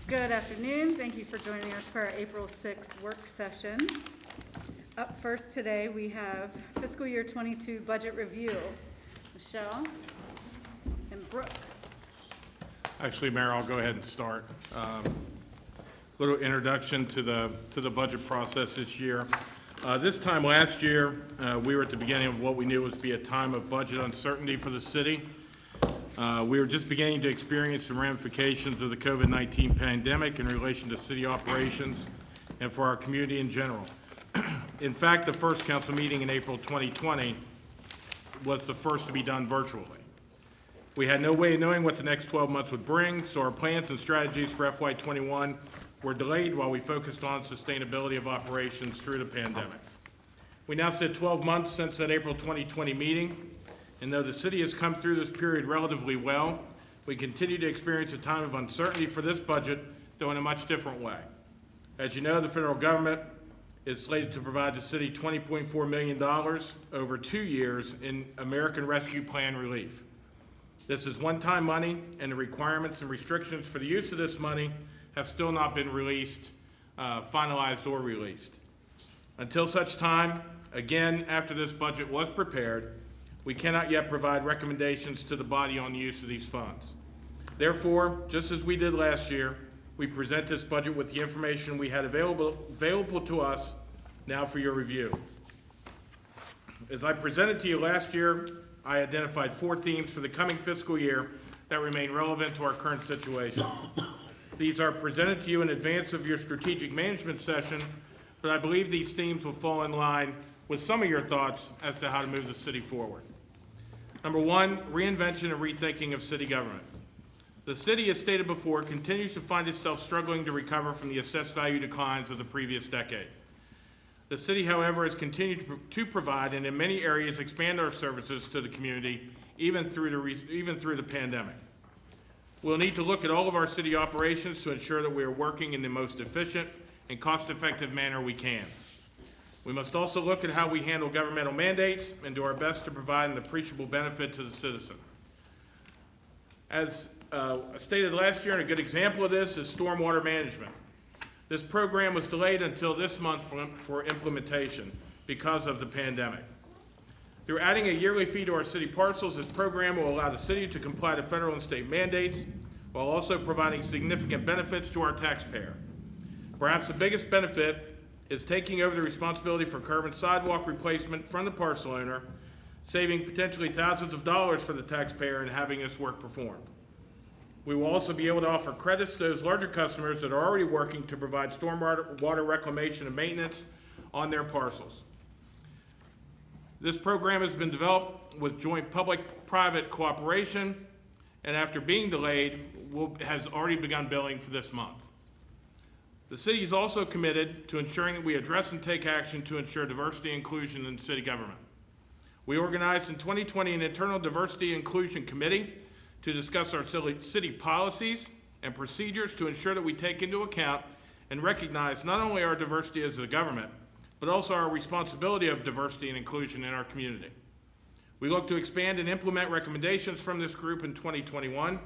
Good afternoon. Thank you for joining us for our April 6th work session. Up first today, we have fiscal year 22 budget review. Michelle and Brooke. Actually, Mayor, I'll go ahead and start. Little introduction to the budget process this year. This time last year, we were at the beginning of what we knew was to be a time of budget uncertainty for the city. We were just beginning to experience some ramifications of the COVID-19 pandemic in relation to city operations and for our community in general. In fact, the first council meeting in April 2020 was the first to be done virtually. We had no way of knowing what the next 12 months would bring, so our plans and strategies for FY21 were delayed while we focused on sustainability of operations through the pandemic. We now sit 12 months since that April 2020 meeting, and though the city has come through this period relatively well, we continue to experience a time of uncertainty for this budget, though in a much different way. As you know, the federal government is slated to provide the city $20.4 million over 2 years in American Rescue Plan relief. This is one-time money, and the requirements and restrictions for the use of this money have still not been released, finalized or released. Until such time, again, after this budget was prepared, we cannot yet provide recommendations to the body on the use of these funds. Therefore, just as we did last year, we present this budget with the information we had available to us now for your review. As I presented to you last year, I identified 4 themes for the coming fiscal year that remain relevant to our current situation. These are presented to you in advance of your strategic management session, but I believe these themes will fall in line with some of your thoughts as to how to move the city forward. Number 1, reinvention and rethinking of city government. The city, as stated before, continues to find itself struggling to recover from the assessed value declines of the previous decade. The city, however, has continued to provide and in many areas expand our services to the community even through the pandemic. We'll need to look at all of our city operations to ensure that we are working in the most efficient and cost-effective manner we can. We must also look at how we handle governmental mandates and do our best to provide an appreciable benefit to the citizen. As stated last year, and a good example of this is stormwater management. This program was delayed until this month for implementation because of the pandemic. Through adding a yearly fee to our city parcels, this program will allow the city to comply to federal and state mandates while also providing significant benefits to our taxpayer. Perhaps the biggest benefit is taking over the responsibility for curb and sidewalk replacement from the parcel owner, saving potentially thousands of dollars for the taxpayer and having this work performed. We will also be able to offer credits to those larger customers that are already working to provide stormwater reclamation and maintenance on their parcels. This program has been developed with joint public-private cooperation, and after being delayed, has already begun billing for this month. The city is also committed to ensuring that we address and take action to ensure diversity and inclusion in city government. We organized in 2020 an internal diversity and inclusion committee to discuss our city policies and procedures to ensure that we take into account and recognize not only our diversity as a government, but also our responsibility of diversity and inclusion in our community. We look to expand and implement recommendations from this group in 2021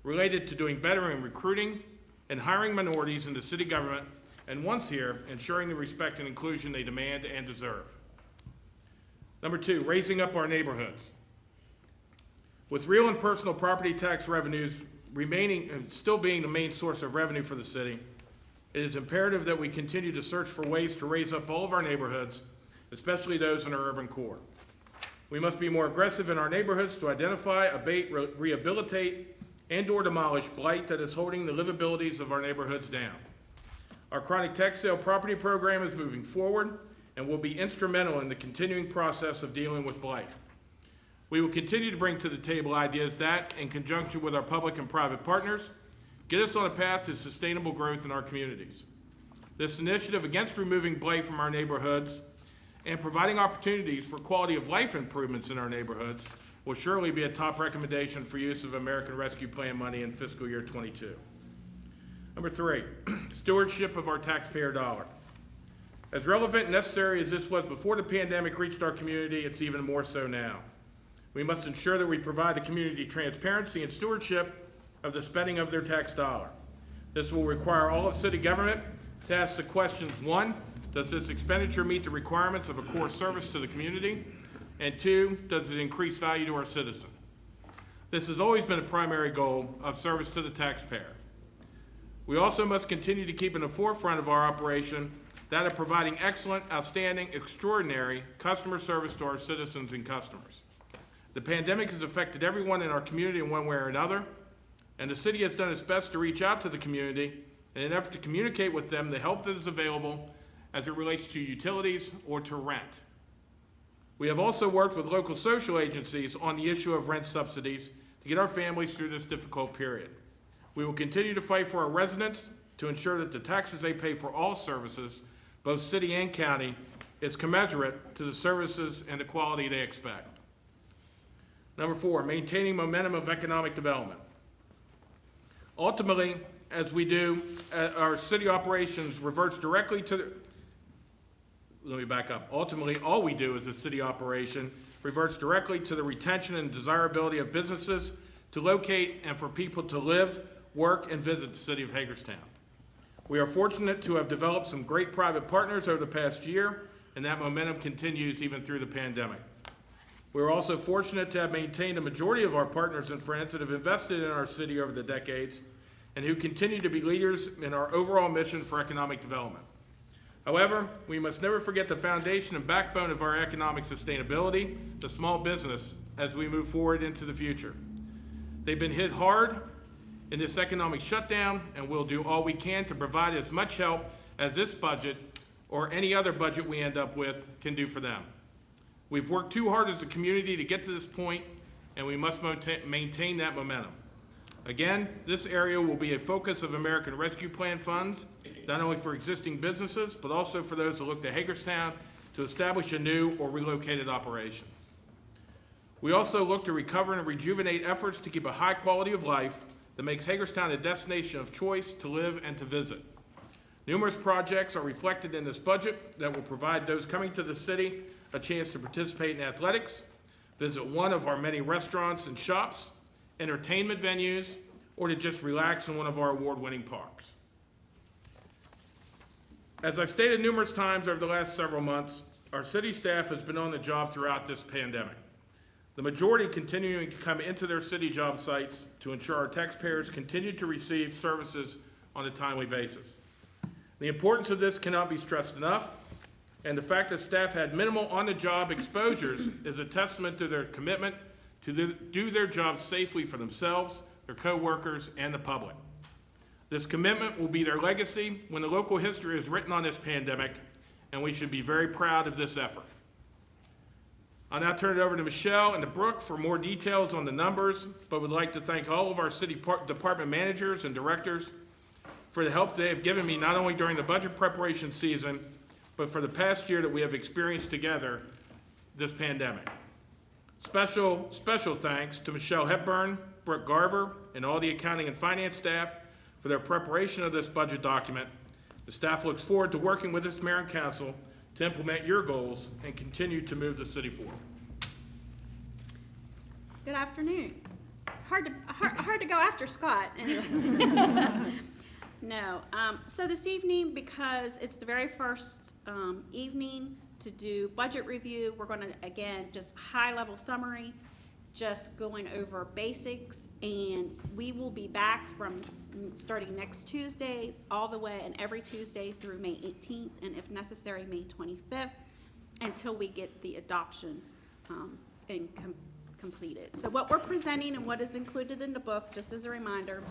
related to doing better in recruiting and hiring minorities into city government, and once here, ensuring the respect and inclusion they demand and deserve. Number 2, raising up our neighborhoods. With real and personal property tax revenues remaining and still being the main source of revenue for the city, it is imperative that we continue to search for ways to raise up all of our neighborhoods, especially those in our urban core. We must be more aggressive in our neighborhoods to identify, abate, rehabilitate, and/or demolish blight that is holding the livabilities of our neighborhoods down. Our chronic tax sale property program is moving forward and will be instrumental in the continuing process of dealing with blight. We will continue to bring to the table ideas that, in conjunction with our public and private partners, get us on a path to sustainable growth in our communities. This initiative against removing blight from our neighborhoods and providing opportunities for quality of life improvements in our neighborhoods will surely be a top recommendation for use of American Rescue Plan money in fiscal year 22. Number 3, stewardship of our taxpayer dollar. As relevant and necessary as this was before the pandemic reached our community, it's even more so now. We must ensure that we provide the community transparency and stewardship of the spending of their tax dollar. This will require all of city government to ask the questions: 1, does this expenditure meet the requirements of a core service to the community? And 2, does it increase value to our citizen? This has always been a primary goal of service to the taxpayer. We also must continue to keep in the forefront of our operation that of providing excellent, outstanding, extraordinary customer service to our citizens and customers. The pandemic has affected everyone in our community in one way or another, and the city has done its best to reach out to the community in an effort to communicate with them the help that is available as it relates to utilities or to rent. We have also worked with local social agencies on the issue of rent subsidies to get our families through this difficult period. We will continue to fight for our residents to ensure that the taxes they pay for all services, both city and county, is commensurate to the services and the quality they expect. Number 4, maintaining momentum of economic development. Ultimately, as we do, our city operations reverts directly to let me back up. Ultimately, all we do as a city operation reverts directly to the retention and desirability of businesses to locate and for people to live, work, and visit the city of Hagerstown. We are fortunate to have developed some great private partners over the past year, and that momentum continues even through the pandemic. We are also fortunate to have maintained a majority of our partners and friends that have invested in our city over the decades and who continue to be leaders in our overall mission for economic development. However, we must never forget the foundation and backbone of our economic sustainability, the small business, as we move forward into the future. They've been hit hard in this economic shutdown, and we'll do all we can to provide as much help as this budget or any other budget we end up with can do for them. We've worked too hard as a community to get to this point, and we must maintain that momentum. Again, this area will be a focus of American Rescue Plan funds, not only for existing businesses, but also for those that look to Hagerstown to establish a new or relocated operation. We also look to recover and rejuvenate efforts to keep a high quality of life that makes Hagerstown a destination of choice to live and to visit. Numerous projects are reflected in this budget that will provide those coming to the city a chance to participate in athletics, visit one of our many restaurants and shops, entertainment venues, or to just relax in one of our award-winning parks. As I've stated numerous times over the last several months, our city staff has been on the job throughout this pandemic. The majority continuing to come into their city job sites to ensure our taxpayers continue to receive services on a timely basis. The importance of this cannot be stressed enough, and the fact that staff had minimal on-the-job exposures is a testament to their commitment to do their jobs safely for themselves, their co-workers, and the public. This commitment will be their legacy when the local history is written on this pandemic, and we should be very proud of this effort. I'll now turn it over to Michelle and to Brooke for more details on the numbers, but would like to thank all of our city department managers and directors for the help they have given me not only during the budget preparation season, but for the past year that we have experienced together this pandemic. Special thanks to Michelle Hepburn, Brooke Garver, and all the accounting and finance staff for their preparation of this budget document. The staff looks forward to working with this mayor and council to implement your goals and continue to move the city forward. Good afternoon. Hard to go after Scott, anyway. No, so this evening, because it's the very first evening to do budget review, we're gonna, again, just high-level summary, just going over basics, and we will be back from starting next Tuesday all the way, and every Tuesday through May 18th, and if necessary, May 25th, until we get the adoption and completed. So what we're presenting and what is included in the book, just as a reminder,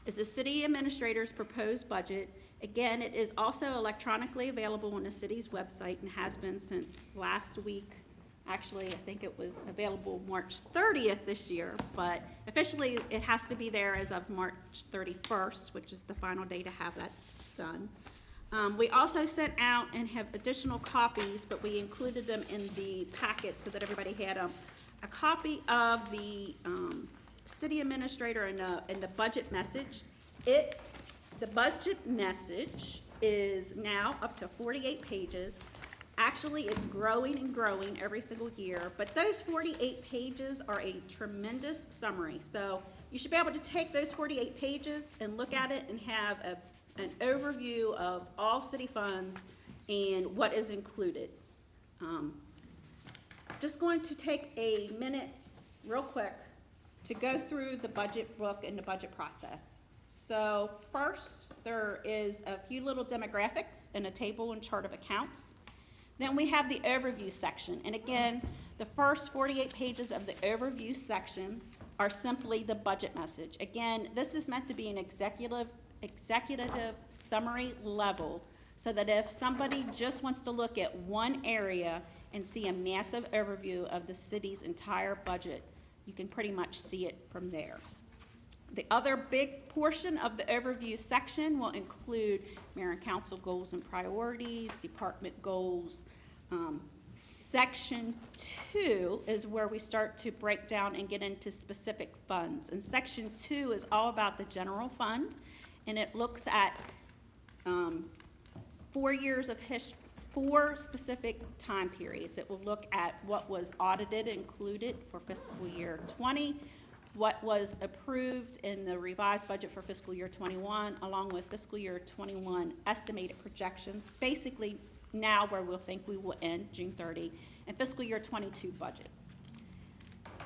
is the city administrator's proposed budget. Again, it is also electronically available on the city's website and has been since last week. Actually, I think it was available March 30th this year, but officially it has to be there as of March 31st, which is the final day to have that done. We also sent out and have additional copies, but we included them in the packet so that everybody had a copy of the city administrator and the budget message. The budget message is now up to 48 pages. Actually, it's growing and growing every single year, but those 48 pages are a tremendous summary. So you should be able to take those 48 pages and look at it and have an overview of all city funds and what is included. Just going to take a minute real quick to go through the budget book and the budget process. So first, there is a few little demographics and a table and chart of accounts. Then we have the overview section. And again, the first 48 pages of the overview section are simply the budget message. Again, this is meant to be an executive summary level, so that if somebody just wants to look at one area and see a massive overview of the city's entire budget, you can pretty much see it from there. The other big portion of the overview section will include mayor and council goals and priorities, department goals. Section 2 is where we start to break down and get into specific funds. And Section 2 is all about the general fund, and it looks at 4 years of history, 4 specific time periods. It will look at what was audited and included for fiscal year 20, what was approved in the revised budget for fiscal year 21, along with fiscal year 21 estimated projections, basically now where we'll think we will end June 30, and fiscal year 22 budget.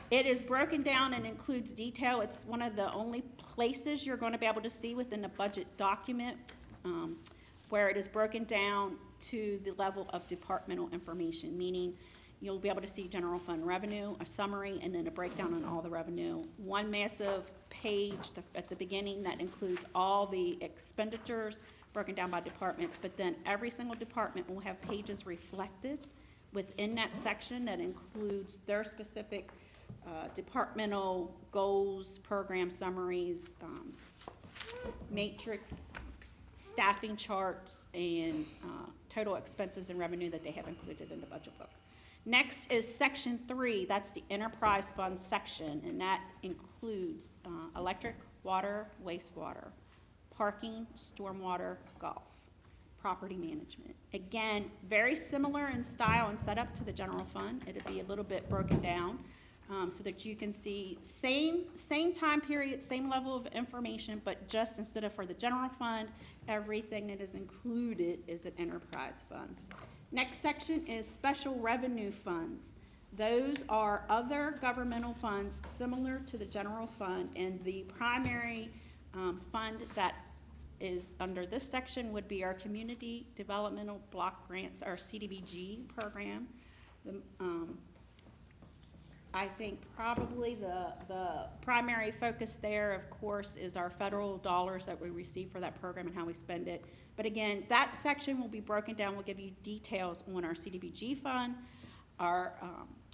It is broken down and includes detail. It's one of the only places you're going to be able to see within the budget document where it is broken down to the level of departmental information, meaning you'll be able to see general fund revenue, a summary, and then a breakdown on all the revenue. One massive page at the beginning that includes all the expenditures broken down by departments, but then every single department will have pages reflected within that section that includes their specific departmental goals, program summaries, matrix, staffing charts, and total expenses and revenue that they have included in the budget book. Next is Section 3, that's the enterprise fund section, and that includes electric, water, wastewater, parking, stormwater, golf, property management. Again, very similar in style and setup to the general fund. It'll be a little bit broken down so that you can see same time period, same level of information, but just instead of for the general fund, everything that is included is an enterprise fund. Next section is special revenue funds. Those are other governmental funds similar to the general fund, and the primary fund that is under this section would be our Community Developmental Block Grants, our CDBG program. I think probably the primary focus there, of course, is our federal dollars that we receive for that program and how we spend it. But again, that section will be broken down. We'll give you details on our CDBG fund, our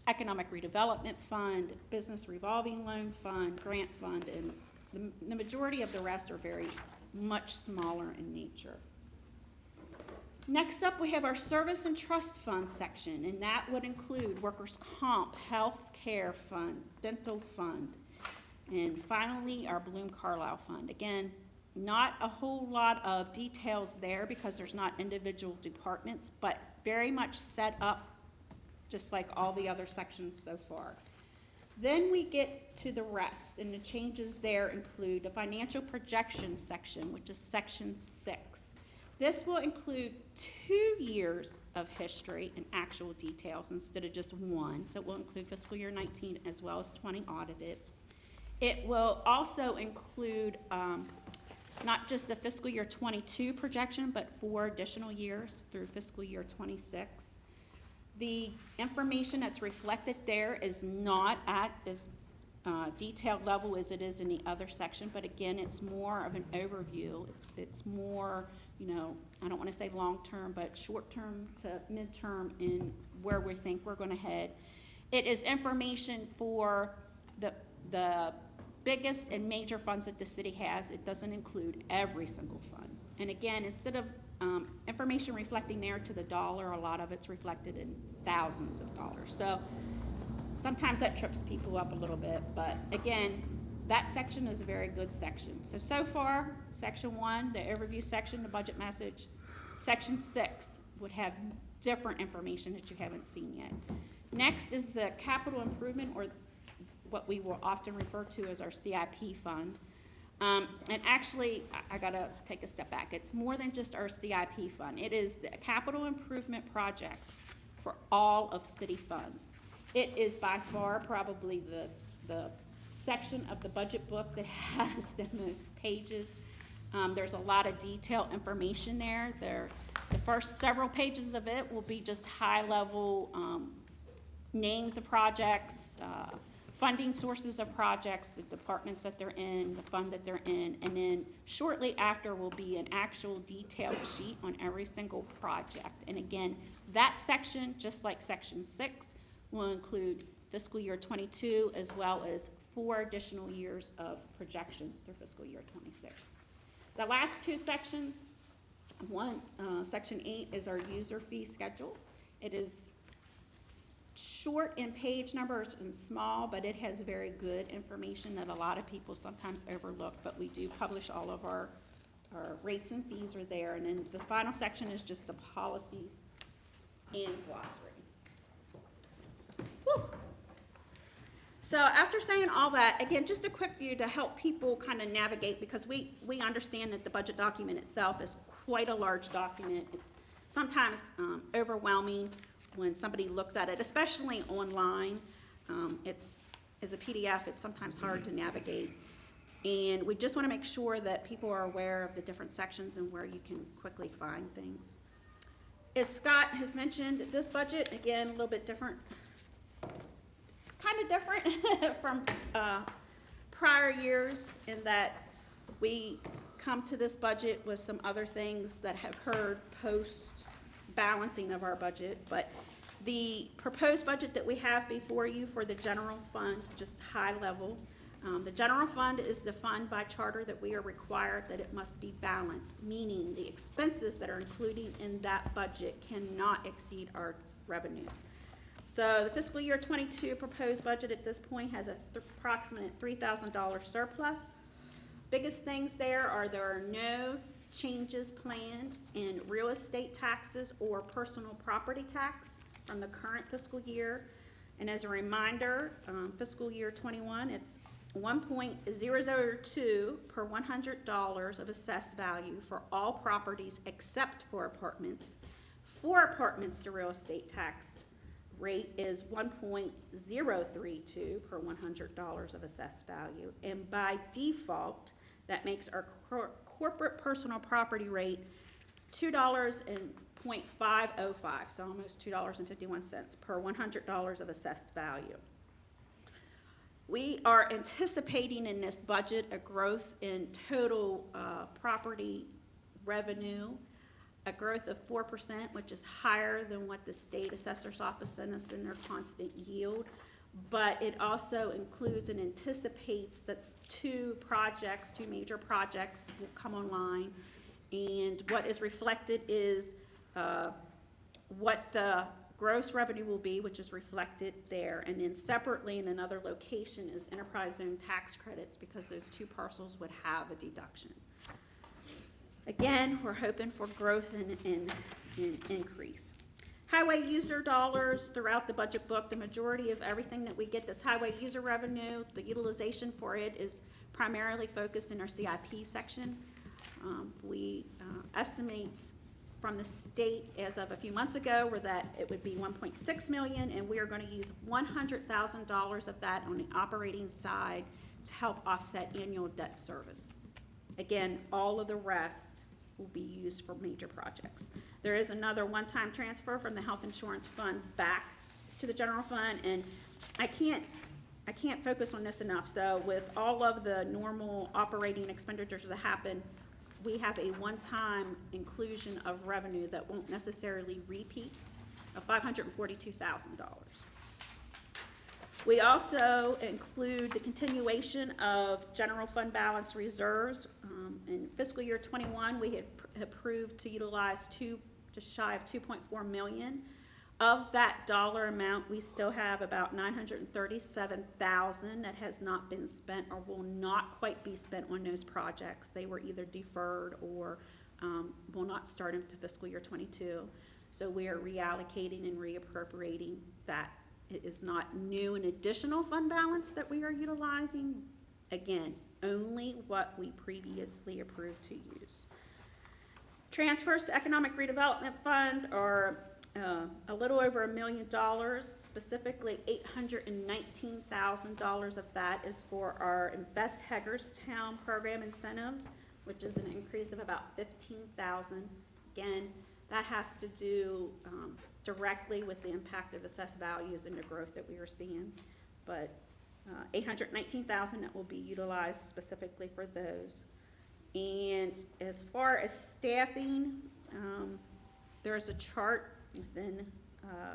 Economic Redevelopment Fund, Business Revolving Loan Fund, Grant Fund, and the majority of the rest are very much smaller in nature. Next up, we have our Service and Trust Fund section, and that would include Workers' Comp, Health Care Fund, Dental Fund, and finally, our Bloom Carlisle Fund. Again, not a whole lot of details there because there's not individual departments, but very much set up just like all the other sections so far. Then we get to the rest, and the changes there include the financial projections section, which is section 6. This will include 2 years of history and actual details instead of just one. So it will include fiscal year 19 as well as 20 audited. It will also include not just the fiscal year 22 projection, but 4 additional years through fiscal year 26. The information that's reflected there is not at as detailed level as it is in the other section, but again, it's more of an overview. It's more, you know, I don't want to say long-term, but short-term to mid-term in where we think we're going to head. It is information for the biggest and major funds that the city has. It doesn't include every single fund. And again, instead of information reflecting there to the dollar, a lot of it's reflected in thousands of dollars. So sometimes that trips people up a little bit, but again, that section is a very good section. So far, section 1, the overview section, the budget message. Section 6 would have different information that you haven't seen yet. Next is the capital improvement, or what we will often refer to as our CIP fund. And actually, I gotta take a step back. It's more than just our CIP fund. It is the capital improvement projects for all of city funds. It is by far probably the section of the budget book that has the most pages. There's a lot of detailed information there. The first several pages of it will be just high-level names of projects, funding sources of projects, the departments that they're in, the fund that they're in, and then shortly after will be an actual detailed sheet on every single project. And again, that section, just like section 6, will include fiscal year 22 as well as 4 additional years of projections through fiscal year 26. The last 2 sections, section 8 is our user fee schedule. It is short in page numbers and small, but it has very good information that a lot of people sometimes overlook, but we do publish all of our rates and fees are there. And then the final section is just the policies and glossary. Woo. So after saying all that, again, just a quick view to help people kind of navigate, because we understand that the budget document itself is quite a large document. It's sometimes overwhelming when somebody looks at it, especially online. As a PDF, it's sometimes hard to navigate. And we just want to make sure that people are aware of the different sections and where you can quickly find things. As Scott has mentioned, this budget, again, a little bit different, kind of different from prior years, in that we come to this budget with some other things that have occurred post balancing of our budget. But the proposed budget that we have before you for the general fund, just high level, the general fund is the fund by charter that we are required that it must be balanced, meaning the expenses that are included in that budget cannot exceed our revenues. So the fiscal year 22 proposed budget at this point has approximate $3,000 surplus. Biggest things there are no changes planned in real estate taxes or personal property tax from the current fiscal year. And as a reminder, fiscal year 21, it's 1.002 per $100 of assessed value for all properties except for apartments. For apartments, the real estate tax rate is 1.032 per $100 of assessed value. And by default, that makes our corporate personal property rate $2.505, so almost $2.51 per $100 of assessed value. We are anticipating in this budget a growth in total property revenue, a growth of 4%, which is higher than what the state assessor's office sent us in their constant yield. But it also includes and anticipates that 2 major projects will come online. And what is reflected is what the gross revenue will be, which is reflected there. And then separately in another location is enterprise zone tax credits, because those 2 parcels would have a deduction. Again, we're hoping for growth and increase. Highway user dollars throughout the budget book, the majority of everything that we get that's highway user revenue, the utilization for it is primarily focused in our CIP section. We estimates from the state as of a few months ago were that it would be 1.6 million, and we are going to use $100,000 of that on the operating side to help offset annual debt service. Again, all of the rest will be used for major projects. There is another one-time transfer from the health insurance fund back to the general fund, and I can't focus on this enough. So with all of the normal operating expenditures that happen, we have a one-time inclusion of revenue that won't necessarily repeat of $542,000. We also include the continuation of general fund balance reserves. In fiscal year 21, we had approved to utilize just shy of 2.4 million. Of that dollar amount, we still have about 937,000 that has not been spent or will not quite be spent on those projects. They were either deferred or will not start into fiscal year 22. So we are reallocating and reappropriating that. It is not new and additional fund balance that we are utilizing. Again, only what we previously approved to use. Transfers to Economic Redevelopment Fund are a little over $1 million, specifically $819,000 of that is for our Invest Hagerstown program incentives, which is an increase of about $15,000. Again, that has to do directly with the impact of assessed values and the growth that we are seeing. But $819,000 that will be utilized specifically for those. And as far as staffing, there's a chart within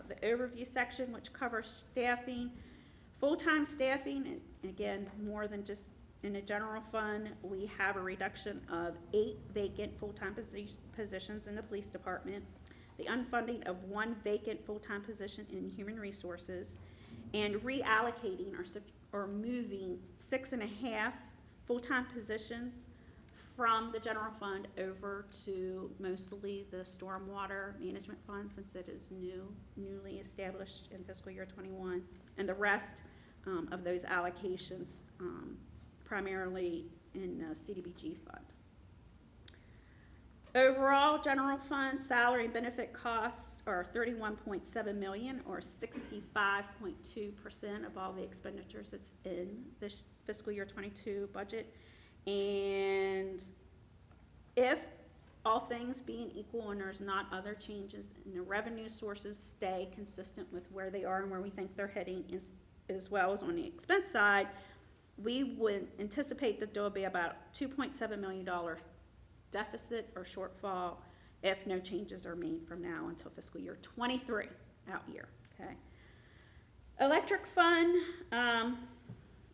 the overview section which covers staffing. Full-time staffing, and again, more than just in the general fund, we have a reduction of 8 vacant full-time positions in the police department, the unfunding of 1 vacant full-time position in human resources, and reallocating or moving 6.5 full-time positions from the general fund over to mostly the stormwater management fund, since it is newly established in fiscal year 21, and the rest of those allocations primarily in CDBG fund. Overall, general fund salary and benefit costs are $31.7 million, or 65.2% of all the expenditures that's in this fiscal year 22 budget. And if all things being equal and there's not other changes and the revenue sources stay consistent with where they are and where we think they're heading, as well as on the expense side, we would anticipate that there will be about $2.7 million deficit or shortfall if no changes are made from now until fiscal year 23 out year. Okay. Electric fund,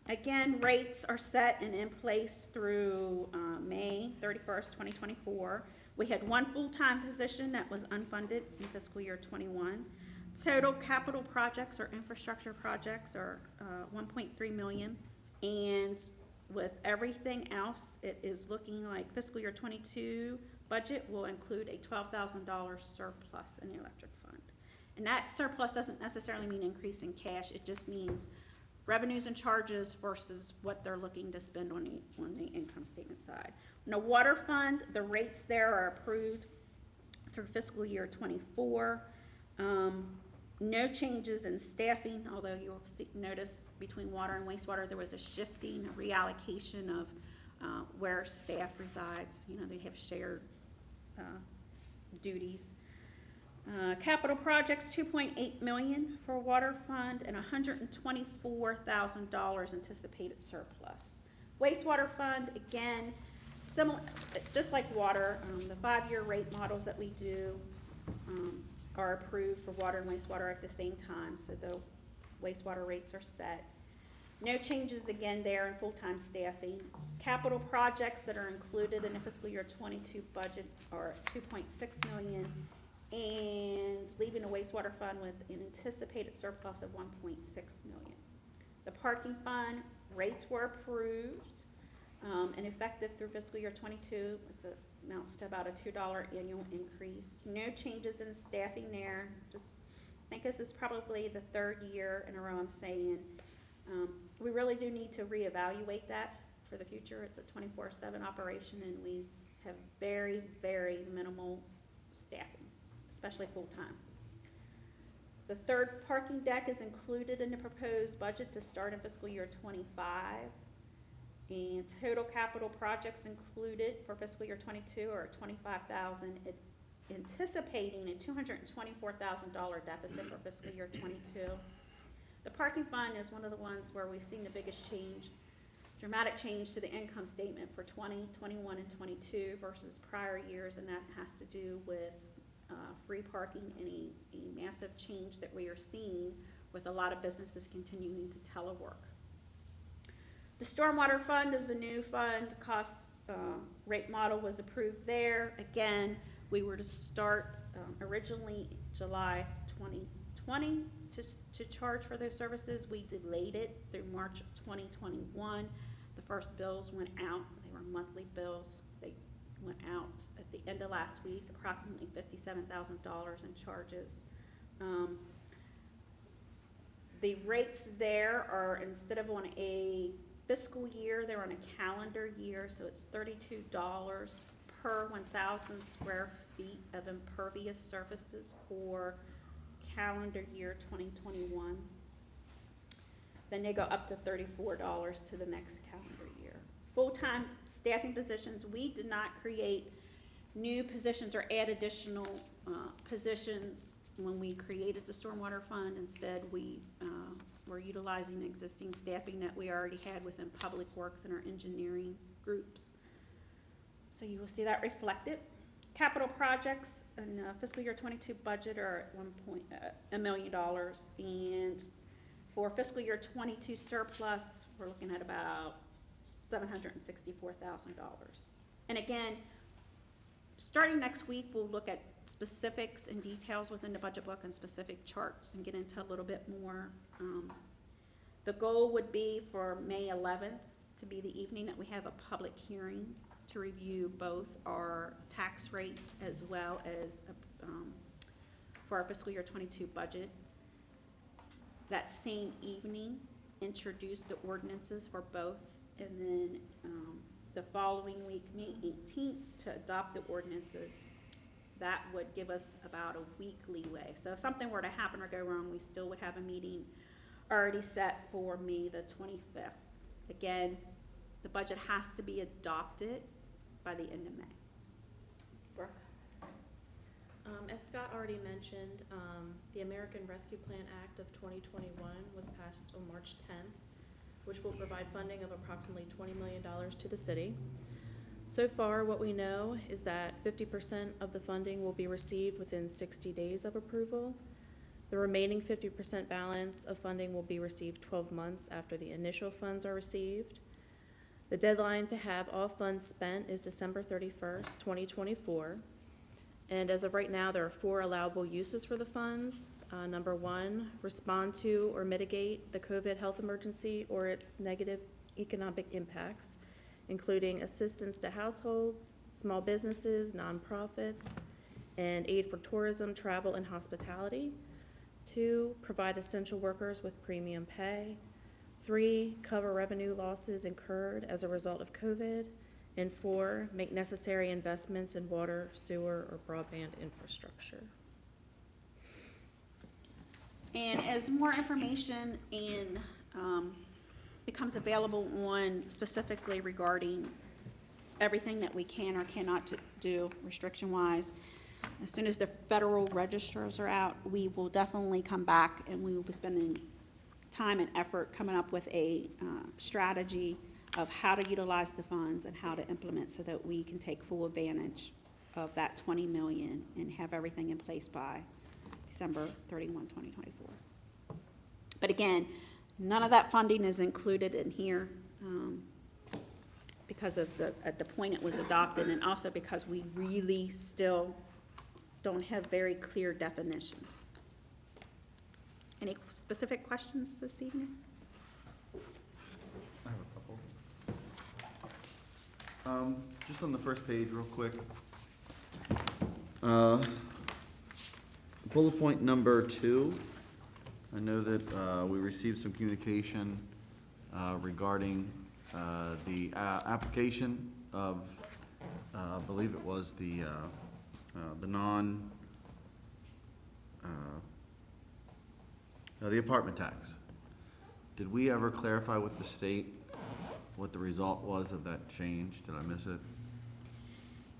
again, rates are set and in place through May 31st, 2024. We had 1 full-time position that was unfunded in fiscal year 21. Total capital projects or infrastructure projects are $1.3 million, and with everything else, it is looking like fiscal year 22 budget will include a $12,000 surplus in the electric fund. And that surplus doesn't necessarily mean increase in cash, it just means revenues and charges versus what they're looking to spend on the income statement side. On the water fund, the rates there are approved through fiscal year 24. No changes in staffing, although you'll notice between water and wastewater there was a shifting, a reallocation of where staff resides. You know, they have shared duties. Capital projects, $2.8 million for water fund and $124,000 anticipated surplus. Wastewater fund, again, similar, just like water, the 5-year rate models that we do are approved for water and wastewater at the same time, so the wastewater rates are set. No changes again there in full-time staffing. Capital projects that are included in the fiscal year 22 budget are $2.6 million, and leaving the wastewater fund with an anticipated surplus of $1.6 million. The parking fund, rates were approved and effective through fiscal year 22. It amounts to about a $2 annual increase. No changes in staffing there. Just think this is probably the 3rd year in a row I'm saying we really do need to reevaluate that for the future. It's a 24/7 operation, and we have very, very minimal staffing, especially full-time. The 3rd parking deck is included in the proposed budget to start in fiscal year 25. And total capital projects included for fiscal year 22 are $25,000, anticipating a $224,000 deficit for fiscal year 22. The parking fund is one of the ones where we've seen the biggest change, dramatic change to the income statement for 20, 21, and 22 versus prior years, and that has to do with free parking and a massive change that we are seeing with a lot of businesses continuing to telework. The Stormwater Fund is a new fund. Cost rate model was approved there. Again, we were to start originally July 2020 to charge for those services. We delayed it through March of 2021. The first bills went out. They were monthly bills. They went out at the end of last week, approximately $57,000 in charges. The rates there are, instead of on a fiscal year, they're on a calendar year, so it's $32 per 1,000 square feet of impervious surfaces for calendar year 2021. Then they go up to $34 to the next calendar year. Full-time staffing positions, we did not create new positions or add additional positions when we created the Stormwater Fund. Instead, we were utilizing existing staffing that we already had within Public Works and our engineering groups. So you will see that reflected. Capital projects in fiscal year 22 budget are at $1 million, and for fiscal year 22 surplus, we're looking at about $764,000. And again, starting next week, we'll look at specifics and details within the budget book and specific charts and get into a little bit more. The goal would be for May 11th to be the evening that we have a public hearing to review both our tax rates as well as for our fiscal year 22 budget. That same evening, introduce the ordinances for both, and then the following week, May 18th, to adopt the ordinances. That would give us about a week leeway. So if something were to happen or go wrong, we still would have a meeting already set for May the 25th. Again, the budget has to be adopted by the end of May. Brooke? As Scott already mentioned, the American Rescue Plan Act of 2021 was passed on March 10th, which will provide funding of approximately $20 million to the city. So far, what we know is that 50% of the funding will be received within 60 days of approval. The remaining 50% balance of funding will be received 12 months after the initial funds are received. The deadline to have all funds spent is December 31st, 2024. And as of right now, there are 4 allowable uses for the funds. Number 1, respond to or mitigate the COVID health emergency or its negative economic impacts, including assistance to households, small businesses, nonprofits, and aid for tourism, travel, and hospitality. 2, provide essential workers with premium pay. 3, cover revenue losses incurred as a result of COVID. And 4, make necessary investments in water, sewer, or broadband infrastructure. And as more information and becomes available on specifically regarding everything that we can or cannot do restriction-wise, as soon as the federal registers are out, we will definitely come back and we will be spending time and effort coming up with a strategy of how to utilize the funds and how to implement so that we can take full advantage of that $20 million and have everything in place by December 31, 2024. But again, none of that funding is included in here because of at the point it was adopted, and also because we really still don't have very clear definitions. Any specific questions this evening? I have a couple. Just on the first page, real quick. Bullet point number 2. I know that we received some communication regarding the application of, I believe it was the apartment tax. Did we ever clarify with the state what the result was of that change? Did I miss it?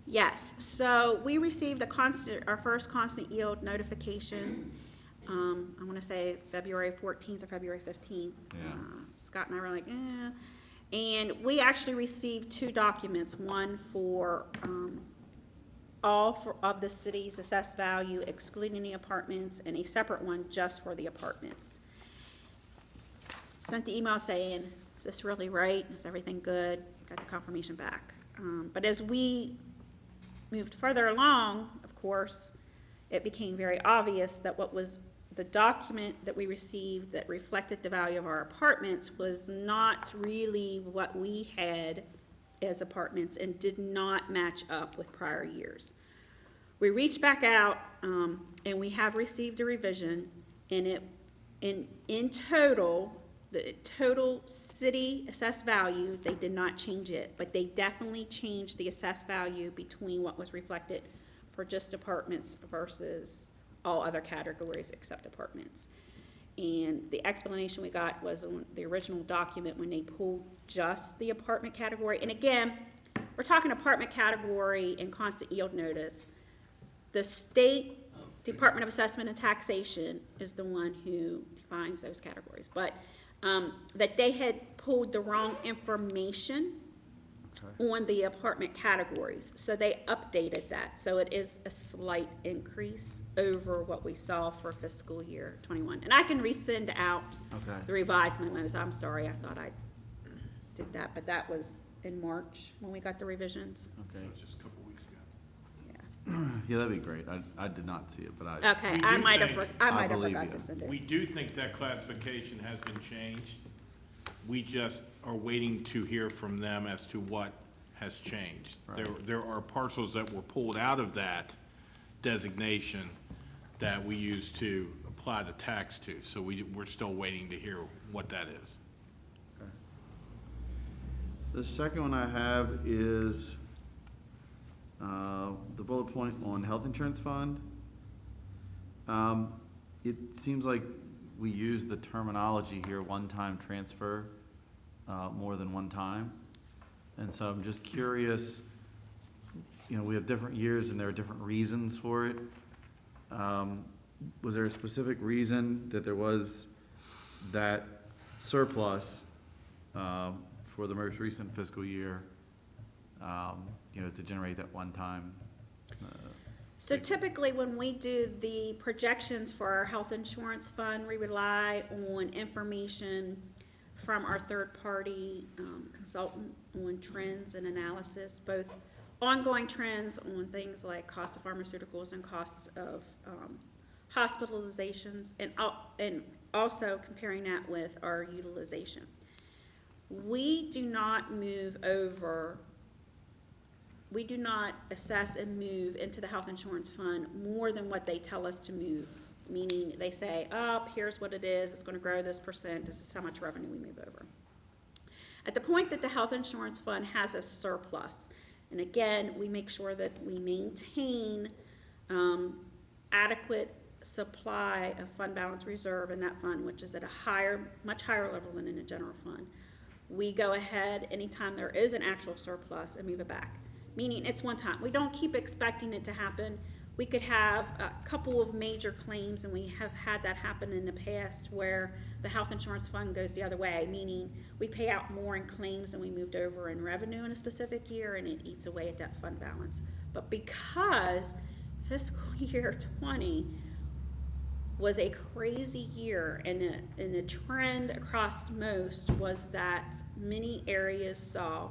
Yes, so we received our first constant yield notification, I want to say February 14th or February 15th. Yeah. Scott and I were like, And we actually received 2 documents, one for of the city's assessed value excluding the apartments, and a separate one just for the apartments. Sent the email saying, is this really right? Is everything good? Got the confirmation back. But as we moved further along, of course, it became very obvious that what was the document that we received that reflected the value of our apartments was not really what we had as apartments and did not match up with prior years. We reached back out, and we have received a revision, and in total, the total city assessed value, they did not change it, but they definitely changed the assessed value between what was reflected for just apartments versus all other categories except apartments. And the explanation we got was on the original document when they pulled just the apartment category. And again, we're talking apartment category and constant yield notice. The state Department of Assessment and Taxation is the one who defines those categories. But that they had pulled the wrong information on the apartment categories. So they updated that. So it is a slight increase over what we saw for fiscal year 21. And I can resend out Okay. the revised memos. I'm sorry, I thought I did that, but that was in March when we got the revisions. Okay. Just a couple weeks ago. Yeah. Yeah, that'd be great. I did not see it, but I, Okay, We I do might have, think- I might have believe forgot you. to send We it. do think that classification has been changed. We just are waiting to hear from them as to what has changed. Right. There are parcels that were pulled out of that designation that we used to apply the tax to, so we're still waiting to hear what that is. the second one I have is, the bullet point on health insurance fund. It seems like we use the terminology here, one-time transfer, more than one time. And so I'm just curious, you know, we have different years and there are different reasons for it. Was there a specific reason that there was that surplus, for the most recent fiscal year, you know, to generate that one-time? So typically, when we do the projections for our health insurance fund, we rely on information from our third-party consultant on trends and analysis, both ongoing trends on things like cost of pharmaceuticals and cost of hospitalizations, and also comparing that with our utilization. We do not assess and move into the health insurance fund more than what they tell us to move. Meaning they say, oh, here's what it is, it's gonna grow this %, this is how much revenue we move over. At the point that the health insurance fund has a surplus, and again, we make sure that we maintain adequate supply of fund balance reserve in that fund, which is at a much higher level than in a general fund. We go ahead anytime there is an actual surplus and move it back. Meaning it's one time. We don't keep expecting it to happen. We could have a couple of major claims, and we have had that happen in the past where the health insurance fund goes the other way, meaning we pay out more in claims than we moved over in revenue in a specific year, and it eats away at that fund balance. But because fiscal year 20 was a crazy year, and the trend across most was that many areas saw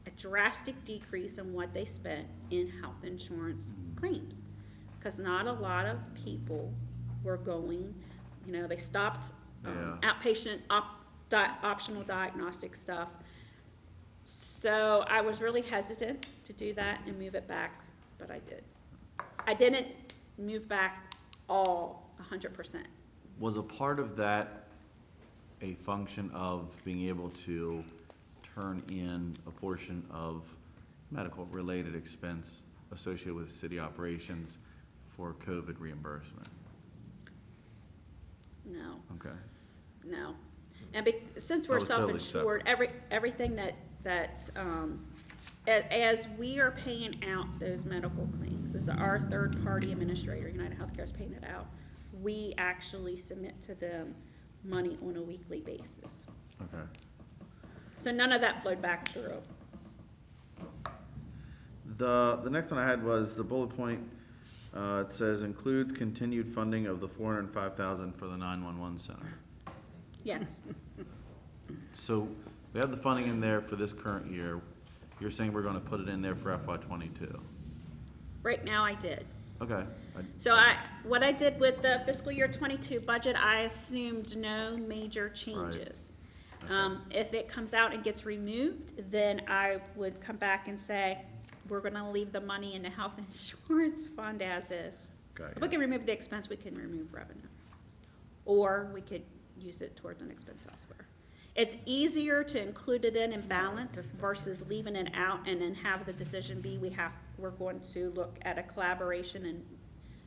a drastic decrease in what they spent in health insurance claims. Because not a lot of people were going, you know, they stopped outpatient optional diagnostic stuff. So I was really hesitant to do that and move it back, but I did. I didn't move back all 100%. Was a part of that a function of being able to turn in a portion of medical-related expense associated with city operations for COVID reimbursement? No, Okay. no. And since we're was totally self-insured, everything that as we are paying out those medical claims, as our third-party administrator, United Healthcare, is paying it out, we actually submit to them money on a weekly basis. Okay. So none of that flowed back through. The next one I had was the bullet point, it says includes continued funding of the $405,000 for the 911 center. Yes, So we have the funding in there for this current year. You're saying we're gonna put it in there for FY '22? right now I did. Okay. So what I did with the fiscal year 22 budget, I assumed no major changes. If it comes out and gets removed, then I would come back and say, we're gonna leave the money in the health insurance fund as is. Got If we you. can remove the expense, we can remove revenue. Or we could use it towards an expense elsewhere. It's easier to include it in balance versus leaving it out and then have the decision be, we're going to look at a collaboration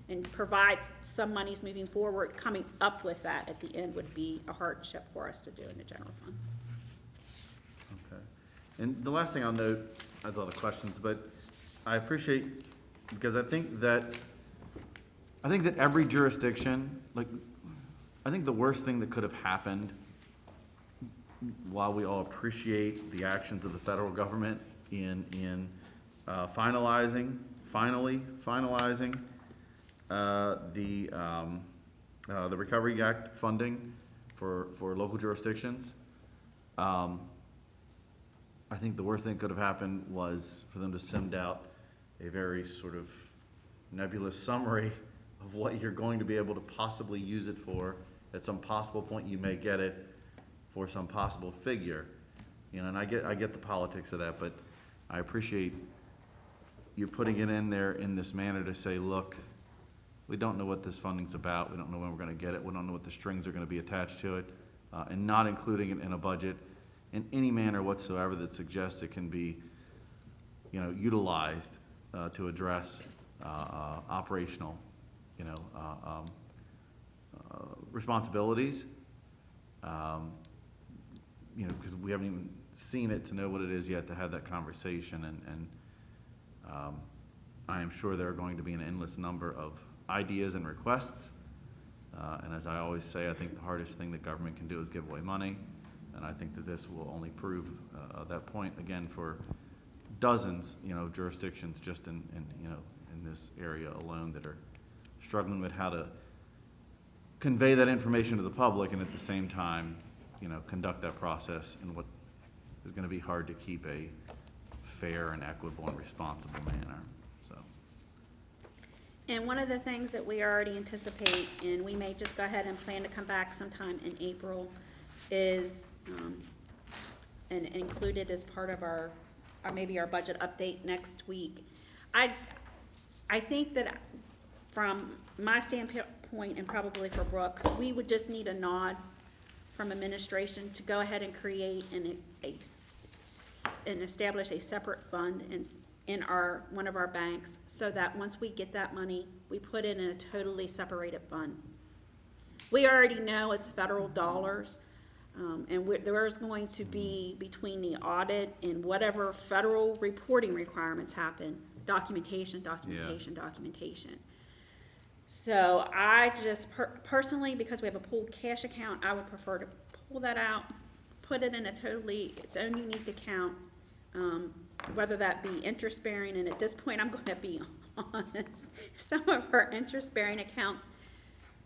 and provide some monies moving forward. Coming up with that at the end would be a hardship for us to do in the general fund. Okay. And the last thing I'll note, that's all the questions, but I appreciate, because I think that every jurisdiction, like, I think the worst thing that could have happened, while we all appreciate the actions of the federal government in finally finalizing the Recovery Act funding for local jurisdictions, I think the worst thing that could have happened was for them to send out a very sort of nebulous summary of what you're going to be able to possibly use it for. At some possible point, you may get it for some possible figure. You know, and I get the politics of that, but I appreciate you putting it in there in this manner to say, look, we don't know what this funding's about, we don't know when we're gonna get it, we don't know what the strings are gonna be attached to it, and not including it in a budget in any manner whatsoever that suggests it can be, you know, utilized to address operational, you know, responsibilities. You know, because we haven't even seen it to know what it is yet to have that conversation, and I am sure there are going to be an endless number of ideas and requests. And as I always say, I think the hardest thing that government can do is give away money, and I think that this will only prove that point again for dozens, you know, jurisdictions just in you know, in this area alone that are struggling with how to convey that information to the public and at the same time, you know, conduct that process in what is going to be hard to keep a fair and equitable and responsible manner, so. And one of the things that we already anticipate, and we may just go ahead and plan to come back sometime in April, is, and include it as part of our maybe our budget update next week. I think that from my standpoint, and probably for Brooks, we would just need a nod from administration to go ahead and create and establish a separate fund in one of our banks, so that once we get that money, we put it in a totally separated fund. We already know it's federal dollars, and there's going to be, between the audit and whatever federal reporting requirements happen, documentation. So I just personally, because we have a pooled cash account, I would prefer to pull that out, put it in its own unique account, whether that be interest bearing, and at this point, I'm gonna be honest, some of our interest bearing accounts,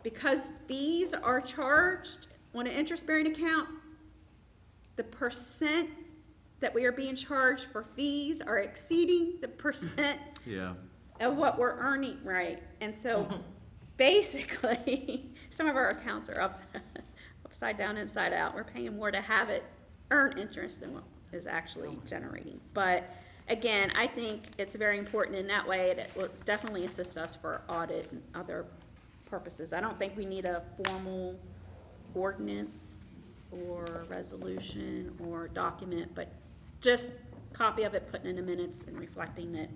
because fees are charged on an interest bearing account, the percent that we are being charged for fees are exceeding the percent Yeah. of what we're earning, right? And so basically, some of our accounts are upside down, inside out. We're paying more to have it earn interest than what is actually generating. But again, I think it's very important in that way. It will definitely assist us for audit and other purposes. I don't think we need a formal ordinance or resolution or document, but just copy of it, putting in the minutes and reflecting that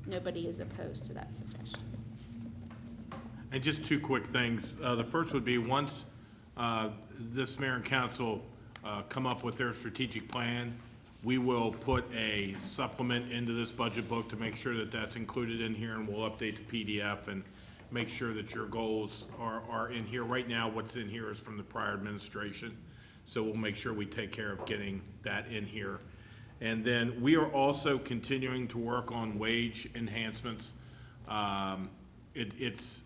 nobody is opposed to that suggestion. And just two quick things. The first would be, once this mayor and council come up with their strategic plan, we will put a supplement into this budget book to make sure that that's included in here, and we'll update the PDF and make sure that your goals are in here. Right now, what's in here is from the prior administration, so we'll make sure we take care of getting that in here. And then we are also continuing to work on wage enhancements. It's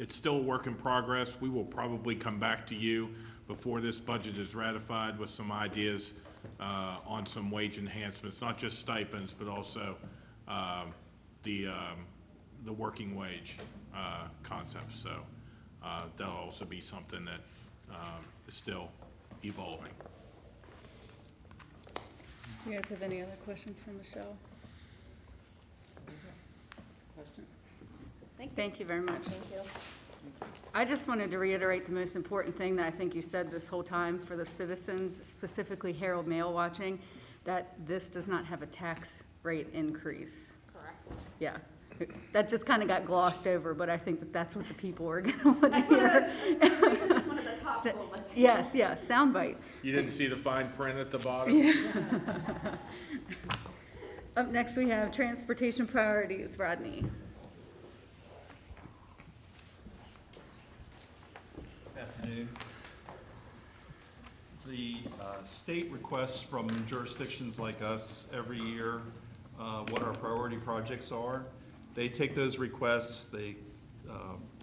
still a work in progress. We will probably come back to you before this budget is ratified with some ideas on some wage enhancements, not just stipends, but also the working wage concept. So that'll also be something that is still evolving. Do you guys have any other questions for Michelle? Questions? Thank you very much. Thank you. I just wanted to reiterate the most important thing that I think you said this whole time for the citizens, specifically Herald Mail watching, that this does not have a tax rate increase. Correct. Yeah, that just kind of got glossed over, but I think that that's what the people are going to want to hear. That's one of the top bullets. Yes, soundbite. You didn't see the fine print at the bottom? Up next, we have transportation priorities, Rodney. Afternoon. The state requests from jurisdictions like us every year what our priority projects are. They take those requests, they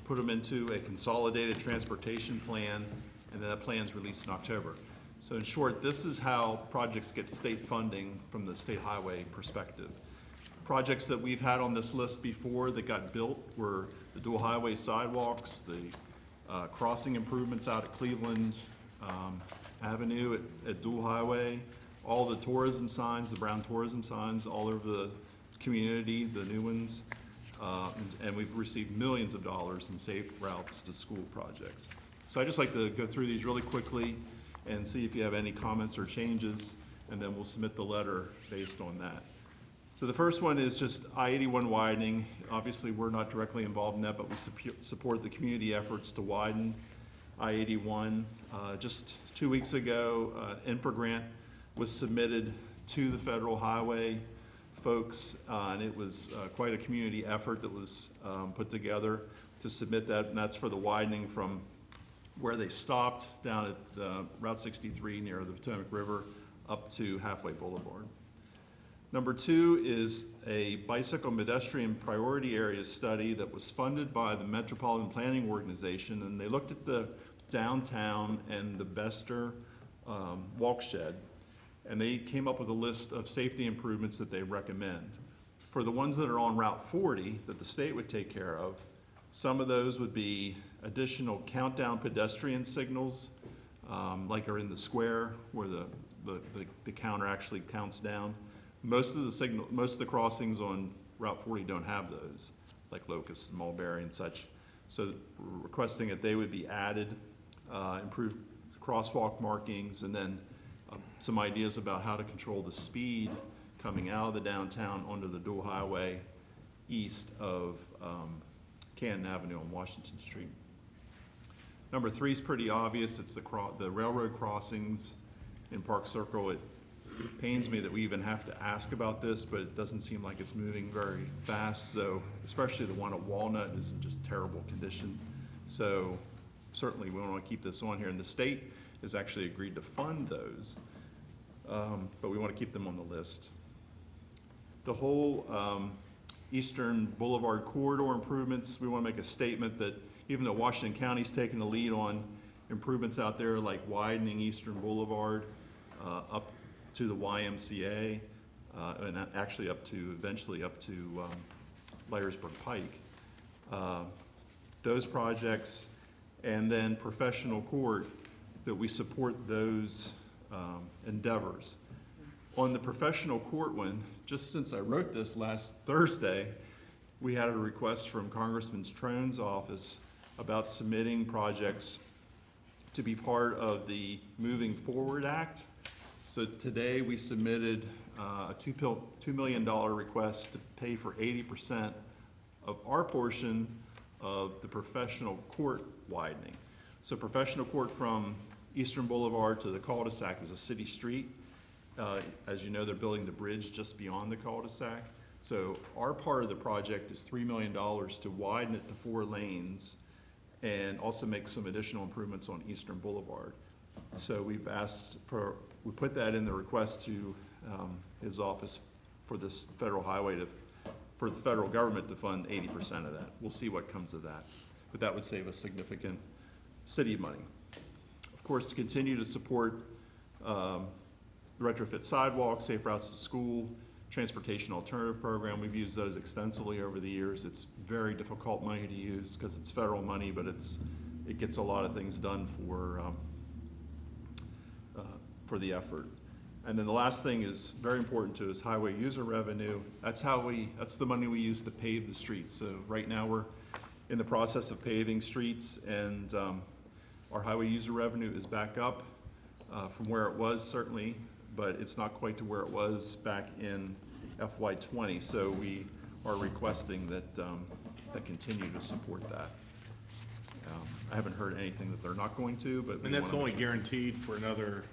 put them into a consolidated transportation plan, and then that plan's released in October. So in short, this is how projects get state funding from the state highway perspective. Projects that we've had on this list before that got built were the dual highway sidewalks, the crossing improvements out at Cleveland Avenue at Dual Highway, all the tourism signs, the brown tourism signs all over the community, the new ones. And we've received millions of dollars in safe routes to school projects. So I'd just like to go through these really quickly and see if you have any comments or changes, and then we'll submit the letter based on that. So the first one is just I-81 widening. Obviously, we're not directly involved in that, but we support the community efforts to widen I-81. Just 2 weeks ago, infra grant was submitted to the federal highway folks, and it was quite a community effort that was put together to submit that, and that's for the widening from where they stopped down at Route 63 near the Potomac River up to Halfway Boulevard. Number 2 is a bicycle and pedestrian priority area study that was funded by the Metropolitan Planning Organization, and they looked at the downtown and the Bester Walkshed, and they came up with a list of safety improvements that they recommend. For the ones that are on Route 40 that the state would take care of, some of those would be additional countdown pedestrian signals, like are in the square where the counter actually counts down. Most of the crossings on Route 40 don't have those, like Locust and Mulberry and such. So we're requesting that they would be added, improved crosswalk markings, and then some ideas about how to control the speed coming out of the downtown onto the dual highway east of Canton Avenue on Washington Street. Number 3 is pretty obvious. It's the railroad crossings in Park Circle. It pains me that we even have to ask about this, but it doesn't seem like it's moving very fast. So especially the one at Walnut is in just terrible condition. So certainly we want to keep this on here, and the state has actually agreed to fund those, but we want to keep them on the list. The whole Eastern Boulevard corridor improvements, we want to make a statement that even though Washington County's taken the lead on improvements out there like widening Eastern Boulevard up to the YMCA, and actually eventually up to Layersburg Pike. Those projects, and then professional court, that we support those endeavors. On the professional court one, just since I wrote this last Thursday, we had a request from Congressman Trone's office about submitting projects to be part of the Moving Forward Act. So today we submitted a $2 million request to pay for 80% of our portion of the professional court widening. So professional court from Eastern Boulevard to the cul-de-sac is a city street. As you know, they're building the bridge just beyond the cul-de-sac. So our part of the project is $3 million to widen it to 4 lanes and also make some additional improvements on Eastern Boulevard. So we put that in the request to his office for this federal highway for the federal government to fund 80% of that. We'll see what comes of that. But that would save us significant city money. Of course, to continue to support retrofit sidewalks, safe routes to school, transportation alternative program. We've used those extensively over the years. It's very difficult money to use because it's federal money, but it gets a lot of things done for the effort. And then the last thing is very important too, is highway user revenue. That's the money we use to pave the streets. So right now, we're in the process of paving streets, and our highway user revenue is back up from where it was certainly, but it's not quite to where it was back in FY '20. So we are requesting that that continue to support that. I haven't heard anything that they're not going to, but. And that's only guaranteed for another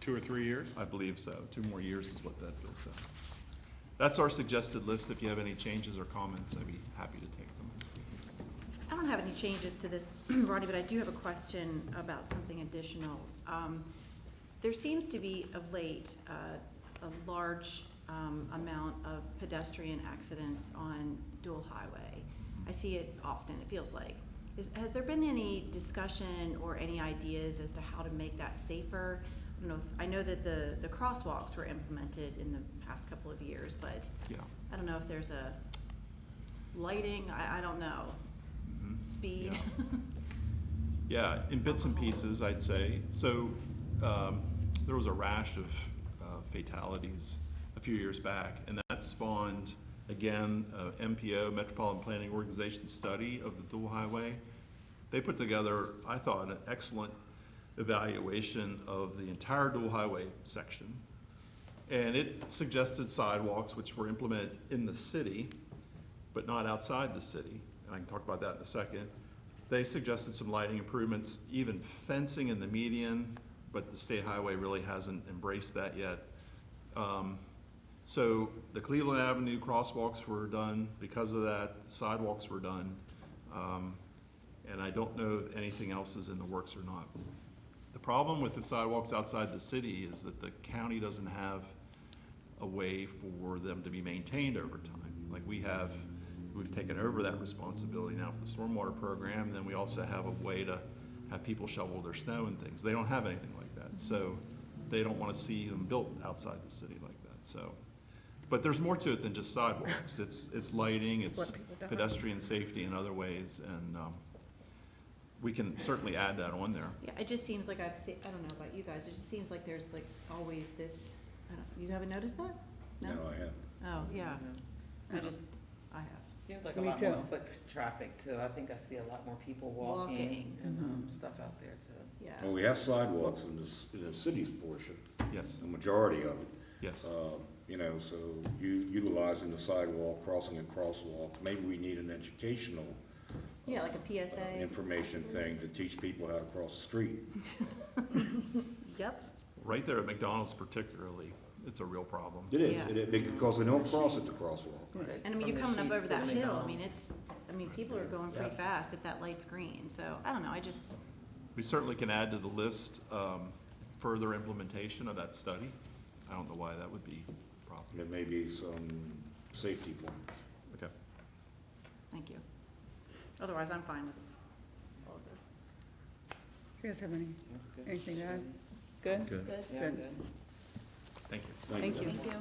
2 or 3 years? I believe so. 2 more years is what that bill says. That's our suggested list. If you have any changes or comments, I'd be happy to take them. I don't have any changes to this, Ronnie, but I do have a question about something additional. There seems to be of late a large amount of pedestrian accidents on dual highway. I see it often, it feels like. Has there been any discussion or any ideas as to how to make that safer? I know that the crosswalks were implemented in the past couple of years, but Yeah. I don't know if there's a lighting, I don't know, speed. Yeah, in bits and pieces, I'd say. So there was a rash of fatalities a few years back, and that spawned, again, MPO, Metropolitan Planning Organization study of the dual highway. They put together, I thought, an excellent evaluation of the entire dual highway section. And it suggested sidewalks which were implemented in the city, but not outside the city. And I can talk about that in a second. They suggested some lighting improvements, even fencing in the median, but the state highway really hasn't embraced that yet. So the Cleveland Avenue crosswalks were done because of that, the sidewalks were done. And I don't know if anything else is in the works or not. The problem with the sidewalks outside the city is that the county doesn't have a way for them to be maintained over time. Like we've taken over that responsibility now with the stormwater program, and then we also have a way to have people shovel their snow and things. They don't have anything like that, so they don't want to see them built outside the city like that. So, but there's more to it than just sidewalks. It's lighting, it's pedestrian safety in other ways, and we can certainly add that on there. Yeah, it just seems like I've seen, I don't know about you guys, it just seems like there's like always this, you haven't noticed that? No, I haven't. Oh, yeah, I have. Seems like a Me lot too. more foot traffic too. I think I see a lot more people walking and stuff out there too. Yeah. Well, we have sidewalks in the city's portion, Yes, the majority of it. yes. So utilizing the sidewalk, crossing and crosswalk, maybe we need an educational Yeah, like a PSA. information thing to teach people how to cross the street. Yep. Right there at McDonald's particularly, it's a real problem. It is, Yeah. because they don't cross at the crosswalk. And I mean, you're coming up over that hill, people are going pretty fast if that light's green, so, I don't know, We certainly can add to the list further implementation of that study. I don't know why that would be a problem. There may be some safety points. Okay. thank you. Otherwise, I'm fine with all of this. You guys have That's good. anything to add? Good? Good. Yeah, Good. good. Thank you. Thank you.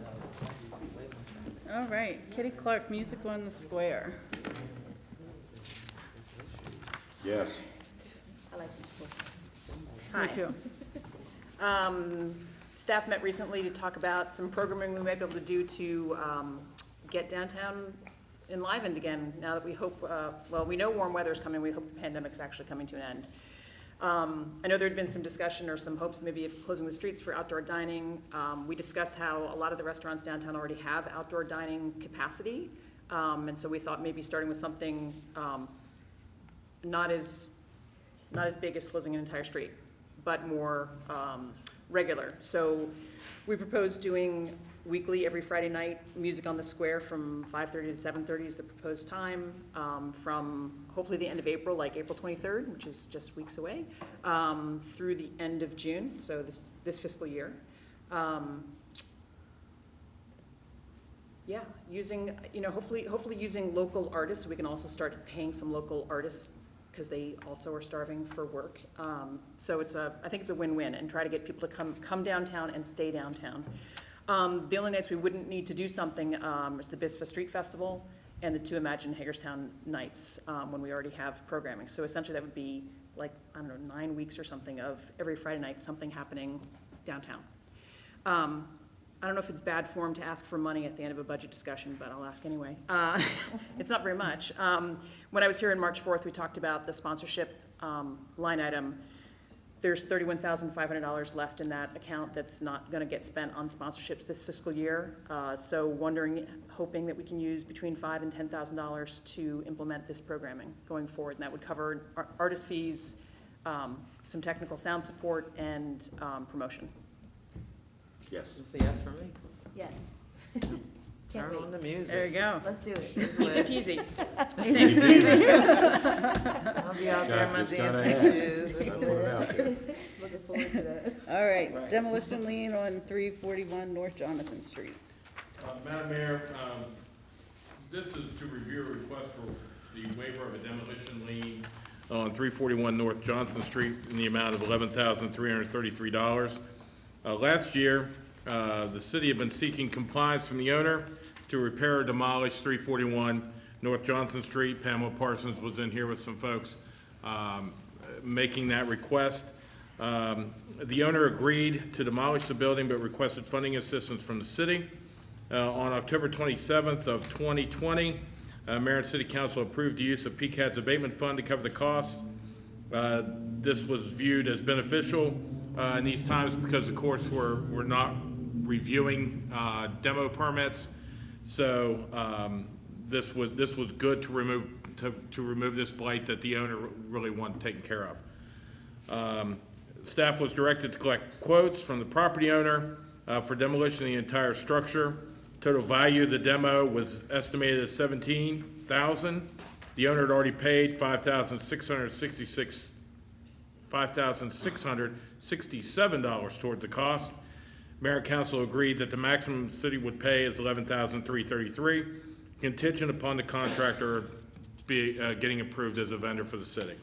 All right, Kitty Clark, Music on the Square. Yes. Me too. Staff met recently to talk about some programming we might be able to do to get downtown enlivened again, now that we hope, we know warm weather's coming, we hope the pandemic's actually coming to an end. I know there'd been some discussion or some hopes maybe of closing the streets for outdoor dining. We discussed how a lot of the restaurants downtown already have outdoor dining capacity, and so we thought maybe starting with something not as big as closing an entire street, but more regular. So we proposed doing weekly, every Friday night, music on the square from 5:30 to 7:30 is the proposed time, from hopefully the end of April, like April 23rd, which is just weeks away, through the end of June, so this fiscal year. Yeah, using, hopefully using local artists. We can also start paying some local artists because they also are starving for work. So I think it's a win-win, and try to get people to come downtown and stay downtown. The only nights we wouldn't need to do something is the BISFA Street Festival and the 2 Imagine Hagerstown nights, when we already have programming. So essentially that would be like, 9 weeks or something of every Friday night, something happening downtown. I don't know if it's bad form to ask for money at the end of a budget discussion, but I'll ask anyway. It's not very much. When I was here on March 4th, we talked about the sponsorship line item. There's $31,500 left in that account that's not going to get spent on sponsorships this fiscal year. So hoping that we can use between $5,000 and $10,000 to implement this programming going forward. And that would cover artist fees, some technical sound support, and promotion. Yes. It's a yes for me. Yes. Turn on the music. There you go. Let's do it. Easy peasy. I'll be out there in my Just gotta dancing ask. shoes. Looking forward to that. All right, demolition lien on 341 North Jonathan Street. Madam Mayor, this is to review a request for the waiver of a demolition lien on 341 North Johnson Street in the amount of $11,333. Last year, the city had been seeking compliance from the owner to repair or demolish 341 North Johnson Street. Pamela Parsons was in here with some folks making that request. The owner agreed to demolish the building but requested funding assistance from the city. On October 27th of 2020, Mayor and City Council approved the use of PCAD's abatement fund to cover the costs. This was viewed as beneficial in these times because the courts were not reviewing demo permits. So this was good to remove this blight that the owner really wanted taken care of. Staff was directed to collect quotes from the property owner for demolition of the entire structure. Total value of the demo was estimated at $17,000. The owner had already paid $5,667 towards the cost. Mayor and council agreed that the maximum the city would pay is $11,333, contingent upon the contractor getting approved as a vendor for the city.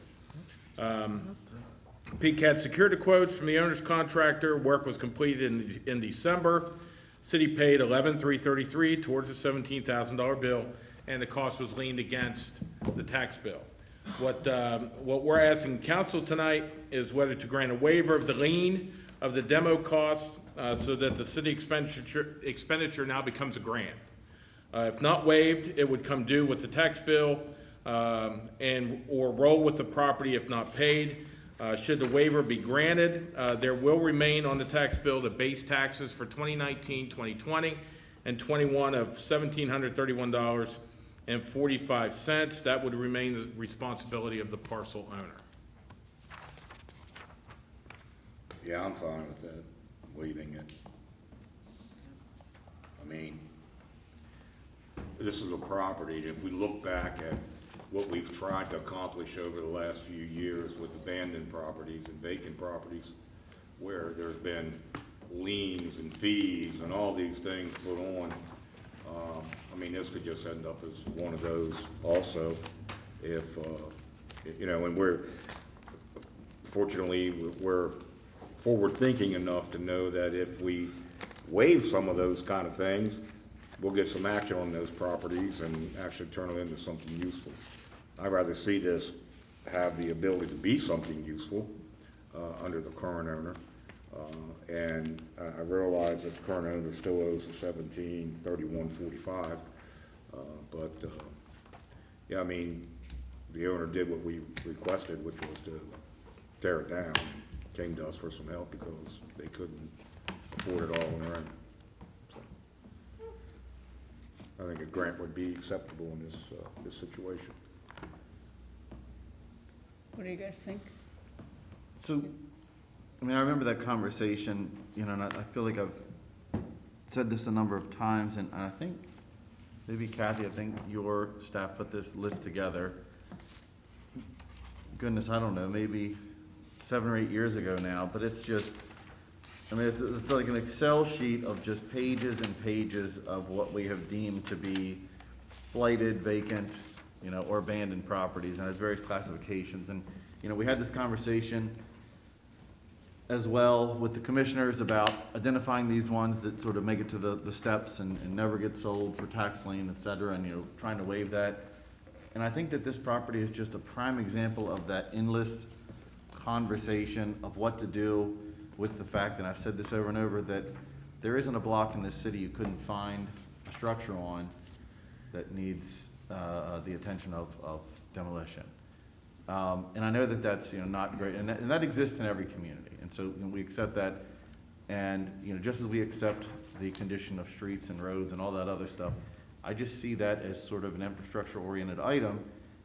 PCAD secured the quotes from the owner's contractor. Work was completed in December. City paid $11,333 towards the $17,000 bill, and the cost was leaned against the tax bill. What we're asking council tonight is whether to grant a waiver of the lien of the demo cost so that the city expenditure now becomes a grant. If not waived, it would come due with the tax bill or roll with the property if not paid. Should the waiver be granted, there will remain on the tax bill the base taxes for 2019, 2020, and 21 of $1,731.45. That would remain the responsibility of the parcel owner. Yeah, I'm fine with that, waiving it. I mean, this is a property, if we look back at what we've tried to accomplish over the last few years with abandoned properties and vacant properties, where there's been liens and fees and all these things put on, I mean, this could just end up as one of those also, if, and fortunately, we're forward-thinking enough to know that if we waive some of those kind of things, we'll get some action on those properties and actually turn it into something useful. I'd rather see this have the ability to be something useful under the current owner. And I realize that the current owner still owes the $17,31.45. Yeah, I mean, the owner did what we requested, which was to tear it down. Came to us for some help because they couldn't afford it all on their own. So, I think a grant would be acceptable in this situation. What do you guys think? So, I mean, I remember that conversation, and I feel like I've said this a number of times, and I think, maybe Kathy, I think your staff put this list together. Goodness, I don't know, maybe 7 or 8 years ago now, but it's just, I mean, it's like an Excel sheet of just pages and pages of what we have deemed to be blighted, vacant, or abandoned properties, and has various classifications. And, we had this conversation as well with the commissioners about identifying these ones that sort of make it to the steps and never get sold for tax lien, et cetera, and, trying to waive that. And I think that this property is just a prime example of that endless conversation of what to do with the fact, and I've said this over and over, that there isn't a block in this city you couldn't find a structure on that needs the attention of demolition. And I know that that's, not great, and that exists in every community, and so we accept that. And, just as we accept the condition of streets and roads and all that other stuff, I just see that as sort of an infrastructure-oriented item,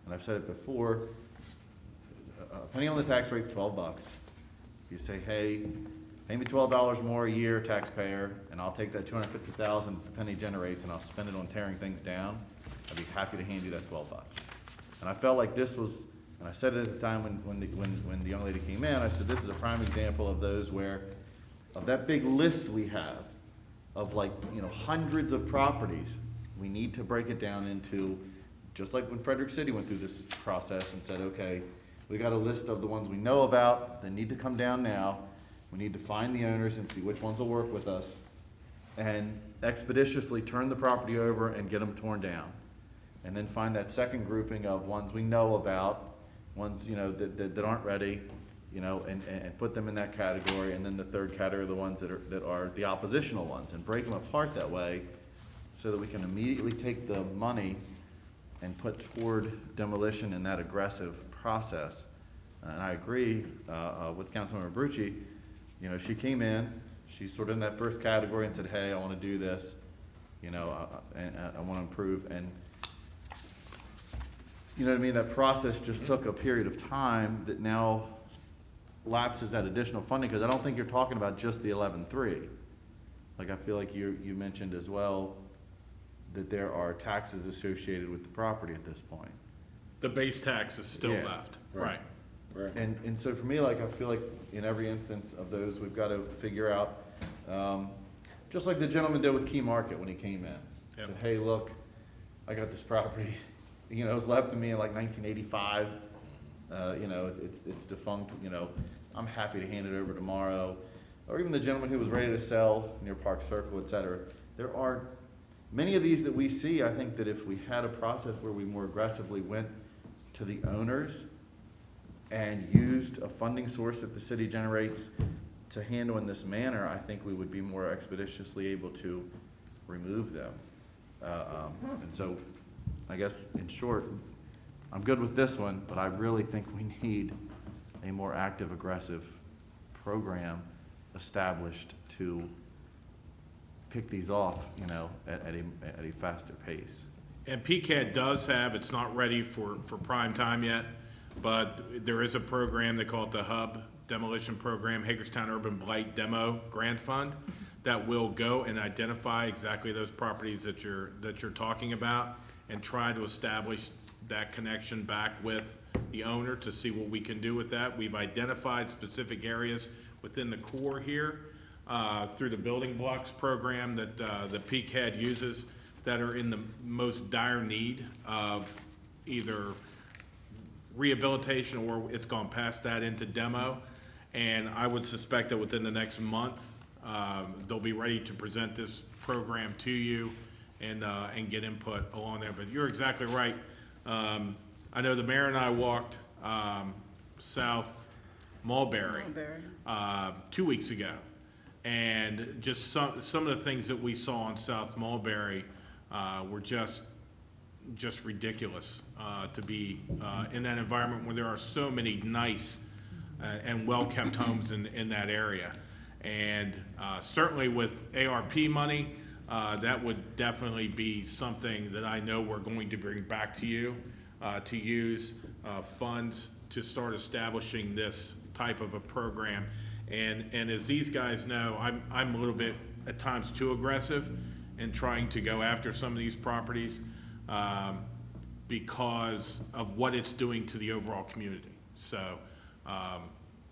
and I've said it before, depending on the tax rate, it's $12. If you say, hey, pay me $12 more a year, taxpayer, and I'll take that $250,000 the penny generates and I'll spend it on tearing things down, I'd be happy to hand you that $12. And I felt like this was, and I said it at the time when the young lady came in, I said, this is a prime example of those where, of that big list we have, of hundreds of properties, we need to break it down into, just like when Frederick City went through this process and said, okay, we got a list of the ones we know about that need to come down now. We need to find the owners and see which ones will work with us and expeditiously turn the property over and get them torn down. And then find that second grouping of ones we know about, ones, that aren't ready, and put them in that category. And then the third category are the ones that are the oppositional ones, and break them apart that way so that we can immediately take the money and put toward demolition in that aggressive process. And I agree with Councilmember Brucci. She came in, she's sort of in that first category and said, hey, I want to do this, and I want to improve. And you know what I mean? That process just took a period of time that now lapses that additional funding, because I don't think you're talking about just the 11.3. Like, I feel like you mentioned as well that there are taxes associated with the property at this point. The base tax is still Yeah. left, Right. right. Right. And so for me, I feel like in every instance of those, we've got to figure out, just like the gentleman did with Key Market when he came in. Yep. Said, hey, look, I got this property, it was left to me in 1985. It's defunct, I'm happy to hand it over tomorrow. Or even the gentleman who was ready to sell near Park Circle, et cetera. There are many of these that we see. I think that if we had a process where we more aggressively went to the owners and used a funding source that the city generates to handle in this manner, I think we would be more expeditiously able to remove them. And so, I guess, in short, I'm good with this one, but I really think we need a more active, aggressive program established to pick these off, at a faster pace. And PCAD does have, it's not ready for prime time yet, but there is a program, they call it the Hub Demolition Program, Hagerstown Urban Blight Demo Grant Fund, that will go and identify exactly those properties that you're talking about and try to establish that connection back with the owner to see what we can do with that. We've identified specific areas within the core here through the building blocks program that the PCAD uses that are in the most dire need of either rehabilitation or it's gone past that into demo. And I would suspect that within the next month, they'll be ready to present this program to you and get input along there. But you're exactly right. I know the mayor and I walked South Mulberry 2 weeks ago. And just some of the things that we saw on South Mulberry were just ridiculous to be in that environment where there are so many nice and well-kept homes in that area. And certainly with ARP money, that would definitely be something that I know we're going to bring back to you to use funds to start establishing this type of a program. And as these guys know, I'm a little bit at times too aggressive in trying to go after some of these properties because of what it's doing to the overall community. So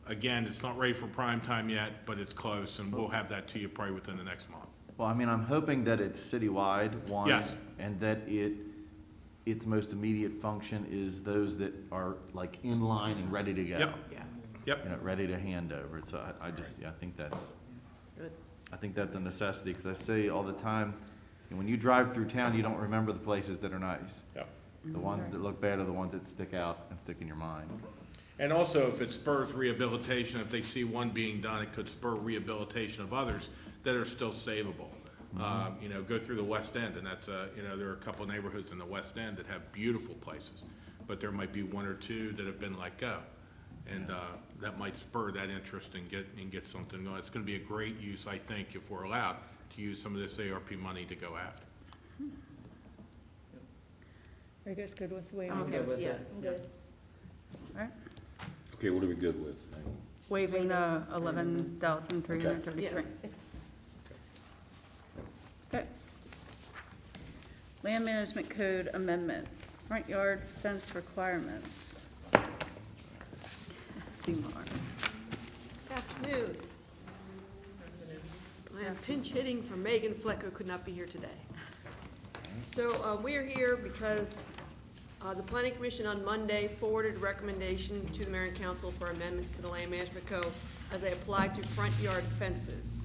again, it's not ready for prime time yet, but it's close, and we'll have that to you probably within the next month. Well, I mean, I'm hoping that it's citywide, one. Yes. And that its most immediate function is those that are like in line and ready to go. Yep. Yeah. Yep. Ready to hand over. So I just, I think that's, Good. I think that's a necessity, because I say all the time, when you drive through town, you don't remember the places that are nice. Yep. The ones that look bad are the ones that stick out and stick in your mind. And also, if it spurs rehabilitation, if they see one being done, it could spur rehabilitation of others that are still savable. You know, go through the West End, and that's you know, there are a couple neighborhoods in the West End that have beautiful places, but there might be one or two that have been let go. And that might spur that interest and get something going. It's gonna be a great use, I think, if we're allowed to use some of this ARP money to go after. Are you guys good with waiving? I'm good with Yeah, it. I'm good. All right. Okay, what are we good with? Waiving the 11,333. Okay. Land Management Code Amendment, front yard fence requirements. Seymour. Afternoon. I am pinch hitting for Megan Fleck, who could not be here today. So we are here because the Planning Commission on Monday forwarded a recommendation to the Mayor and Council for amendments to the Land Management Code as they apply to front yard fences.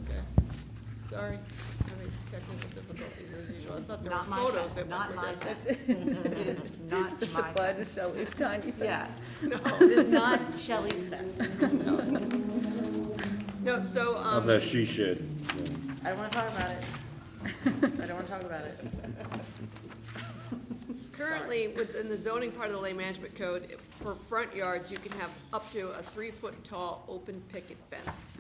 Okay, sorry, having technical difficulties as usual. I thought there were Not my photos fence, that not were my good. fence. It is not It's my a bud fence. Shelley's tiny fence. Yeah, it is not Shelley's fence. No, so, How's that she shed? I don't wanna talk about it. I don't wanna talk about it. currently, within the zoning part of the land management code, for front yards, you can have up to a 3-foot tall open picket fence.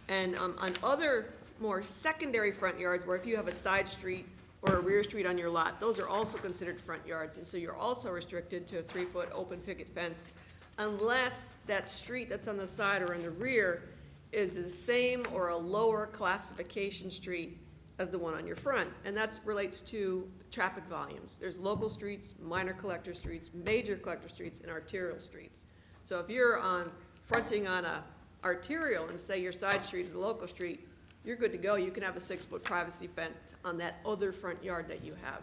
And on other more secondary front yards, where if you have a side street or a rear street on your lot, those are also considered front yards, and so you're also restricted to a 3-foot open picket fence unless that street that's on the side or in the rear is the same or a lower classification street as the one on your front, and that relates to traffic volumes. There's local streets, minor collector streets, major collector streets, and arterial streets. So if you're fronting on a arterial and say your side street is a local street, you're good to go. You can have a 6-foot privacy fence on that other front yard that you have.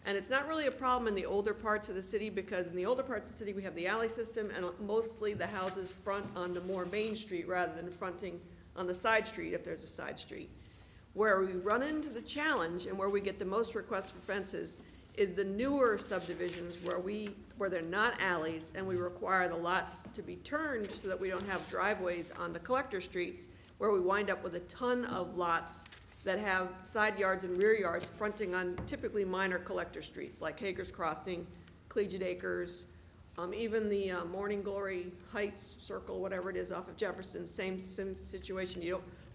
And it's not really a problem in the older parts of the city, because in the older parts of the city, we have the alley system, and mostly the houses front on the more main street rather than fronting on the side street if there's a side street. Where we run into the challenge and where we get the most requests for fences is the newer subdivisions where they're not alleys, and we require the lots to be turned so that we don't have driveways on the collector streets, where we wind up with a ton of lots that have side yards and rear yards fronting on typically minor collector streets, like Hager's Crossing, Collegiate Acres, even the Morning Glory Heights Circle, whatever it is off of Jefferson, same situation.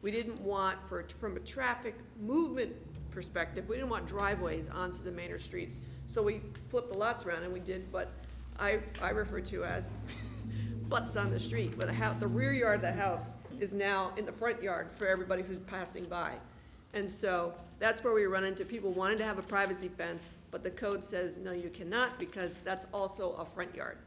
We didn't want, from a traffic movement perspective, we didn't want driveways onto the mainer streets. So we flipped the lots around, and we did what I refer to as butts on the street. But the rear yard of the house is now in the front yard for everybody who's passing by. And so that's where we run into people wanting to have a privacy fence, but the code says, no, you cannot, because that's also a front yard.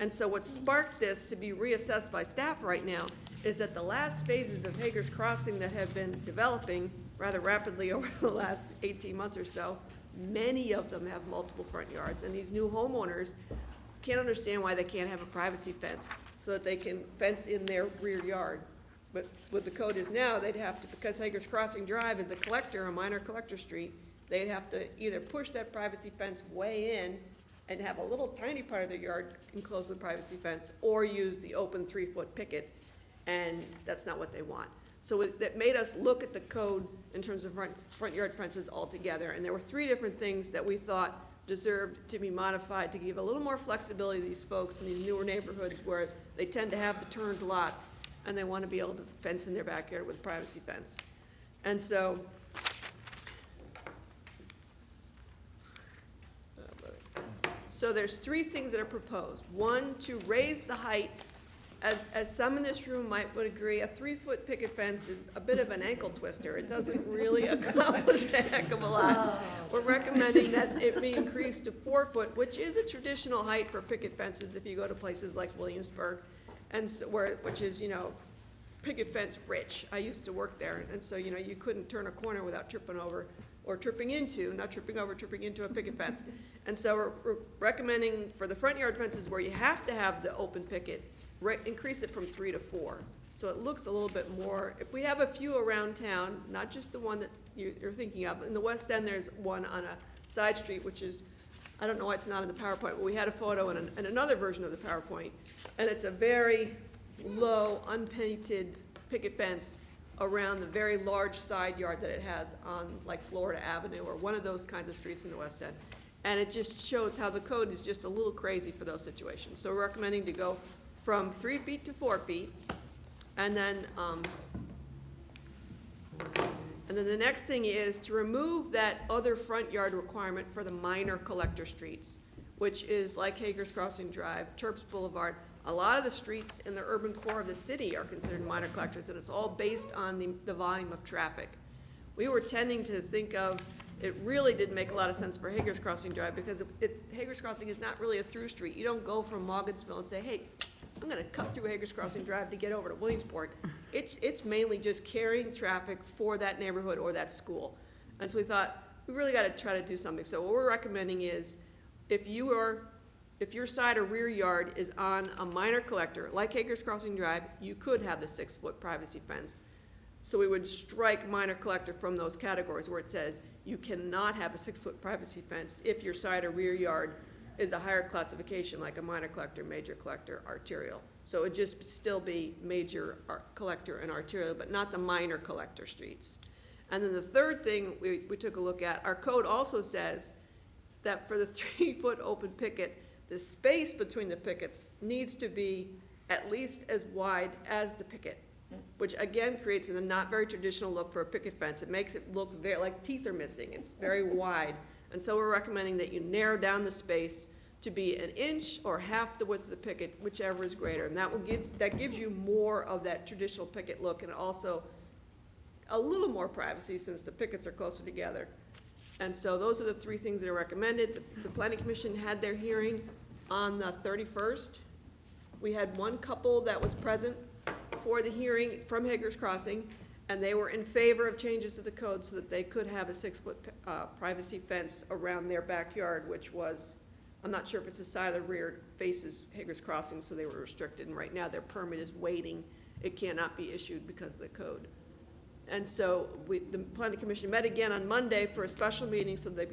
And so what sparked this to be reassessed by staff right now is that the last phases of Hager's Crossing that have been developing rather rapidly over the last 18 months or so, many of them have multiple front yards, and these new homeowners can't understand why they can't have a privacy fence so that they can fence in their rear yard. But what the code is now, they'd have to, because Hager's Crossing Drive is a minor collector street, they'd have to either push that privacy fence way in and have a little tiny part of their yard enclosed with privacy fence, or use the open 3-foot picket, and that's not what they want. So that made us look at the code in terms of front yard fences altogether, and there were 3 different things that we thought deserved to be modified to give a little more flexibility to these folks in these newer neighborhoods where they tend to have the turned lots, and they want to be able to fence in their backyard with a privacy fence. And so, there's 3 things that are proposed. 1, to raise the height, as some in this room would agree, a 3-foot picket fence is a bit of an ankle twister. It doesn't really accomplish a heck of a lot. We're recommending that it be increased to 4 foot, which is a traditional height for picket fences if you go to places like Williamsburg, and so which is, picket fence rich. I used to work there, and so, you couldn't turn a corner without tripping over, or tripping into a picket fence. And so we're recommending for the front yard fences where you have to have the open picket, increase it from 3 to 4. So it looks a little bit more, if we have a few around town, not just the one that you're thinking of. In the West End, there's one on a side street, which is I don't know why it's not in the PowerPoint, but we had a photo in another version of the PowerPoint. And it's a very low, unpainted picket fence around the very large side yard that it has on like Florida Avenue or one of those kinds of streets in the West End. And it just shows how the code is just a little crazy for those situations. So we're recommending to go from 3 feet to 4 feet. And then the next thing is to remove that other front yard requirement for the minor collector streets, which is like Hager's Crossing Drive, Terps Boulevard. A lot of the streets in the urban core of the city are considered minor collectors, and it's all based on the volume of traffic. We were tending to think of, it really didn't make a lot of sense for Hager's Crossing Drive, because Hager's Crossing is not really a through street. You don't go from Morgansville and say, hey, I'm gonna cut through Hager's Crossing Drive to get over to Williamsport. It's mainly just carrying traffic for that neighborhood or that school. And so we thought, we really gotta try to do something. So what we're recommending is, if your side or rear yard is on a minor collector, like Hager's Crossing Drive, you could have the 6-foot privacy fence. So we would strike minor collector from those categories where it says you cannot have a 6-foot privacy fence if your side or rear yard is a higher classification, like a minor collector, major collector, arterial. So it would just still be major collector and arterial, but not the minor collector streets. And then the third thing we took a look at, our code also says that for the 3-foot open picket, the space between the pickets needs to be at least as wide as the picket, which again creates a not very traditional look for a picket fence. It makes it look very, like teeth are missing. It's very wide. And so we're recommending that you narrow down the space to be 1 inch or half the width of the picket, whichever is greater. And that gives you more of that traditional picket look, and also a little more privacy since the pickets are closer together. And so those are the 3 things that are recommended. The Planning Commission had their hearing on the 31st. We had one couple that was present for the hearing from Hager's Crossing, and they were in favor of changes to the code so that they could have a 6-foot privacy fence around their backyard, which was, I'm not sure if it's the side or the rear faces Hager's Crossing, so they were restricted, and right now their permit is waiting. It cannot be issued because of the code. And so the Planning Commission met again on Monday for a special meeting so they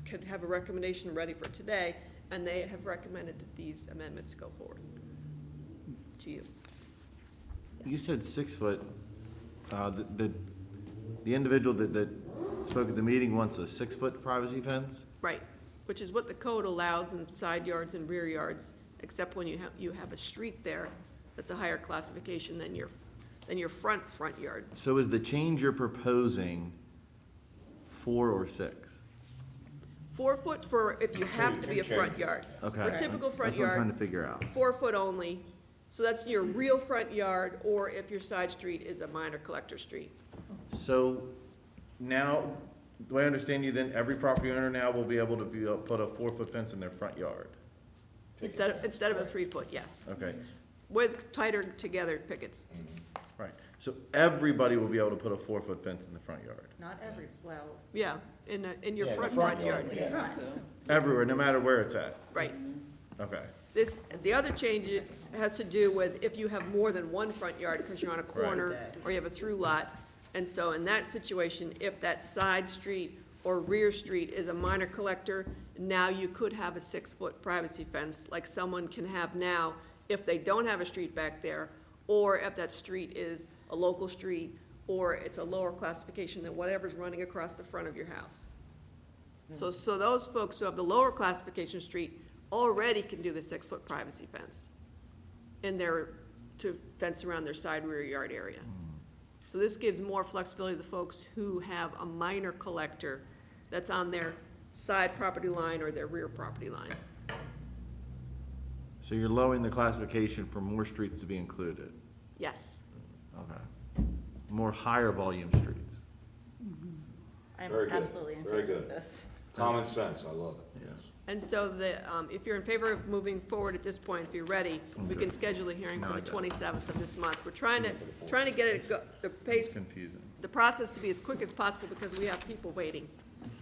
could have a recommendation ready for today, and they have recommended that these amendments go forward to you. You said 6 foot. The individual that spoke at the meeting wants a 6-foot privacy fence? Right, which is what the code allows in side yards and rear yards, except when you have a street there that's a higher classification than your front yard. So is the change you're proposing 4 or 6? 4 foot for if you have to be a front yard. Okay. For typical front That's what I'm yard, trying to figure out. 4 foot only. So that's your real front yard, or if your side street is a minor collector street. So now, do I understand you then, every property owner now will be able to put a 4-foot fence in their front yard? Instead of a 3 foot, yes. Okay, With tighter together pickets. right. So everybody will be able to put a 4-foot fence in the front yard? Not every, well, Yeah, in your Yeah, the front front yard. yard. in front. Everywhere, no matter where it's at? Right. Okay. The other change has to do with if you have more than one front yard because you're on a corner or you have a through lot. And so in that situation, if that side street or rear street is a minor collector, now you could have a 6-foot privacy fence like someone can have now if they don't have a street back there, or if that street is a local street, or it's a lower classification than whatever's running across the front of your house. So those folks who have the lower classification street already can do the 6-foot privacy fence to fence around their side rear yard area. So this gives more flexibility to the folks who have a minor collector that's on their side property line or their rear property line. So you're lowering the classification for more streets to be included? Yes. Okay. More higher volume streets? I'm Very good. absolutely in Very favor of good. this. Common sense, I love it, yes. And so if you're in favor of moving forward at this point, if you're ready, we can schedule a hearing for Now I the got it. 27th of this month. We're trying to get it, the pace, Confusing. the process to be as quick as possible because we have people waiting.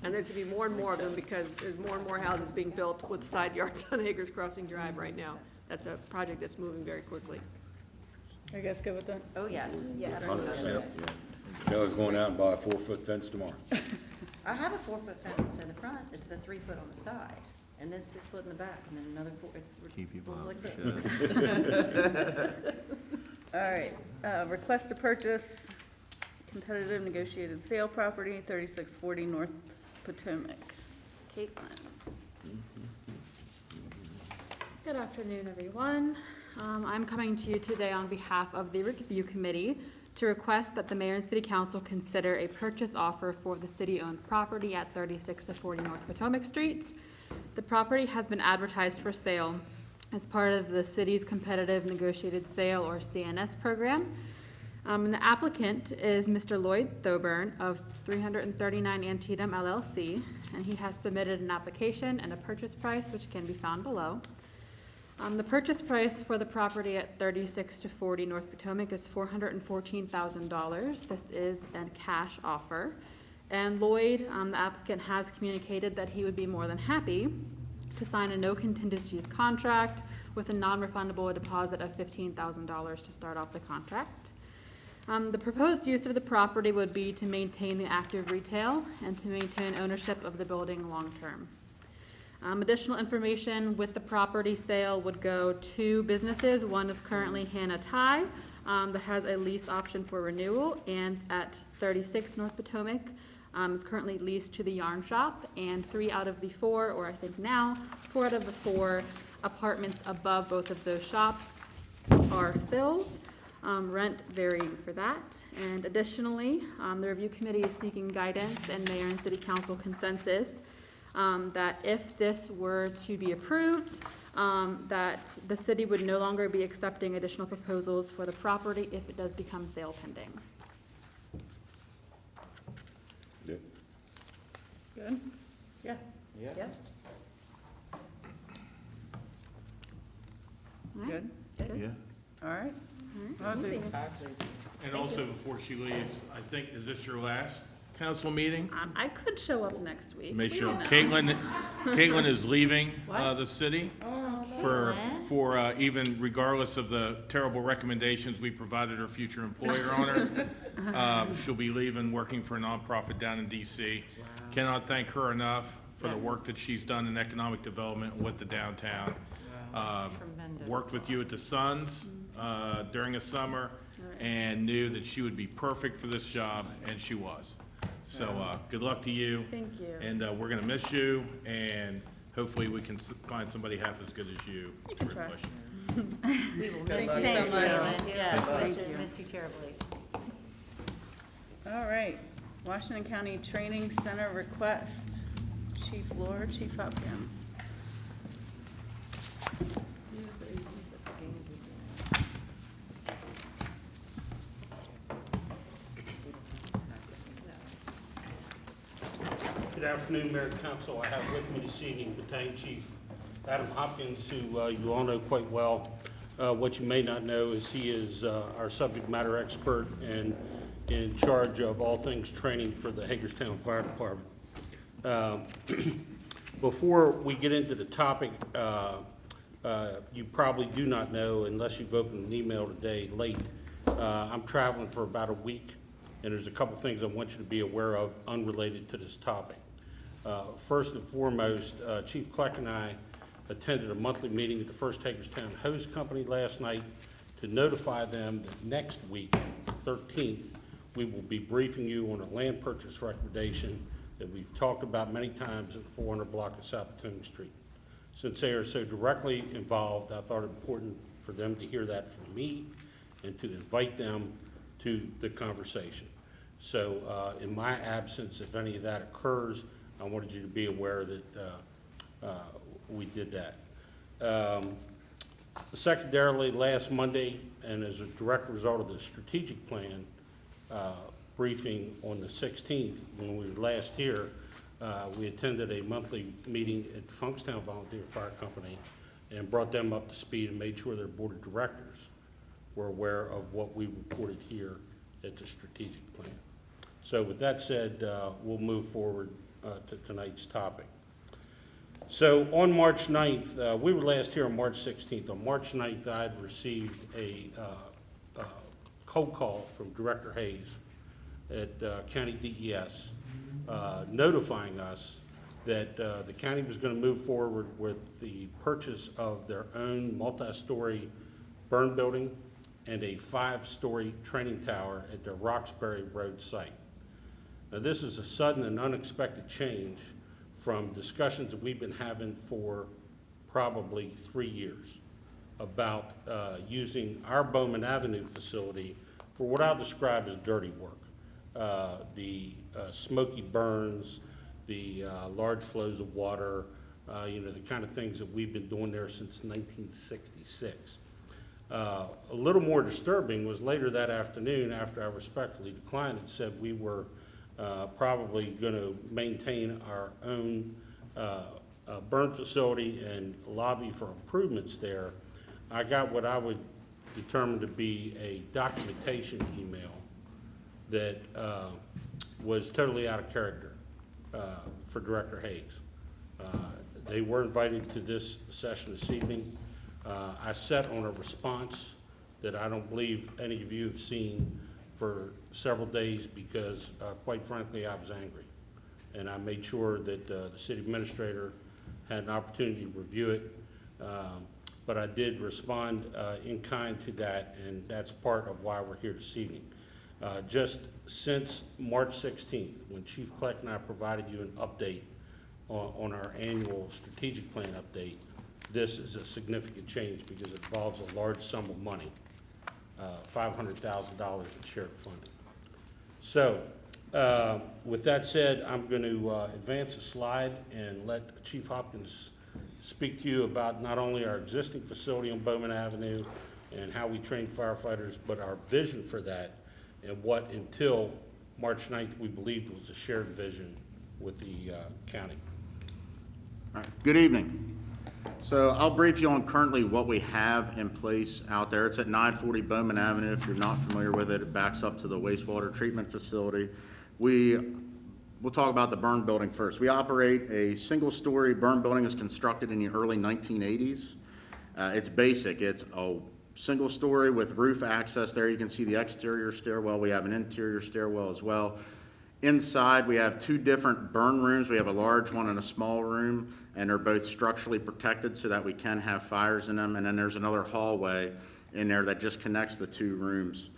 And there's gonna be more and more of them because there's more and more houses being built with side yards on Hager's Crossing Drive right now. That's a project that's moving very quickly. Are you guys good with that? Oh, yes, yeah. 100%, yeah. Shelley's going out and buy a 4-foot fence tomorrow. I have a 4-foot fence in the front, it's the 3-foot on the side. and then 6 foot in the back, and then another 4, it's Keep you supposed out like of this. All right, request to purchase competitive negotiated sale property, 3640 North Potomac. Caitlin. Good afternoon, everyone. I'm coming to you today on behalf of the Review Committee to request that the Mayor and City Council consider a purchase offer for the city-owned property at 3640 North Potomac Street. The property has been advertised for sale as part of the city's competitive negotiated sale, or CNS program. And the applicant is Mr. Lloyd Thoburn of 339 Antietam LLC, and he has submitted an application and a purchase price, which can be found below. The purchase price for the property at 3640 North Potomac is $414,000. This is a cash offer. And Lloyd, the applicant, has communicated that he would be more than happy to sign a no contingencies contract with a non-refundable deposit of $15,000 to start off the contract. The proposed use of the property would be to maintain the active retail and to maintain ownership of the building long-term. Additional information with the property sale would go to businesses. One is currently Hannah Thai, that has a lease option for renewal, and at 36 North Potomac is currently leased to the Yarn Shop, and 3 out of the 4, or I think now 4 out of the 4 apartments above both of those shops are filled. Rent varying for that. And additionally, the review committee is seeking guidance and mayor and city council consensus that if this were to be approved, that the city would no longer be accepting additional proposals for the property if it does become sale pending. Yeah. Good? Yeah. Yeah. Yep. Good? Yeah. All right. Awesome. And also, before she leaves, I think, is this your last council meeting? I could show up next week. Make We sure don't know. Caitlin is leaving What? the city for even regardless of the terrible recommendations we provided her future employer on her. She'll be leaving, working for a nonprofit down in DC. Cannot thank her enough for the work that she's done in economic development with the downtown. Tremendous. Worked with you at the Suns during the summer and knew that she would be perfect for this job, and she was. So good luck to you. Thank you. And we're gonna miss you, and hopefully we can find somebody half as good as you to try. replace you. We will Thank miss you you. so much. Yes, Thank we'll you. miss you terribly. All right, Washington County Training Center request. Chief Lord, Chief Hopkins. Good afternoon, Mayor and Council. I have with me this evening Battalion Chief Adam Hopkins, who you all know quite well. What you may not know is he is our subject matter expert and in charge of all things training for the Hagerstown Fire Department. Before we get into the topic, you probably do not know, unless you've opened an email today late, I'm traveling for about a week, and there's a couple things I want you to be aware of unrelated to this topic. First and foremost, Chief Kleck and I attended a monthly meeting at the First Hagerstown Hose Company last night to notify them that next week, 13th, we will be briefing you on a land purchase recommendation that we've talked about many times at the 400 block of South Potomac Street. Since they are so directly involved, I thought it important for them to hear that from me and to invite them to the conversation. So in my absence, if any of that occurs, I wanted you to be aware that we did that. Secondarily, last Monday, and as a direct result of the strategic plan briefing on the 16th, when we were last here, we attended a monthly meeting at Funkstown Volunteer Fire Company and brought them up to speed and made sure their board of directors were aware of what we reported here at the strategic plan. So with that said, we'll move forward to tonight's topic. So on March 9th, we were last here on March 16th. On March 9th, I had received a cold call from Director Hayes at County DES notifying us that the county was going to move forward with the purchase of their own multi-story burn building and a 5-story training tower at their Roxbury Road site. Now, this is a sudden and unexpected change from discussions that we've been having for probably 3 years about using our Bowman Avenue facility for what I'll describe as dirty work. The smoky burns, the large flows of water, the kind of things that we've been doing there since 1966. A little more disturbing was later that afternoon, after I respectfully declined and said we were probably going to maintain our own burn facility and lobby for improvements there, I got what I would determine to be a documentation email that was totally out of character for Director Hayes. They were invited to this session this evening. I sat on a response that I don't believe any of you have seen for several days because, quite frankly, I was angry. And I made sure that the city administrator had an opportunity to review it. But I did respond in kind to that, and that's part of why we're here this evening. Just since March 16th, when Chief Kleck and I provided you an update on our annual strategic plan update, this is a significant change because it involves a large sum of money, $500,000 in shared funding. So, with that said, I'm going to advance a slide and let Chief Hopkins speak to you about not only our existing facility on Bowman Avenue and how we train firefighters, but our vision for that and what until March 9th we believed was a shared vision with the county. All right. Good evening. So I'll brief you on currently what we have in place out there. It's at 940 Bowman Avenue. If you're not familiar with it, it backs up to the wastewater treatment facility. We'll talk about the burn building first. We operate a single-story burn building. It was constructed in the early 1980s. It's basic. It's a single story with roof access there. You can see the exterior stairwell. We have an interior stairwell as well. Inside, we have 2 different burn rooms. We have a large one and a small room, and they're both structurally protected so that we can have fires in them. And then there's another hallway in there that just connects the 2 rooms.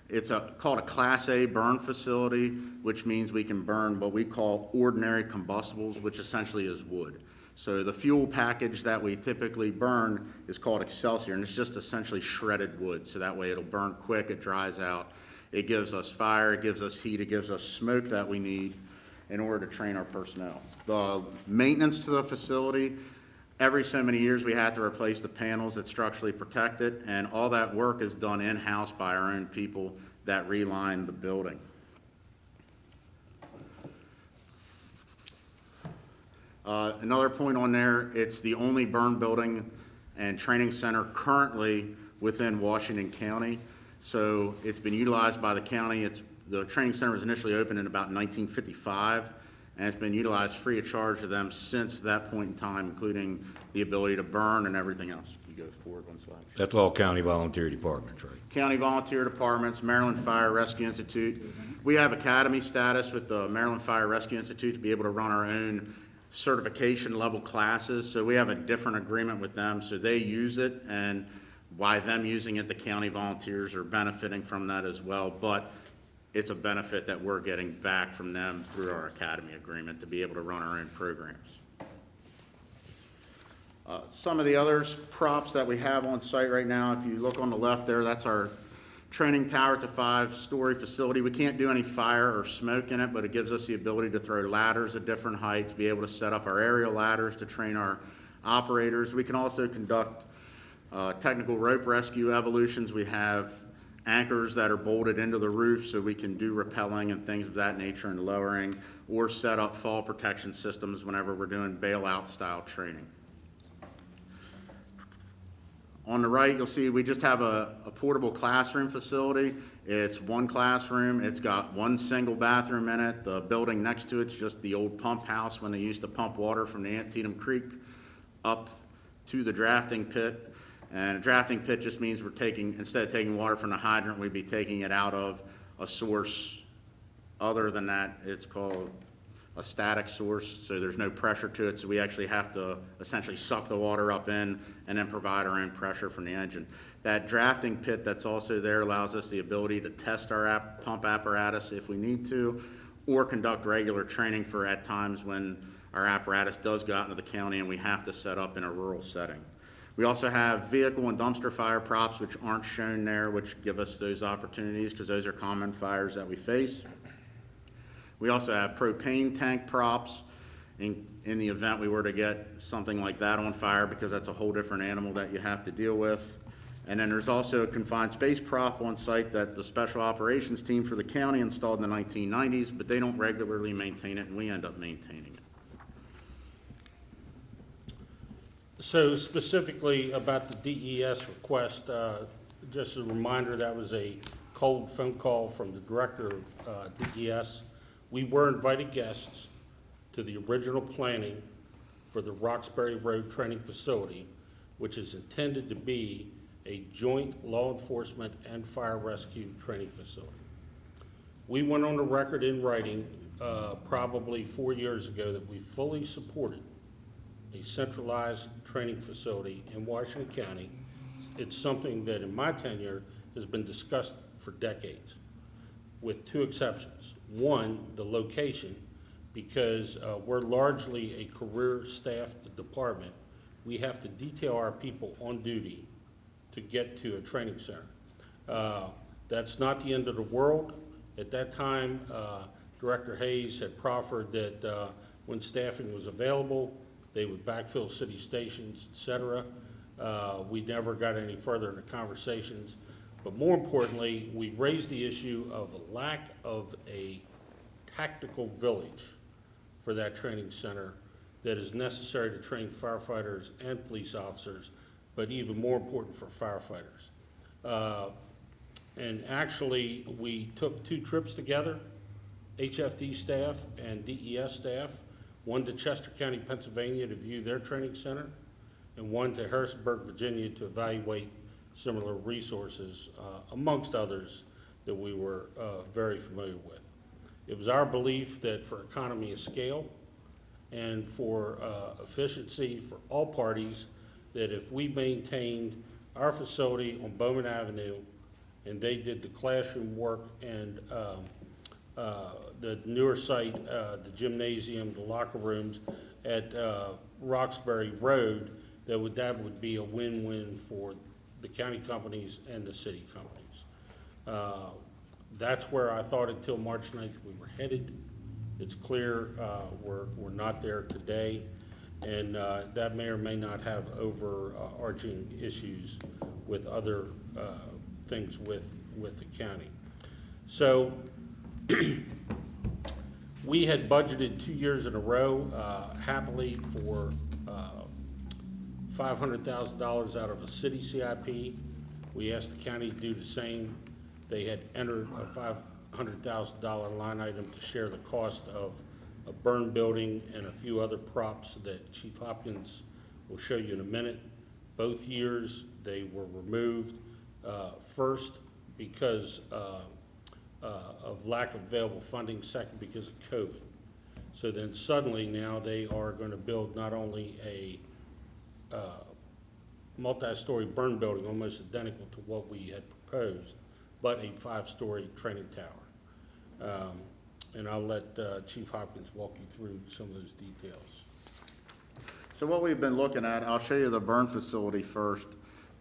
It's called a Class A burn facility, which means we can burn what we call ordinary combustibles, which essentially is wood. So the fuel package that we typically burn is called Excelsior, and it's just essentially shredded wood. So that way it'll burn quick, it dries out. It gives us fire, it gives us heat, it gives us smoke that we need in order to train our personnel. The maintenance to the facility, every so many years we have to replace the panels that structurally protect it, and all that work is done in-house by our own people that reline the building. Another point on there, it's the only burn building and training center currently within Washington County. So it's been utilized by the county. The training center was initially opened in about 1955, and it's been utilized free of charge to them since that point in time, including the ability to burn and everything else. You go forward one slide. That's all county volunteer departments, right? County volunteer departments, Maryland Fire Rescue Institute. We have academy status with the Maryland Fire Rescue Institute to be able to run our own certification level classes. So we have a different agreement with them. So they use it, and by them using it, the county volunteers are benefiting from that as well. But it's a benefit that we're getting back from them through our academy agreement to be able to run our own programs. Some of the other props that we have on site right now, if you look on the left there, that's our training tower. It's a 5-story facility. We can't do any fire or smoke in it, but it gives us the ability to throw ladders at different heights, be able to set up our aerial ladders to train our operators. We can also conduct technical rope rescue evolutions. We have anchors that are bolted into the roof so we can do rappelling and things of that nature and lowering, or set up fall protection systems whenever we're doing bailout style training. On the right, you'll see we just have a portable classroom facility. It's 1 classroom. It's got 1 single bathroom in it. The building next to it's just the old pump house when they used to pump water from the Antietam Creek up to the drafting pit. And a drafting pit just means we're taking, instead of taking water from the hydrant, we'd be taking it out of a source other than that. It's called a static source, so there's no pressure to it, so we actually have to essentially suck the water up in and then provide our own pressure from the engine. That drafting pit that's also there allows us the ability to test our pump apparatus if we need to, or conduct regular training for at times when our apparatus does go out into the county and we have to set up in a rural setting. We also have vehicle and dumpster fire props, which aren't shown there, which give us those opportunities because those are common fires that we face. We also have propane tank props in the event we were to get something like that on fire, because that's a whole different animal that you have to deal with. And then there's also a confined space prop on site that the special operations team for the county installed in the 1990s, but they don't regularly maintain it, and we end up maintaining it. So specifically about the DES request, just a reminder, that was a cold phone call from the director of DES. We were invited guests to the original planning for the Roxbury Road Training Facility, which is intended to be a joint law enforcement and fire rescue training facility. We went on the record in writing probably 4 years ago that we fully supported a centralized training facility in Washington County. It's something that in my tenure has been discussed for decades, with two exceptions. One, the location, because we're largely a career staffed department. We have to detail our people on duty to get to a training center. That's not the end of the world. At that time, Director Hayes had proffered that when staffing was available, they would backfill city stations, et cetera. We never got any further in the conversations. But more importantly, we raised the issue of a lack of a tactical village for that training center that is necessary to train firefighters and police officers, but even more important for firefighters. And actually, we took 2 trips together, HFD staff and DES staff, one to Chester County, Pennsylvania to view their training center, and one to Harrisonburg, Virginia to evaluate similar resources, amongst others that we were very familiar with. It was our belief that for economy of scale and for efficiency for all parties, that if we maintained our facility on Bowman Avenue and they did the classroom work and the newer site, the gymnasium, the locker rooms at Roxbury Road, that would be a win-win for the county companies and the city companies. That's where I thought until March 9th we were headed. It's clear we're not there today, and that may or may not have overarching issues with other things with the county. So we had budgeted 2 years in a row happily for $500,000 out of a city CIP. We asked the county to do the same. They had entered a $500,000 line item to share the cost of a burn building and a few other props that Chief Hopkins will show you in a minute. Both years they were removed, first because of lack of available funding, second because of COVID. So then suddenly now they are going to build not only a multi-story burn building almost identical to what we had proposed, but a 5-story training tower. And I'll let Chief Hopkins walk you through some of those details. So what we've been looking at, I'll show you the burn facility first.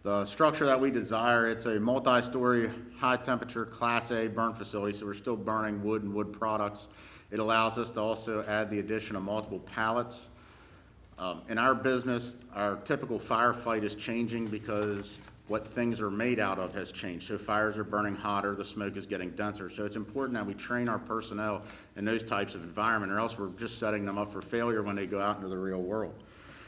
The structure that we desire, it's a multi-story, high-temperature, Class A burn facility, so we're still burning wood and wood products. It allows us to also add the addition of multiple pallets. In our business, our typical firefight is changing because what things are made out of has changed. So fires are burning hotter, the smoke is getting denser. So it's important that we train our personnel in those types of environment, or else we're just setting them up for failure when they go out into the real world.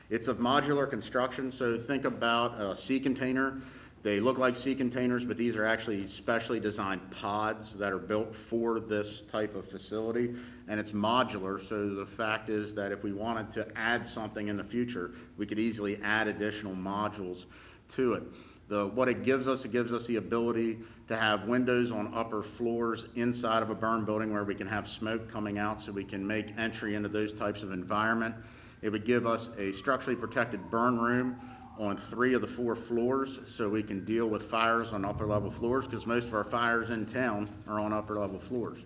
It's a modular construction, so think about a sea container. They look like sea containers, but these are actually specially designed pods that are built for this type of facility, and it's modular, so the fact is that if we wanted to add something in the future, we could easily add additional modules to it. What it gives us the ability to have windows on upper floors inside of a burn building where we can have smoke coming out so we can make entry into those types of environment. It would give us a structurally protected burn room on 3 of the 4 floors so we can deal with fires on upper level floors, because most of our fires in town are on upper level floors.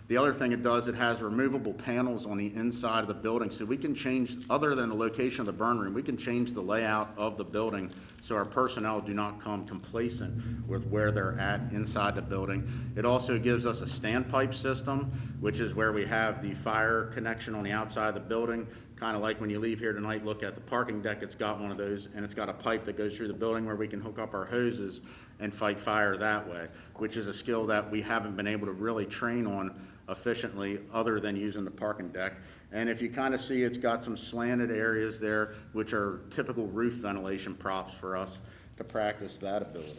The other thing it does, it has removable panels on the inside of the building, so we can change, other than the location of the burn room, we can change the layout of the building so our personnel do not come complacent with where they're at inside the building. It also gives us a standpipe system, which is where we have the fire connection on the outside of the building. Kind of like when you leave here tonight, look at the parking deck, it's got one of those, and it's got a pipe that goes through the building where we can hook up our hoses and fight fire that way, which is a skill that we haven't been able to really train on efficiently other than using the parking deck. And if you kind of see, it's got some slanted areas there, which are typical roof ventilation props for us to practice that ability.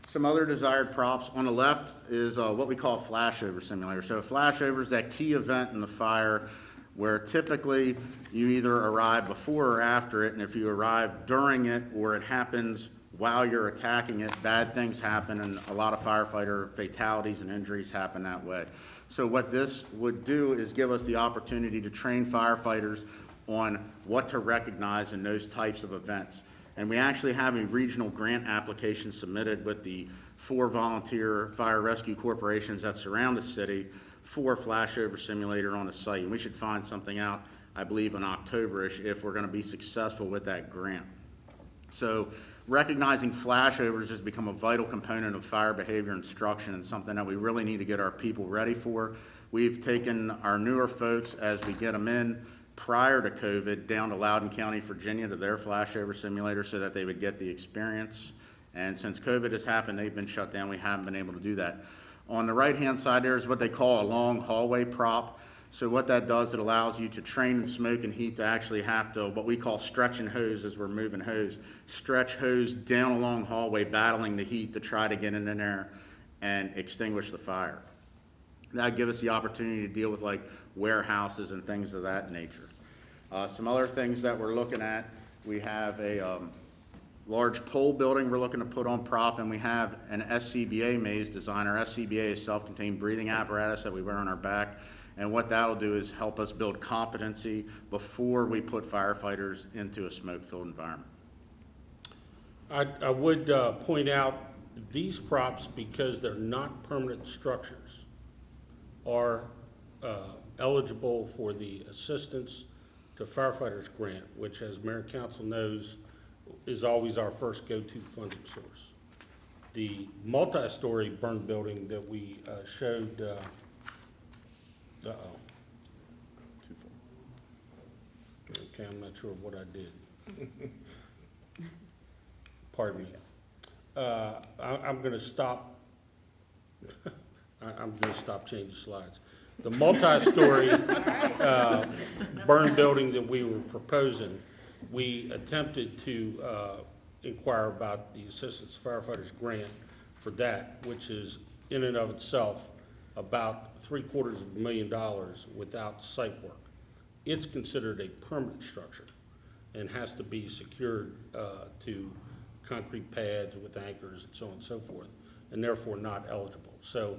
Some other desired props. On the left is what we call a Flashover Simulator. So a flashover is that key event in the fire where typically you either arrive before or after it, and if you arrive during it or it happens while you're attacking it, bad things happen, and a lot of firefighter fatalities and injuries happen that way. So what this would do is give us the opportunity to train firefighters on what to recognize in those types of events. And we actually have a regional grant application submitted with the 4 volunteer fire rescue corporations that surround the city for Flashover Simulator on the site. And we should find something out, I believe, in October-ish if we're going to be successful with that grant. So recognizing flashovers has become a vital component of fire behavior instruction and something that we really need to get our people ready for. We've taken our newer folks as we get them in prior to COVID down to Loudoun County, Virginia to their Flashover Simulator so that they would get the experience. And since COVID has happened, they've been shut down. We haven't been able to do that. On the right-hand side there is what they call a long hallway prop. So what that does, it allows you to train in smoke and heat to actually have to, what we call stretch and hose as we're moving hose, stretch hose down a long hallway, battling the heat to try to get in there and extinguish the fire. That gives us the opportunity to deal with like warehouses and things of that nature. Some other things that we're looking at, we have a large pole building we're looking to put on prop, and we have an SCBA maze design. Our SCBA is self-contained breathing apparatus that we wear on our back. And what that'll do is help us build competency before we put firefighters into a smoke-filled environment. I would point out these props, because they're not permanent structures, are eligible for the Assistance to Firefighters Grant, which, as Mayor and Council knows, is always our first go-to funding source. The multi-story burn building that we showed, Too far. okay, I'm not sure what I did. Pardon me. I'm gonna stop. I'm gonna stop changing slides. The multi-story burn building that we were proposing, we attempted to inquire about the Assistance Firefighters Grant for that, which is in and of itself about $750,000 without site work. It's considered a permanent structure and has to be secured to concrete pads with anchors and so on and so forth, and therefore not eligible. So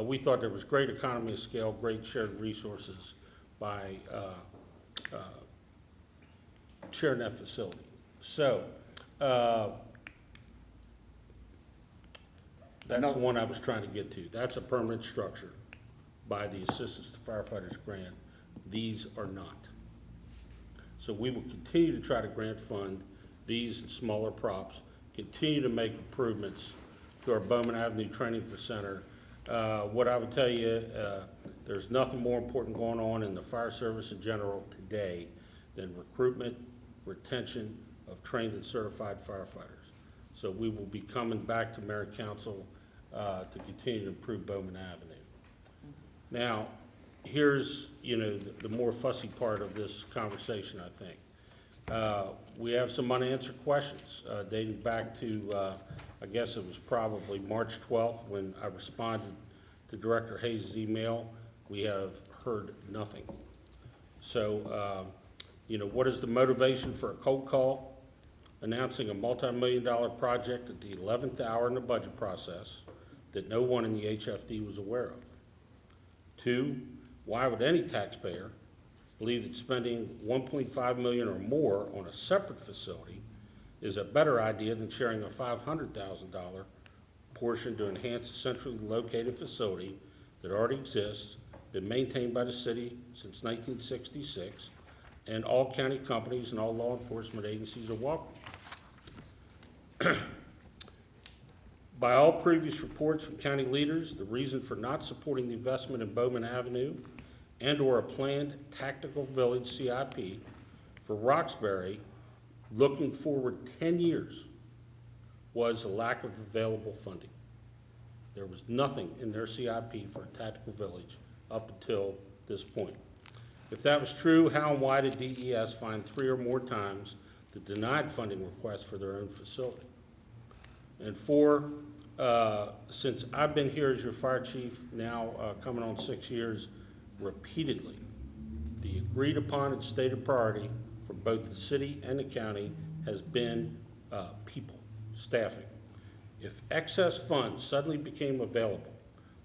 we thought there was great economy of scale, great shared resources by sharing that facility. So that's the one I was trying to get to. That's a permanent structure by the Assistance to Firefighters Grant. These are not. So we will continue to try to grant fund these and smaller props, continue to make improvements to our Bowman Avenue Training Center. What I would tell you, there's nothing more important going on in the fire service in general today than recruitment, retention of trained and certified firefighters. So we will be coming back to Mayor and Council to continue to improve Bowman Avenue. Now, here's, the more fussy part of this conversation, I think. We have some unanswered questions dating back to, I guess it was probably March 12th when I responded to Director Hayes' email. We have heard nothing. So, what is the motivation for a cold call? announcing a multi-million-dollar project at the 11th hour in the budget process that no one in the HFD was aware of. 2, why would any taxpayer believe that spending $1.5 million or more on a separate facility is a better idea than sharing a $500,000 portion to enhance a centrally located facility that already exists, been maintained by the city since 1966, and all county companies and all law enforcement agencies are welcome. By all previous reports from county leaders, the reason for not supporting the investment in Bowman Avenue and/or a planned tactical village CIP for Roxbury looking forward 10 years was a lack of available funding. There was nothing in their CIP for a tactical village up until this point. If that was true, how and why did DES find 3 or more times the denied funding requests for their own facility? And 4, since I've been here as your fire chief, now coming on 6 years, repeatedly, the agreed upon and stated priority for both the city and the county has been people, staffing. If excess funds suddenly became available,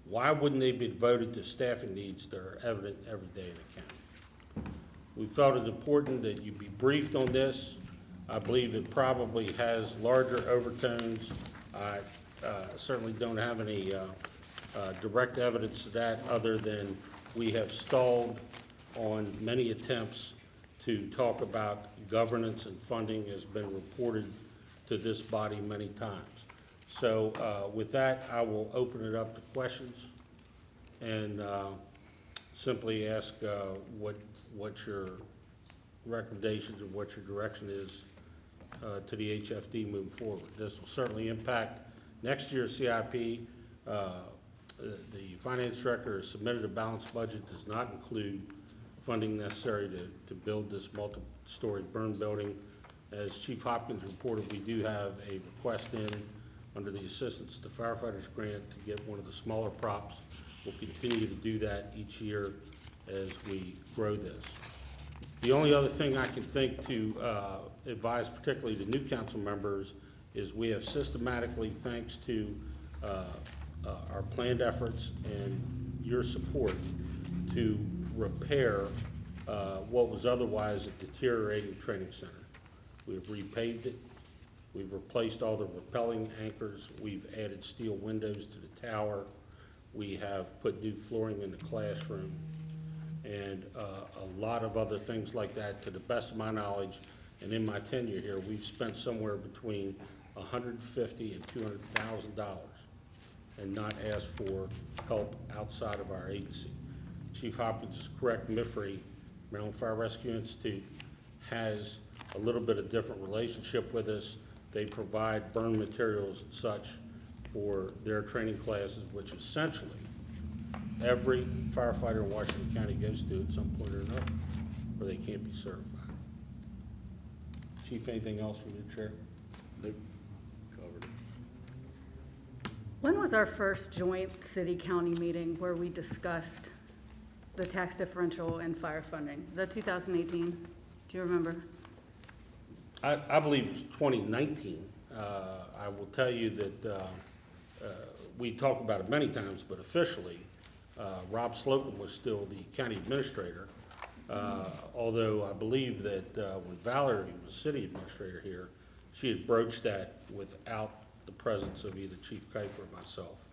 why wouldn't they be devoted to staffing needs that are evident every day in the county? We felt it important that you be briefed on this. I believe it probably has larger overtones. I certainly don't have any direct evidence of that other than we have stalled on many attempts to talk about governance and funding has been reported to this body many times. So with that, I will open it up to questions and simply ask what your recommendations and what your direction is to the HFD moving forward. This will certainly impact next year's CIP. The finance director has submitted a balanced budget, does not include funding necessary to build this multi-story burn building. As Chief Hopkins reported, we do have a request in under the Assistance to Firefighters Grant to get one of the smaller props. We'll continue to do that each year as we grow this. The only other thing I can think to advise, particularly to new council members, is we have systematically, thanks to our planned efforts and your support, to repair what was otherwise a deteriorating training center. We've repaved it. We've replaced all the rappelling anchors. We've added steel windows to the tower. We have put new flooring in the classroom and a lot of other things like that. To the best of my knowledge, and in my tenure here, we've spent somewhere between $150,000 and $200,000 and not asked for help outside of our agency. Chief Hopkins is correct. MIFRE, Maryland Fire Rescue Institute, has a little bit of different relationship with us. They provide burn materials and such for their training classes, which essentially every firefighter in Washington County goes through at some point or another, or they can't be certified. Chief, anything else from your chair? Nope. Covered it. When was our first joint city-county meeting where we discussed the tax differential and fire funding? Is that 2018? Do you remember? I believe it was 2019. I will tell you that we talked about it many times, but officially, Rob Slocum was still the county administrator, although I believe that when Valerie was city administrator here, she had broached that without the presence of either Chief Kiefer or myself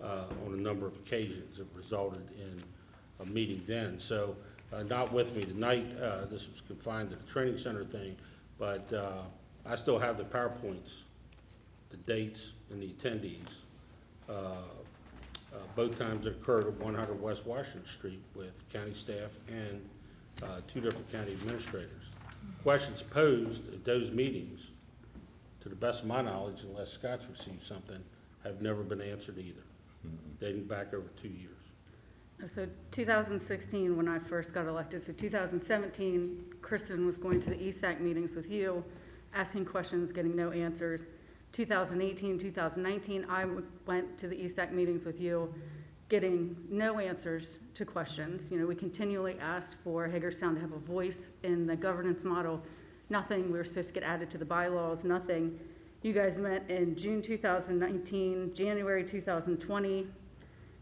on a number of occasions. It resulted in a meeting then. So not with me tonight. This was confined to the training center thing, but I still have the PowerPoints, the dates, and the attendees. Both times it occurred at 100 West Washington Street with county staff and 2 different county administrators. Questions posed at those meetings, to the best of my knowledge, unless Scott's received something, have never been answered either, dating back over 2 years. So 2016, when I first got elected, so 2017, Kristen was going to the ESAC meetings with you, asking questions, getting no answers. 2018, 2019, I went to the ESAC meetings with you, getting no answers to questions. You know, we continually asked for Hagerstown to have a voice in the governance model. Nothing. We were supposed to get added to the bylaws, nothing. You guys met in June 2019, January 2020.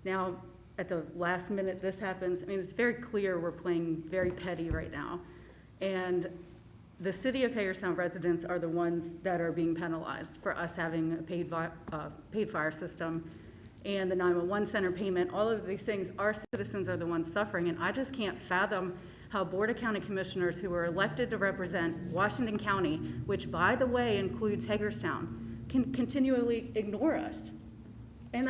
Now, at the last minute, this happens. I mean, it's very clear we're playing very petty right now. And the city of Hagerstown residents are the ones that are being penalized for us having a paid fire system and the 911 center payment. All of these things, our citizens are the ones suffering. And I just can't fathom how Board of County Commissioners who are elected to represent Washington County, which by the way includes Hagerstown, can continually ignore us. And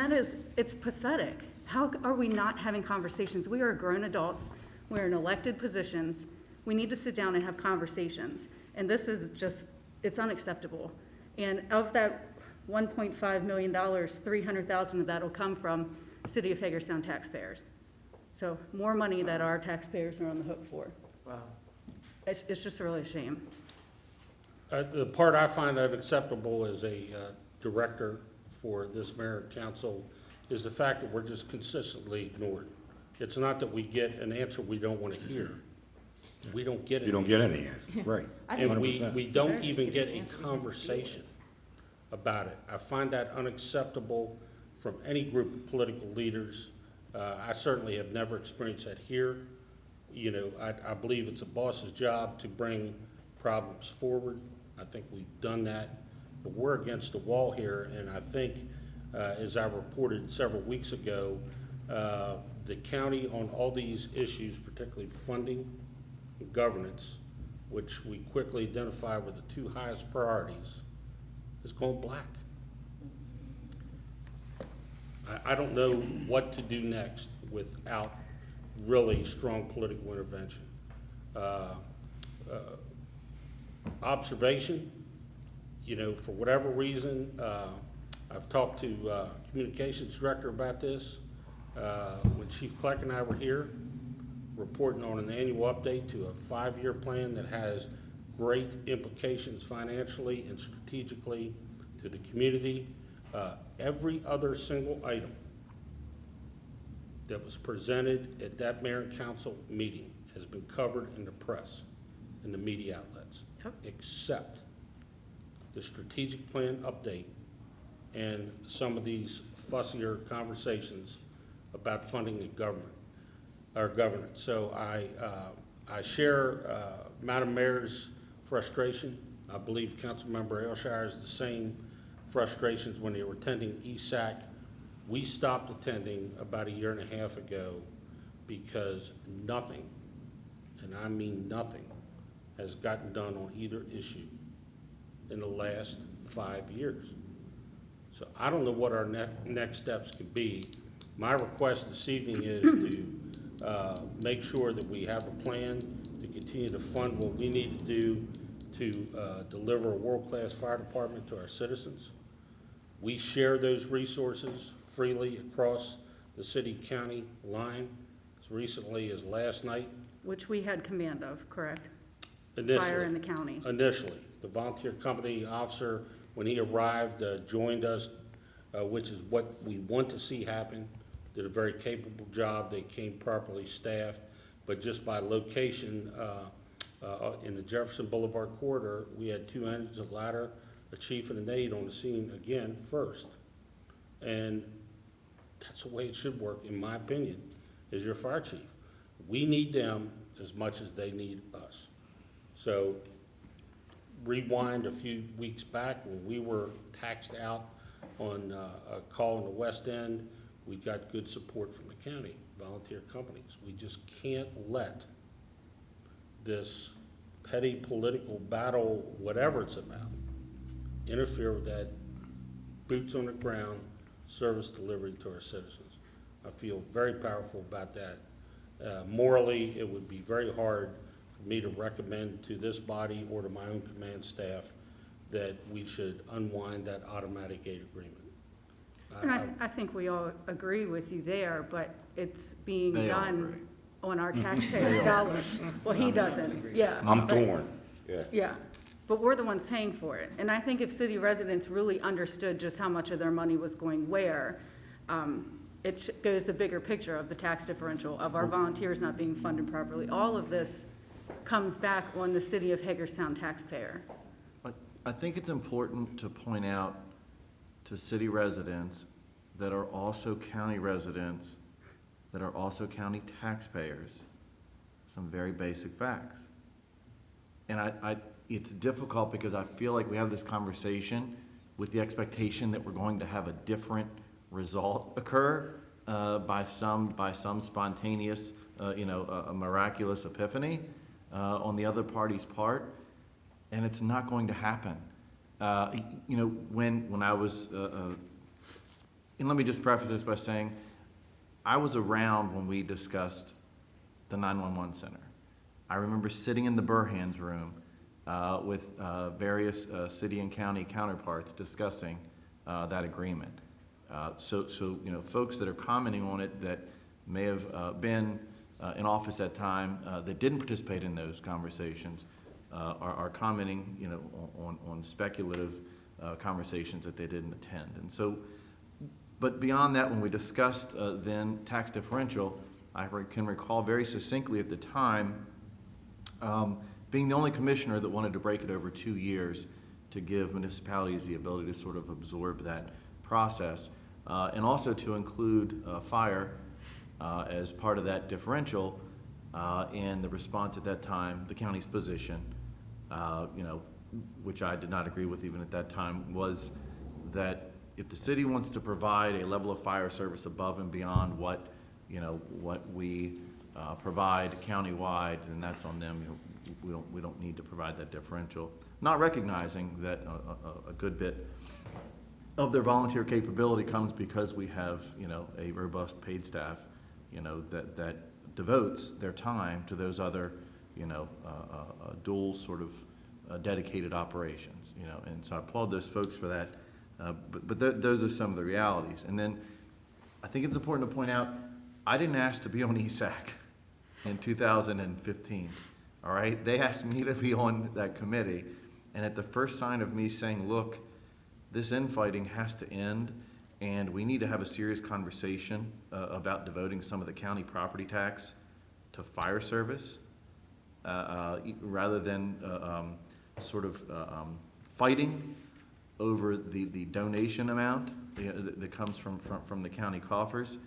it's pathetic. How are we not having conversations? We are grown adults. We're in elected positions. We need to sit down and have conversations. And this is just, it's unacceptable. And of that $1.5 million, $300,000 of that will come from City of Hagerstown taxpayers. So more money that our taxpayers are on the hook for. Wow. It's just really a shame. The part I find unacceptable as a director for this mayor and council is the fact that we're just consistently ignored. It's not that we get an answer we don't want to hear. We don't get it. You don't get any answer, right? And we 100%. don't even get a conversation about it. I find that unacceptable from any group of political leaders. I certainly have never experienced that here. You know, I believe it's a boss's job to bring problems forward. I think we've done that, but we're against the wall here, and I think, as I reported several weeks ago, the county on all these issues, particularly funding and governance, which we quickly identified were the two highest priorities, is going black. I don't know what to do next without really strong political intervention. Observation, you know, for whatever reason, I've talked to communications director about this. When Chief Kleck and I were here, reporting on an annual update to a 5-year plan that has great implications financially and strategically to the community. Every other single item that was presented at that mayor and council meeting has been covered in the press and the media outlets, except the strategic plan update and some of these fussier conversations about funding the government, our governance. So I share Madam Mayor's frustration. I believe Councilmember Aylshire has the same frustrations when they were attending ESAC. We stopped attending about 1.5 years ago because nothing, and I mean nothing, has gotten done on either issue in the last 5 years. So I don't know what our next steps could be. My request this evening is to make sure that we have a plan to continue to fund what we need to do to deliver a world-class fire department to our citizens. We share those resources freely across the city-county line as recently as last night. Which we had command of, correct? Initially. Fire in the county. Initially. The volunteer company officer, when he arrived, joined us, which is what we want to see happen. Did a very capable job. They came properly staffed, but just by location, in the Jefferson Boulevard corridor, we had 2 engines, a ladder, a chief and an aide on the scene again first. And that's the way it should work, in my opinion, is your fire chief. We need them as much as they need us. So rewind a few weeks back when we were taxed out on a call in the West End, we got good support from the county, volunteer companies. We just can't let this petty political battle, whatever it's about, interfere with that boots on the ground service delivery to our citizens. I feel very powerful about that. Morally, it would be very hard for me to recommend to this body or to my own command staff that we should unwind that automatic aid agreement. And I think we all agree with you there, but it's being They all done agree. on our taxpayers' dollars. Well, he doesn't, yeah. I'm but- torn, yeah. Yeah, but we're the ones paying for it. And I think if city residents really understood just how much of their money was going where, it goes the bigger picture of the tax differential, of our volunteers not being funded properly. All of this comes back on the city of Hagerstown taxpayer. I think it's important to point out to city residents that are also county residents, that are also county taxpayers, some very basic facts. And it's difficult because I feel like we have this conversation with the expectation that we're going to have a different result occur by some spontaneous, a miraculous epiphany on the other party's part, and it's not going to happen. When I was, and let me just preface this by saying, I was around when we discussed the 911 center. I remember sitting in the Burhan's room with various city and county counterparts discussing that agreement. So folks that are commenting on it that may have been in office at time that didn't participate in those conversations are commenting, on speculative conversations that they didn't attend. And so, but beyond that, when we discussed then tax differential, I can recall very succinctly at the time being the only commissioner that wanted to break it over 2 years to give municipalities the ability to sort of absorb that process, and also to include fire as part of that differential, and the response at that time, the county's position, which I did not agree with even at that time, was that if the city wants to provide a level of fire service above and beyond what we provide countywide, then that's on them. We don't need to provide that differential. Not recognizing that a good bit of their volunteer capability comes because we have a robust paid staff that devotes their time to those other dual sort of dedicated operations. And so I applaud those folks for that. But those are some of the realities. And then I think it's important to point out, I didn't ask to be on ESAC in 2015, all right? They asked me to be on that committee, and at the first sign of me saying, look, this infighting has to end, and we need to have a serious conversation about devoting some of the county property tax to fire service, rather than fighting over the donation amount that comes from the county coffers.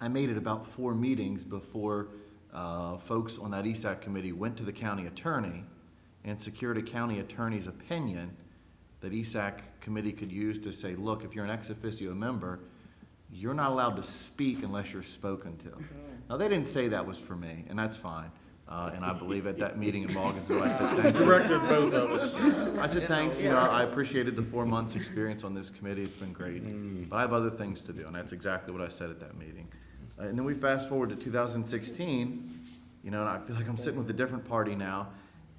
I made it about 4 meetings before folks on that ESAC committee went to the county attorney and secured a county attorney's opinion that ESAC committee could use to say, look, if you're an ex officio member, you're not allowed to speak unless you're spoken to. Now, they didn't say that was for me, and that's fine. And I believe at that meeting in Morgansville, I said thank you. Director of both of us. I said thanks, I appreciated the 4 months experience on this committee, it's been great. But I have other things to do, and that's exactly what I said at that meeting. And then we fast forward to 2016, and I feel like I'm sitting with a different party now,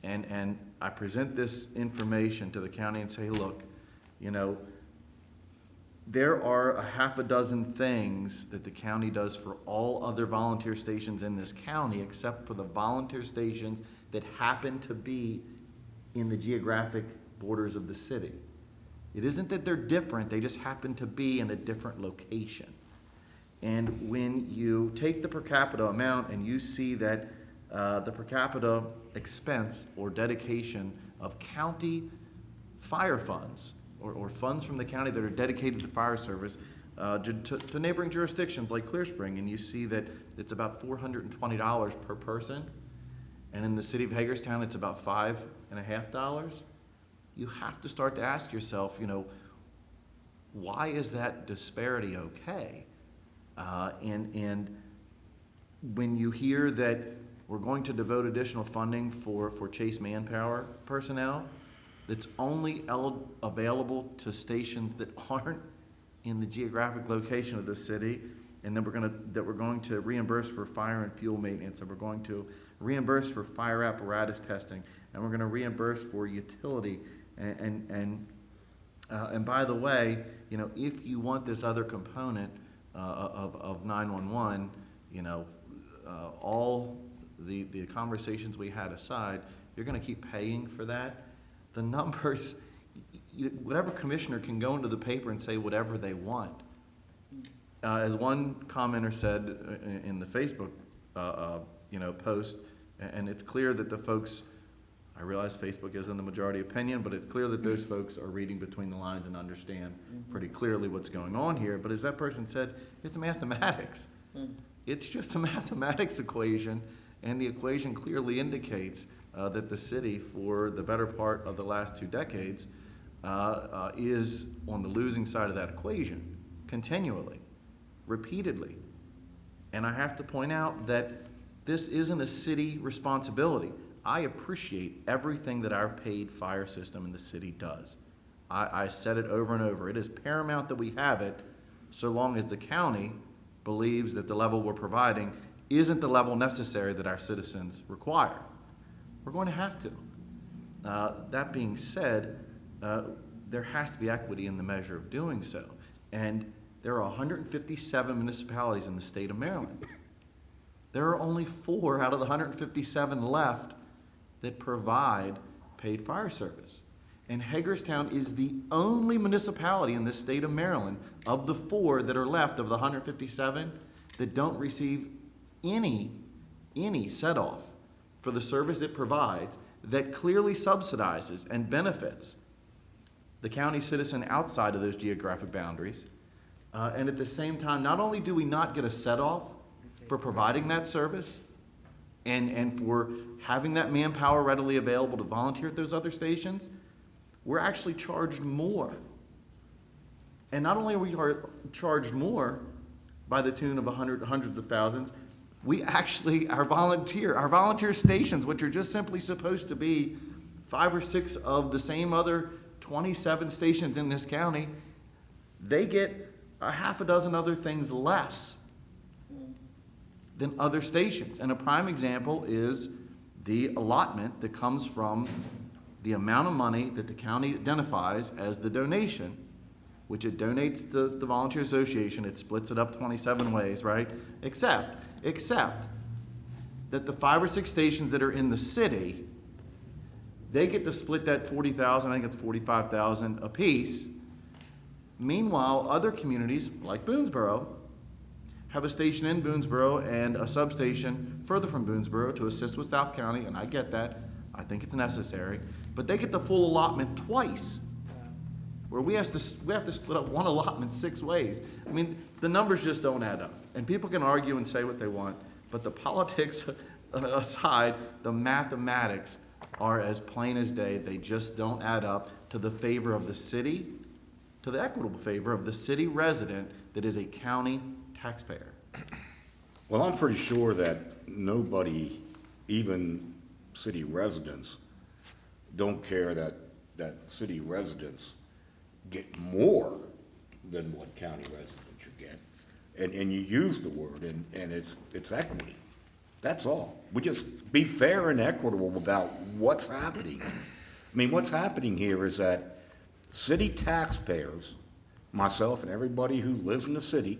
and I present this information to the county and say, look, there are a half a dozen things that the county does for all other volunteer stations in this county, except for the volunteer stations that happen to be in the geographic borders of the city. It isn't that they're different, they just happen to be in a different location. And when you take the per capita amount and you see that the per capita expense or dedication of county fire funds, or funds from the county that are dedicated to fire service to neighboring jurisdictions like Clear Spring, and you see that it's about $420 per person, and in the city of Hagerstown it's about $5.50, you have to start to ask yourself, why is that disparity okay? And when you hear that we're going to devote additional funding for Chase manpower personnel, that's only available to stations that aren't in the geographic location of the city, and then we're going to reimburse for fire and fuel maintenance, and we're going to reimburse for fire apparatus testing, and we're going to reimburse for utility, and by the way, if you want this other component of 911, all the conversations we had aside, you're going to keep paying for that. The numbers, whatever commissioner can go into the paper and say whatever they want. As one commenter said in the Facebook, post, And it's clear that the folks, I realize Facebook isn't the majority opinion, but it's clear that those folks are reading between the lines and understand pretty clearly what's going on here. But as that person said, it's mathematics. It's just a mathematics equation, and the equation clearly indicates that the city, for the better part of the last 2 decades, is on the losing side of that equation, continually, repeatedly. And I have to point out that this isn't a city responsibility. I appreciate everything that our paid fire system in the city does. I said it over and over. It is paramount that we have it, so long as the county believes that the level we're providing isn't the level necessary that our citizens require. We're going to have to. That being said, there has to be equity in the measure of doing so. And there are 157 municipalities in the state of Maryland. There are only 4 out of the 157 left that provide paid fire service. And Hagerstown is the only municipality in the state of Maryland of the 4 that are left of the 157 that don't receive any set-off for the service it provides that clearly subsidizes and benefits the county citizen outside of those geographic boundaries. And at the same time, not only do we not get a set-off for providing that service and for having that manpower readily available to volunteer at those other stations, we're actually charged more. And not only are we charged more by the tune of hundreds of thousands, we actually, our volunteer stations, which are just simply supposed to be 5 or 6 of the same other 27 stations in this county, they get a half a dozen other things less than other stations. And a prime example is the allotment that comes from the amount of money that the county identifies as the donation, which it donates to the Volunteer Association. It splits it up 27 ways, right? Except that the 5 or 6 stations that are in the city, they get to split that 40,000, I think it's 45,000 apiece. Meanwhile, other communities, like Boonesboro, have a station in Boonesboro and a substation further from Boonesboro to assist with South County, and I get that. I think it's necessary. But they get the full allotment twice, where we have to split up one allotment 6 ways. I mean, the numbers just don't add up. And people can argue and say what they want, but the politics aside, the mathematics are as plain as day. They just don't add up to the favor of the city, to the equitable favor of the city resident that is a county taxpayer. Well, I'm pretty sure that nobody, even city residents, don't care that city residents get more than what county residents should get. And you use the word, and it's equity. That's all. We just be fair and equitable about what's happening. I mean, what's happening here is that city taxpayers, myself and everybody who lives in the city,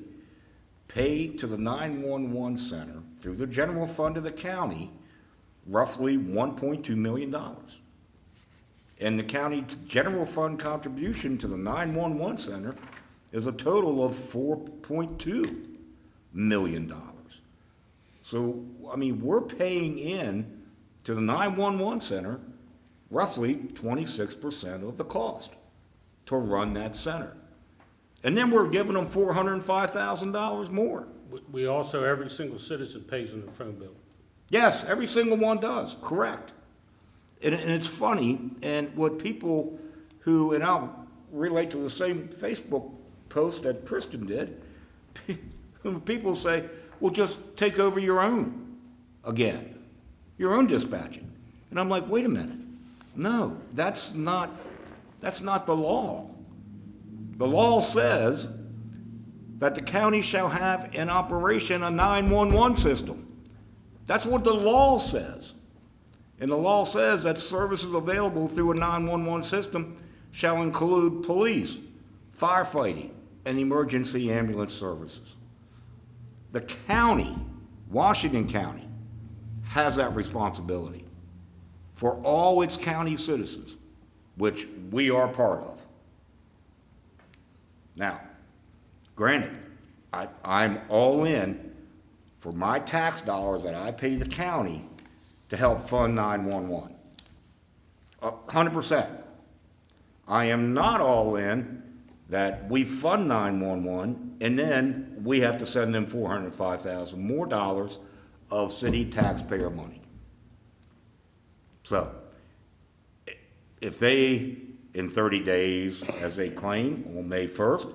pay to the 911 center through the general fund of the county roughly $1.2 million. And the county general fund contribution to the 911 center is a total of $4.2 million. So, I mean, we're paying in to the 911 center roughly 26% of the cost to run that center. And then we're giving them $405,000 more. We also, every single citizen pays on their phone bill. Yes, every single one does, correct. And it's funny, and what people who, and I'll relate to the same Facebook post that Kristen did, people say, well, just take over your own again, your own dispatching. And I'm like, wait a minute. No, that's not the law. The law says that the county shall have in operation a 911 system. That's what the law says. And the law says that services available through a 911 system shall include police, firefighting, and emergency ambulance services. The county, Washington County, has that responsibility for all its county citizens, which we are part of. Now, granted, I'm all in for my tax dollars that I pay the county to help fund 911. 100%. I am not all in that we fund 911 and then we have to send them $405,000 more dollars of city taxpayer money. So, if they, in 30 days, as they claim, on May 1st,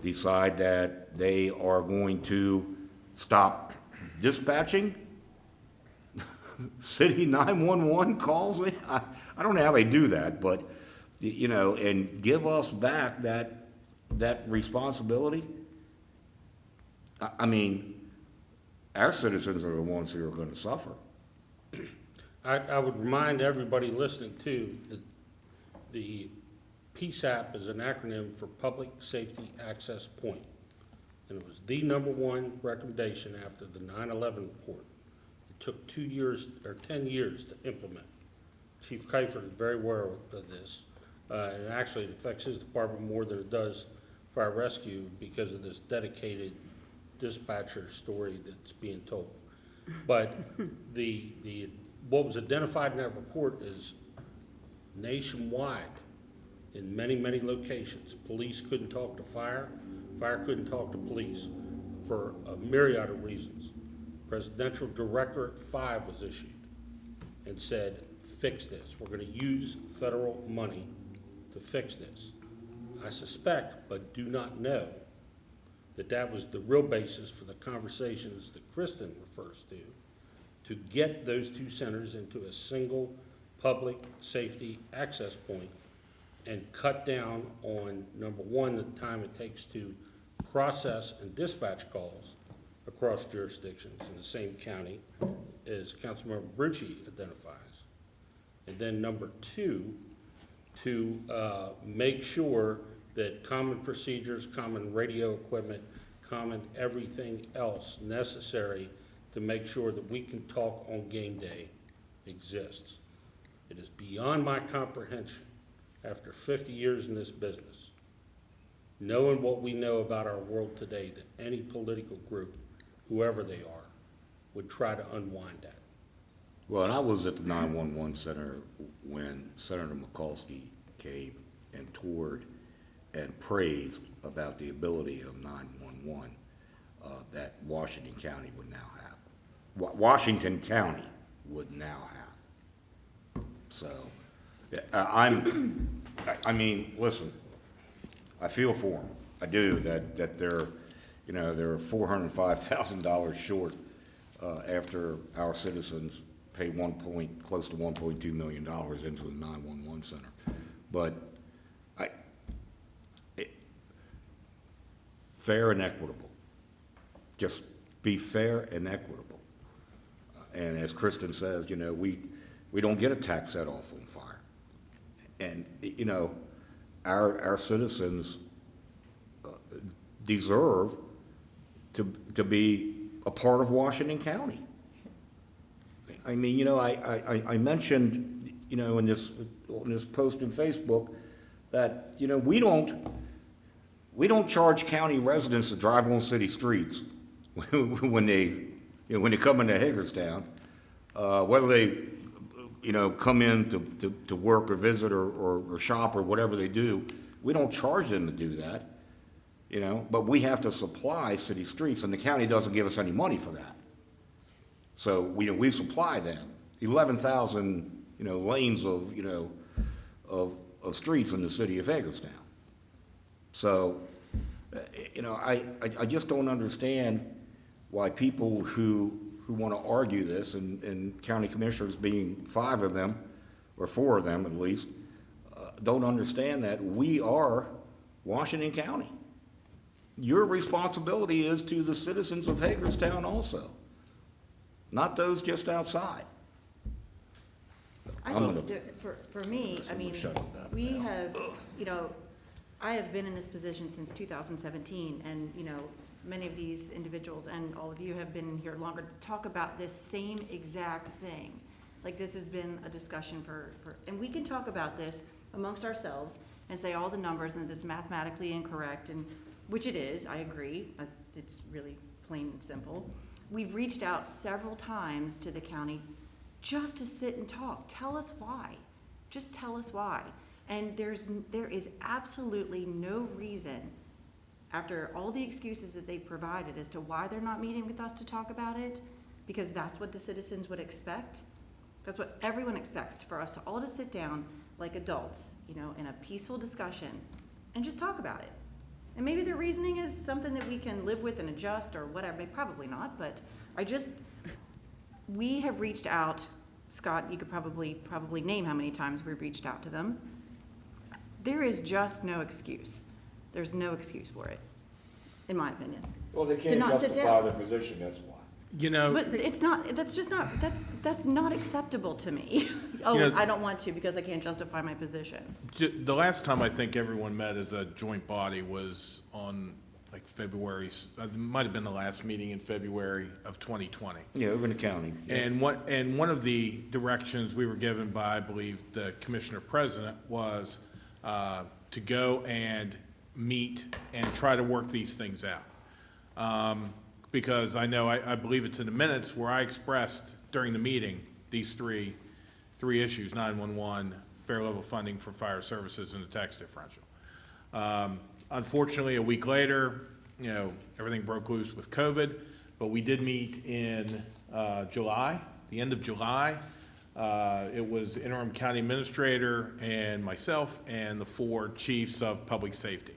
decide that they are going to stop dispatching city 911 calls, I don't know how they do that, but, you know, and give us back that responsibility. I mean, our citizens are the ones who are gonna suffer. I would remind everybody listening too, that the PSAP is an acronym for Public Safety Access Point. And it was the #1 recommendation after the 9/11 report. It took 2 years, or 10 years to implement. Chief Kiefer is very aware of this. And actually, it affects his department more than it does fire rescue because of this dedicated dispatcher story that's being told. But what was identified in that report is nationwide, in many, many locations, police couldn't talk to fire, fire couldn't talk to police for a myriad of reasons. Presidential Directorate 5 was issued and said, fix this. We're gonna use federal money to fix this. I suspect, but do not know, that was the real basis for the conversations that Kristen refers to get those two centers into a single public safety access point and cut down on, #1, the time it takes to process and dispatch calls across jurisdictions in the same county, as Councilmember Brucci identifies. And then #2, to make sure that common procedures, common radio equipment, common everything else necessary to make sure that we can talk on game day exists. It is beyond my comprehension, after 50 years in this business, knowing what we know about our world today, that any political group, whoever they are, would try to unwind that. Well, and I was at the 911 center when Senator Mikulski came and toured and praised about the ability of 911 that Washington County would now have. Washington County would now have. So, I mean, listen, I feel for them. I do, that they're, you know, they're $405,000 short after our citizens pay close to $1.2 million into the 911 center. But fair and equitable. Just be fair and equitable. And as Kristen says, you know, we don't get a tax set-off on fire. And, you know, our citizens deserve to be a part of Washington County. I mean, you know, I mentioned, you know, on this post in Facebook that, you know, we don't charge county residents to drive on city streets when they come into Hagerstown, whether they, you know, come in to work or visit or shop or whatever they do. We don't charge them to do that, you know, but we have to supply city streets, and the county doesn't give us any money for that. So we supply them 11,000, you know, lanes of, you know, of streets in the city of Hagerstown. So, you know, I just don't understand why people who want to argue this, and county commissioners being 5 of them, or 4 of them at least, don't understand that we are Washington County. Your responsibility is to the citizens of Hagerstown also, not those just outside. I think for me, I mean, we have, you know, I have been in this position since 2017, and, you know, many of these individuals and all of you have been here longer to talk about this same exact thing. Like, this has been a discussion and we can talk about this amongst ourselves and say all the numbers and that it's mathematically incorrect, and which it is, I agree. It's really plain and simple. We've reached out several times to the county just to sit and talk. Tell us why. Just tell us why. And there is absolutely no reason, after all the excuses that they've provided as to why they're not meeting with us to talk about it, because that's what the citizens would expect. That's what everyone expects, for us to all just sit down like adults, you know, in a peaceful discussion and just talk about it. And maybe their reasoning is something that we can live with and adjust or whatever, probably not, but we have reached out. Scott, you could probably name how many times we've reached out to them. There is just no excuse. There's no excuse for it, in my opinion. Well, they To can't not sit justify down. their position, that's why. You know, But it's not, that's not acceptable to me. Oh, You know- I don't want to because I can't justify my position. the last time I think everyone met as a joint body was on like February, it might have been the last meeting in February of 2020. Yeah, over in the county. And one of the directions we were given by, I believe, the commissioner president was to go and meet and try to work these things out. Because I know, I believe it's in the minutes where I expressed during the meeting, these three issues, 911, fair level funding for fire services, and the tax differential. Unfortunately, a week later, you know, everything broke loose with COVID, but we did meet in July, the end of July. It was interim county administrator and myself and the 4 chiefs of public safety.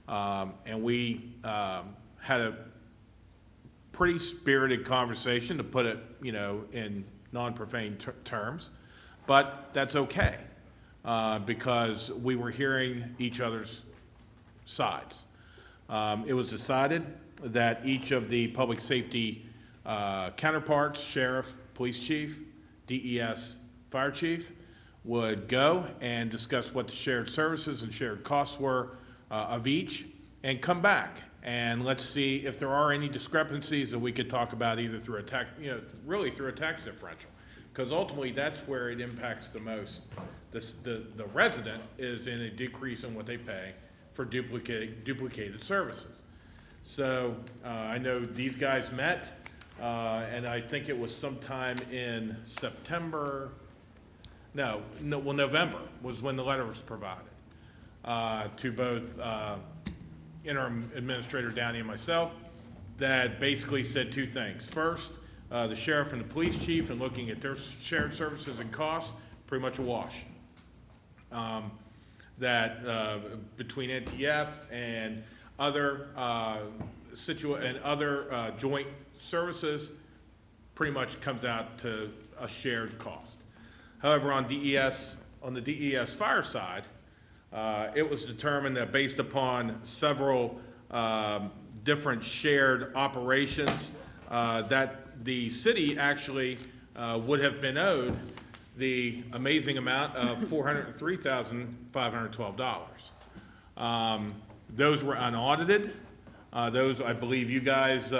And we had a pretty spirited conversation, to put it, you know, in non-profane terms, but that's okay, because we were hearing each other's sides. It was decided that each of the public safety counterparts, sheriff, police chief, DES, fire chief, would go and discuss what the shared services and shared costs were of each, and come back. And let's see if there are any discrepancies that we could talk about, either through a tax, you know, really through a tax differential. Because ultimately, that's where it impacts the most. The resident is in a decrease in what they pay for duplicated services. So I know these guys met, and I think it was sometime in September, November was when the letter was provided to both interim administrator Downey and myself, that basically said 2 things. First, the sheriff and the police chief, and looking at their shared services and costs, pretty much a wash. That between NTF and other joint services, pretty much comes out to a shared cost. However, on the DES fire side, it was determined that based upon several different shared operations, that the city actually would have been owed the amazing amount of $403,512. Those were unaudited. Those, I believe you guys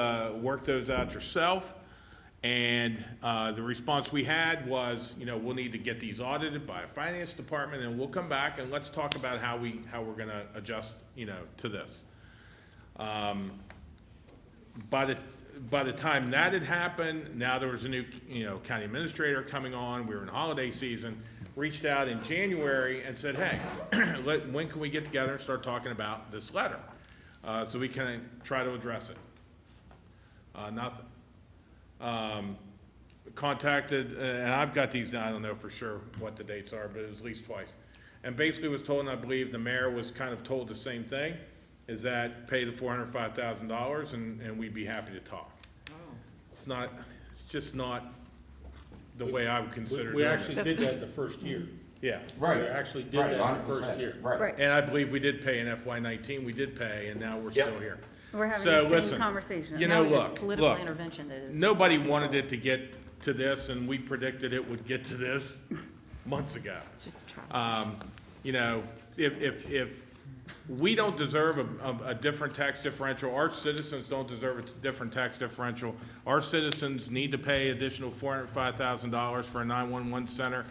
worked those out yourself. And the response we had was, you know, we'll need to get these audited by a finance department, and we'll come back and let's talk about how we're going to adjust, you know, to this. By the time that had happened, now there was a new, you know, county administrator coming on. We were in holiday season. Reached out in January and said, hey, when can we get together and start talking about this letter, so we can try to address it? Nothing. Contacted, and I've got these now, I don't know for sure what the dates are, but it was at least twice. And basically was told, and I believe the mayor was kind of told the same thing, is that pay the $405,000 and we'd be happy to talk. It's just not the way I would consider We doing actually it. did that the first year. Yeah. We actually did that the first year. Right. And I believe we did pay in FY19, we did pay, and now we're still here. We're having So, the same listen, conversation. you know, Now it's look, political intervention that is. nobody wanted it to get to this, and we predicted it would get to this months ago. It's just a trap. You know, if we don't deserve a different tax differential, our citizens don't deserve a different tax differential. Our citizens need to pay additional $405,000 for a 911 center.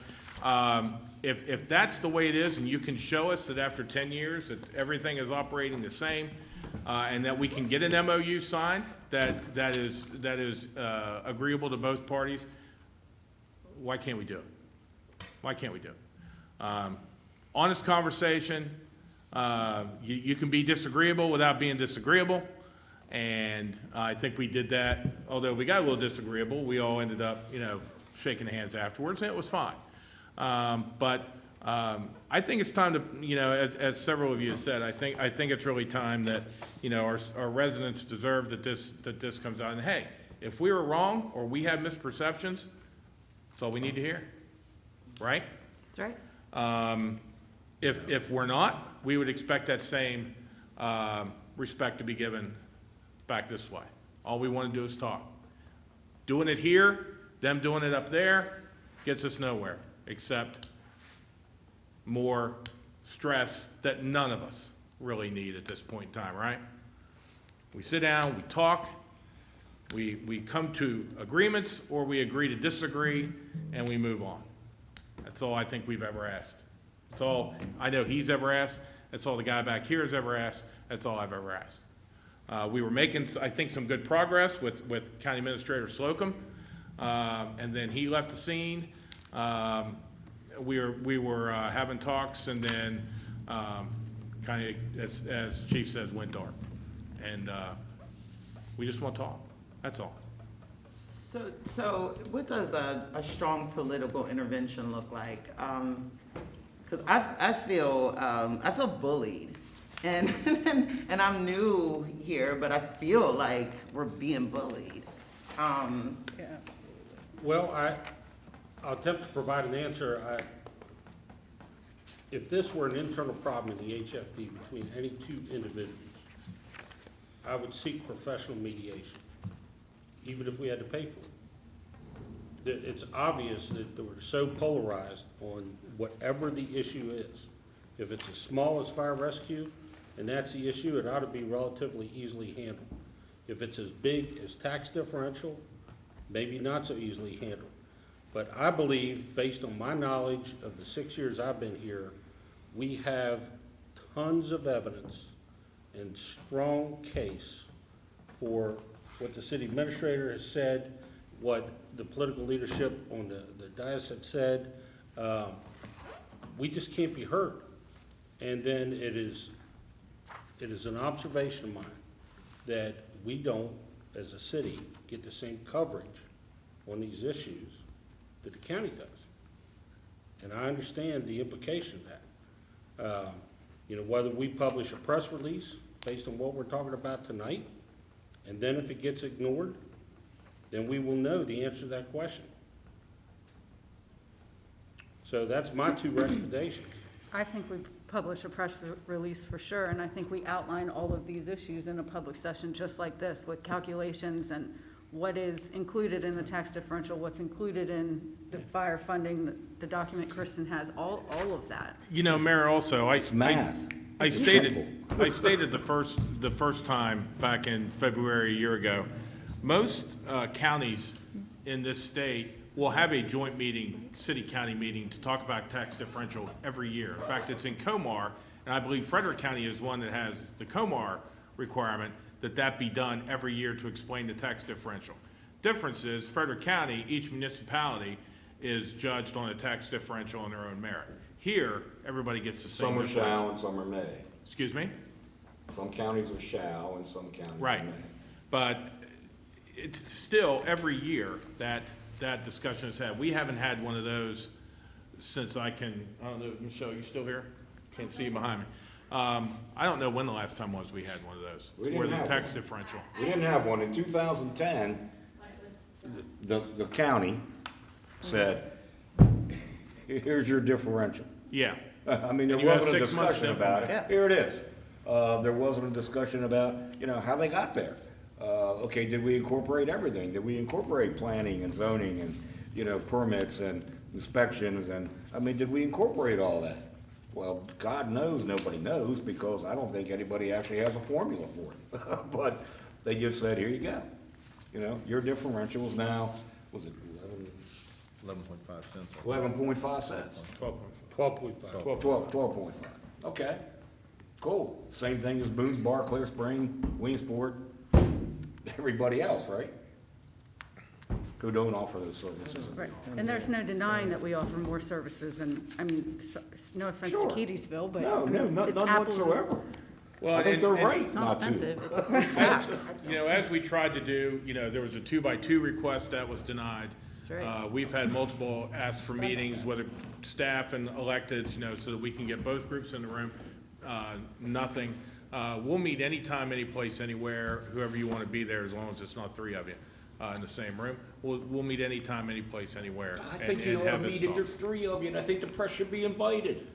If that's the way it is, and you can show us that after 10 years that everything is operating the same, and that we can get an MOU signed that is agreeable to both parties, why can't we do it? Why can't we do it? Honest conversation, you can be disagreeable without being disagreeable, and I think we did that. Although we got a little disagreeable, we all ended up, shaking hands afterwards, and it was fine. But I think it's time to, as several of you have said, I think it's really time that, our residents deserve that this comes out. And hey, if we were wrong or we have misperceptions, that's all we need to hear, right? That's right. If we're not, we would expect that same respect to be given back this way. All we want to do is talk. Doing it here, them doing it up there, gets us nowhere, except more stress that none of us really need at this point in time, right? We sit down, we talk, we come to agreements, or we agree to disagree, and we move on. That's all I think we've ever asked. That's all I know he's ever asked. That's all the guy back here has ever asked. That's all I've ever asked. We were making, I think, some good progress with County Administrator Slocum, and then he left the scene. We were having talks, and then kind of, as Chief says, went dark. And we just want to talk. That's all. So what does a strong political intervention look like? Because I feel bullied, and and I'm new here, but I feel like we're being bullied. Well, I'll attempt to provide an answer. If this were an internal problem in the HFD between any two individuals, I would seek professional mediation, even if we had to pay for it. It's obvious that we're so polarized on whatever the issue is. If it's as small as fire rescue, and that's the issue, it ought to be relatively easily handled. If it's as big as tax differential, maybe not so easily handled. But I believe, based on my knowledge of the 6 years I've been here, we have tons of evidence and strong case for what the city administrator has said, what the political leadership on the dais have said. We just can't be heard. And then it is an observation of mine that we don't, as a city, get the same coverage on these issues that the county does. And I understand the implication of that. Whether we publish a press release based on what we're talking about tonight, and then if it gets ignored, then we will know the answer to that question. So that's my two recommendations. I think we publish a press release for sure, and I think we outline all of these issues in a public session just like this, with calculations and what is included in the tax differential, what's included in the fire funding, the document Kristen has, all of that. Mayor, also, math. I stated the first time back in February a year ago, most counties in this state will have a joint meeting, city-county meeting, to talk about tax differential every year. In fact, it's in Comar, and I believe Frederick County is one that has the Comar requirement that be done every year to explain the tax differential. Difference is, Frederick County, each municipality is judged on a tax differential on their own merit. Here, everybody gets the same Some are differential. shall and some are may. Excuse me? Some counties are shall and some counties are Right. may. But it's still, every year, that discussion is had. We haven't had one of those since I don't know, Michelle, you still here? Can't see you behind me. I don't know when the last time was we had one of those, We didn't where the have tax one. differential. We didn't have one. In 2010, the county said, here's your differential. Yeah. I mean, there And you have wasn't a 6 months discussion to about it. implement. Here it is. There wasn't a discussion about, how they got there. Okay, did we incorporate everything? Did we incorporate planning and zoning and, permits and inspections and, did we incorporate all that? Well, God knows nobody knows, because I don't think anybody actually has a formula for it. But they just said, here you go. Your differential is now, was it 11.5 cents. 11.5 cents? 12.5. 12.5. Okay, cool. Same thing as Boone's Bar, Clear Spring, Williamsport, everybody else, right? who don't offer those services. Right, and there's no denying that we offer more services, and, I mean, no offense to Sure. Keedysville, but. No, I no, mean, none it's none apples and- whatsoever. Well, I think they're and- right It's not not to. offensive, it's facts. As we tried to do, there was a 2x2 request that was denied. That's right. We've had multiple asks for meetings, whether staff and electeds, so that we can get both groups in the room. Nothing. We'll meet anytime, any place, anywhere, whoever you want to be there, as long as it's not three of you in the same room. We'll meet anytime, any place, anywhere. I think and you ought to have it meet if stalled. there's three of you, and I think the press should be invited.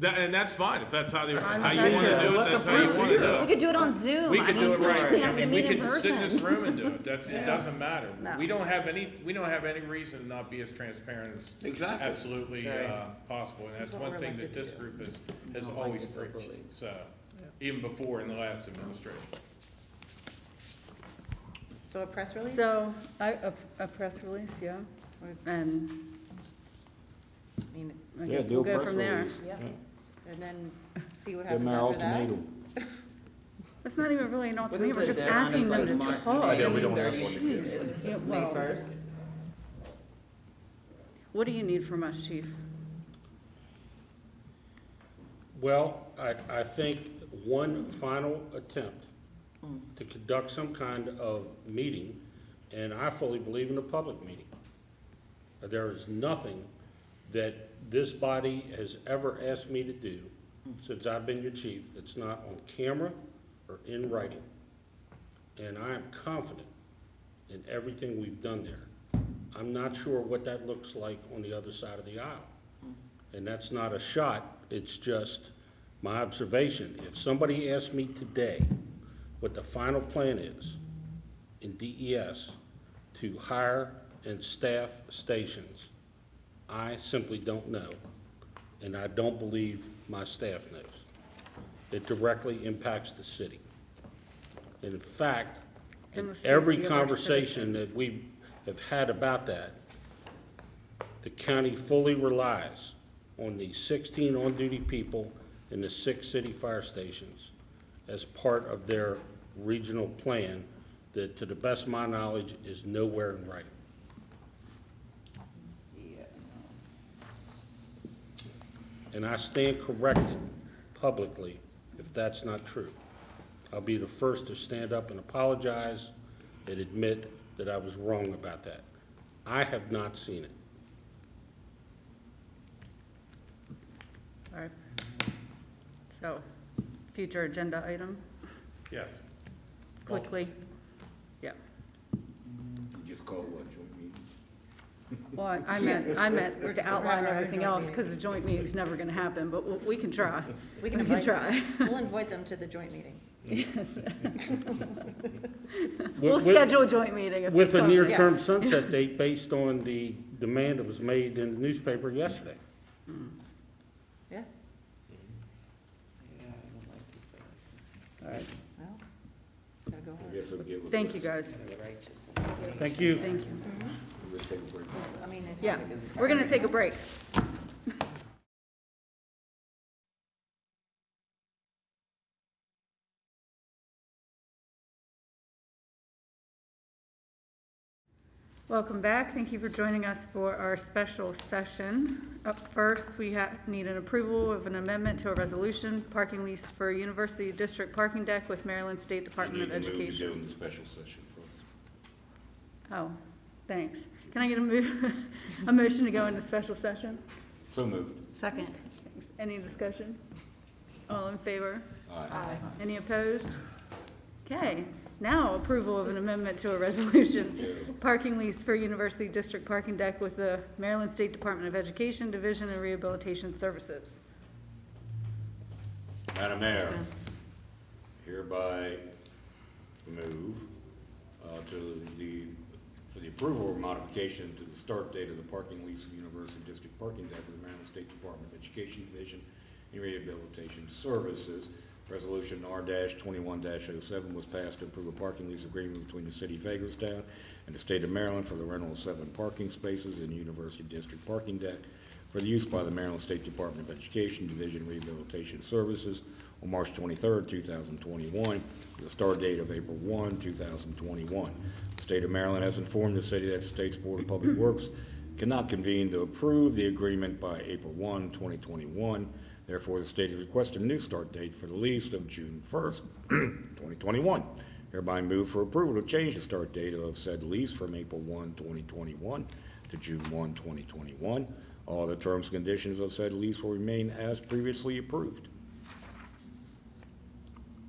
And that's fine, if that's how you with want that to too. do it, Let the that's how you press want to hear do it. We it. could do it on Zoom. We I could mean, do it right, we have to we meet in could sit in this person. room and do it, it doesn't matter. No. We don't have any reason to not be as transparent as Exactly. absolutely That's possible, and that's what one we're thing that elected to this do. group has always preached, so, even before in the last administration. So a press release? So, a press release, yeah, and I mean, I Yeah, guess do we'll a go press from there. release. yeah, and then see what Give them happens our after that. ultimatum. It's not even really an What is ultimatum, we're the just deadline? asking It's them like to March- talk. I know, we don't have one to give. Yeah, May well, 1st? what do you need from us, chief? Well, I think one final attempt to conduct some kind of meeting, and I fully believe in a public meeting. There is nothing that this body has ever asked me to do since I've been your chief that's not on camera or in writing. And I am confident in everything we've done there. I'm not sure what that looks like on the other side of the aisle. And that's not a shot, it's just my observation. If somebody asked me today what the final plan is in DES to hire and staff stations, I simply don't know, and I don't believe my staff knows. It directly impacts the city. In fact, And in the city, every the other conversation citizens. that we have had about that, the county fully relies on the 16 on-duty people in the 6 city fire stations as part of their regional plan that, to the best of my knowledge, is nowhere in writing. And I stand corrected publicly if that's not true. I'll be the first to stand up and apologize and admit that I was wrong about that. I have not seen it. All right. So, future agenda item, Yes. quickly, yeah. You just call what, joint meeting? Well, I meant to outline everything else, because the joint meeting's never gonna happen, but we can try. We can try. We'll invite them to the joint meeting. Yes. With- We'll with- schedule a joint meeting if they With a come. near-term sunset date based on the demand that was made in the newspaper yesterday. Yeah, All right. well, gotta go I hard. guess we'll get with Thank you, this. guys. Thank you. Thank you. We'll take a break. I mean, it Yeah, has to go. we're gonna take a break. Welcome back. Thank you for joining us for our special session. Up first, we need an approval of an amendment to a resolution, parking lease for University District parking deck with Maryland State Department of We need to move to Education. go into special session first. Oh, thanks. Can I get a motion to go into special session? So moved. Second. Thanks. Any discussion? All in favor? Aye. Any opposed? Okay, now approval of an amendment to a resolution, parking lease for University District parking deck with the Maryland State Department of Education Division of Rehabilitation Services. Madam Mayor, hereby move for the approval or modification to the start date of the parking lease of University District parking deck with the Maryland State Department of Education Division and Rehabilitation Services. Resolution R-21-07 was passed to approve a parking lease agreement between the City of Hagerstown and the State of Maryland for the rental of 7 parking spaces in University District parking deck for the use by the Maryland State Department of Education Division of Rehabilitation Services on March 23rd, 2021, with a start date of April 1, 2021. The State of Maryland has informed the city that the state's Board of Public Works cannot convene to approve the agreement by April 1, 2021. Therefore, the state has requested a new start date for the lease of June 1st, 2021. Hereby move for approval to change the start date of said lease from April 1, 2021 to June 1, 2021. All the terms and conditions of said lease will remain as previously approved.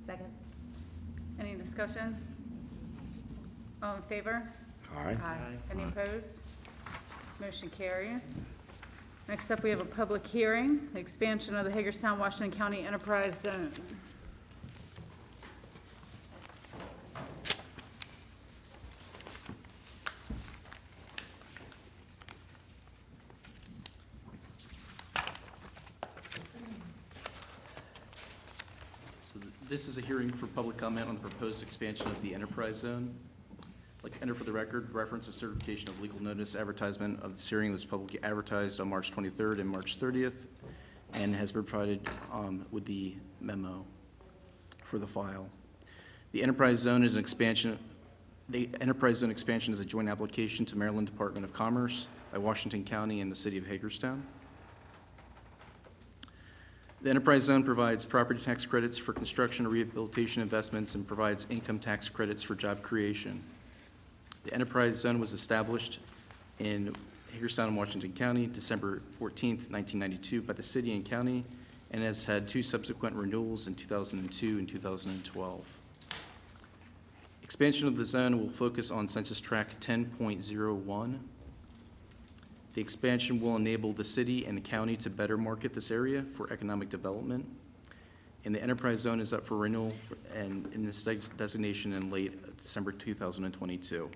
Second. Any discussion? All in favor? Aye. Any opposed? Motion carries. Next up, we have a public hearing, the expansion of the Hagerstown, Washington County Enterprise Zone. So this is a hearing for public comment on the proposed expansion of the enterprise zone. I'd like to enter for the record reference of certification of legal notice advertisement of this hearing was publicly advertised on March 23rd and March 30th and has been provided with the memo for the file. The enterprise zone is an expansion. The enterprise zone expansion is a joint application to Maryland Department of Commerce by Washington County and the city of Hagerstown. The enterprise zone provides property tax credits for construction and rehabilitation investments and provides income tax credits for job creation. The enterprise zone was established in Hagerstown and Washington County, December 14th, 1992 by the city and county, and has had two subsequent renewals in 2002 and 2012. Expansion of the zone will focus on Census Tract 10.01. The expansion will enable the city and the county to better market this area for economic development. And the enterprise zone is up for renewal and in this designation in late December 2022.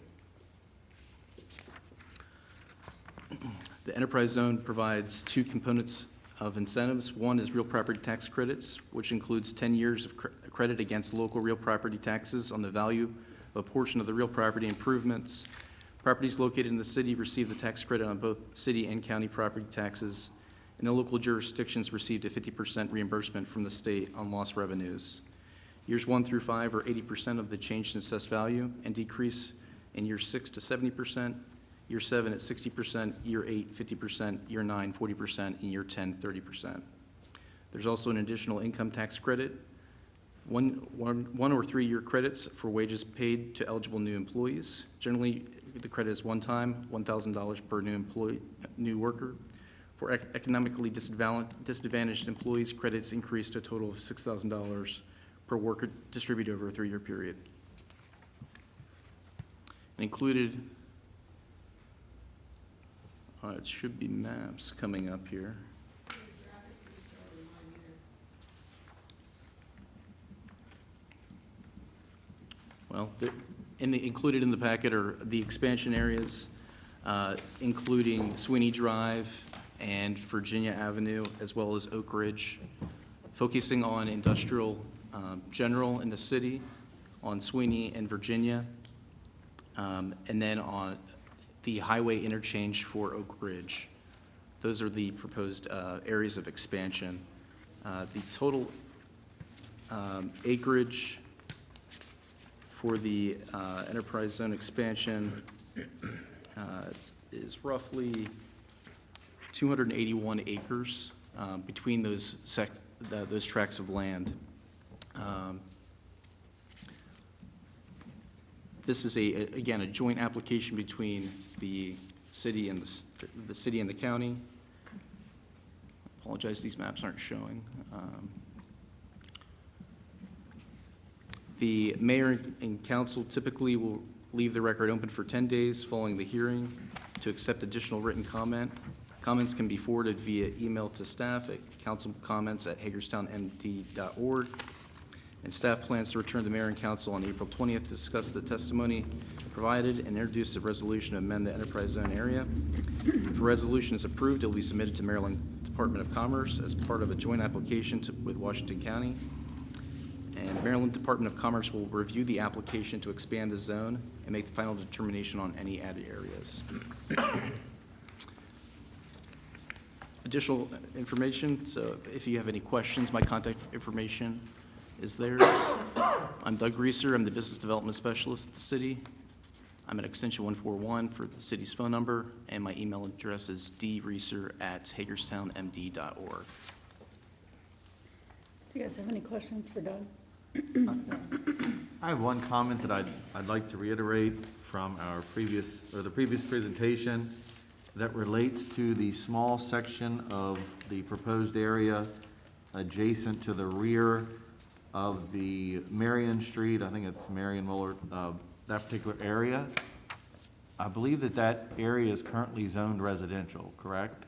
The enterprise zone provides two components of incentives. One is real property tax credits, which includes 10 years of credit against local real property taxes on the value of a portion of the real property improvements. Properties located in the city receive the tax credit on both city and county property taxes, and the local jurisdictions received a 50% reimbursement from the state on lost revenues. Years 1 through 5 are 80% of the change in assessed value and decrease in year 6 to 70%, year 7 at 60%, year 8 50%, year 9 40%, and year 10 30%. There's also an additional income tax credit, one or 3 year credits for wages paid to eligible new employees. Generally, the credit is one time, $1,000 per new worker. For economically disadvantaged employees, credits increase to a total of $6,000 per worker distributed over a 3-year period. And included, it should be maps coming up here. Well, included in the packet are the expansion areas, including Sweeney Drive and Virginia Avenue, as well as Oak Ridge, focusing on industrial general in the city, on Sweeney and Virginia, and then on the highway interchange for Oak Ridge. Those are the proposed areas of expansion. The total acreage for the enterprise zone expansion is roughly 281 acres between those tracts of land. This is again a joint application between the city and the city and the county. Apologize, these maps aren't showing. The mayor and council typically will leave the record open for 10 days following the hearing to accept additional written comment. Comments can be forwarded via email to staff at councilcomments@hagerstownmd.org. And staff plans to return to mayor and council on April 20th to discuss the testimony provided and introduce a resolution to amend the enterprise zone area. If a resolution is approved, it will be submitted to Maryland Department of Commerce as part of a joint application with Washington County. And Maryland Department of Commerce will review the application to expand the zone and make the final determination on any added areas. additional information, so if you have any questions, my contact information is there. I'm Doug Reeser. I'm the Business Development Specialist at the city. I'm at extension 141 for the city's phone number, and my email address is dreeser@hagerstownmd.org. Do you guys have any questions for Doug? I have one comment that I'd like to reiterate from our previous presentation that relates to the small section of the proposed area adjacent to the rear of the Marion Street, I think it's Marion Muller, that particular area. I believe that area is currently zoned residential, correct?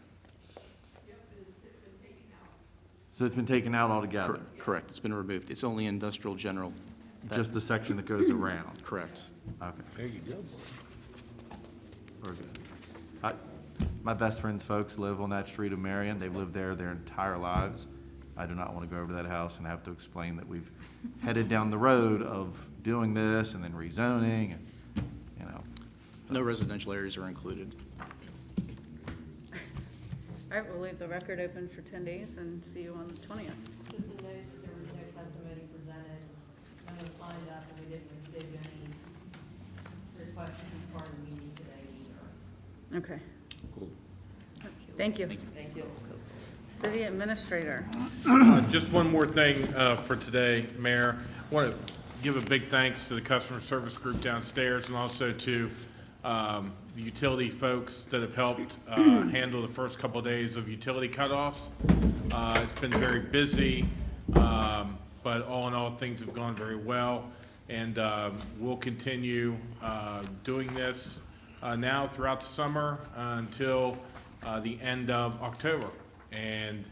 So it's been taken out altogether? Correct, it's been removed. It's only industrial general. Just the section that goes around? Correct. Okay. There you go. We're good. My best friend's folks live on that street of Marion. They've lived there their entire lives. I do not want to go over to that house and have to explain that we've headed down the road of doing this and then rezoning and, you know. No residential areas are included. All right, we'll leave the record open for 10 days and see you on the 20th. Just to note that there was no testimony presented, no one signed up, and we didn't receive any requests to be part of the meeting today either. Okay. Thank you. Thank you. City Administrator. Just one more thing for today, Mayor. I want to give a big thanks to the customer service group downstairs and also to the utility folks that have helped handle the first couple of days of utility cutoffs. It's been very busy, but all in all, things have gone very well. And we'll continue doing this now throughout the summer until the end of October. And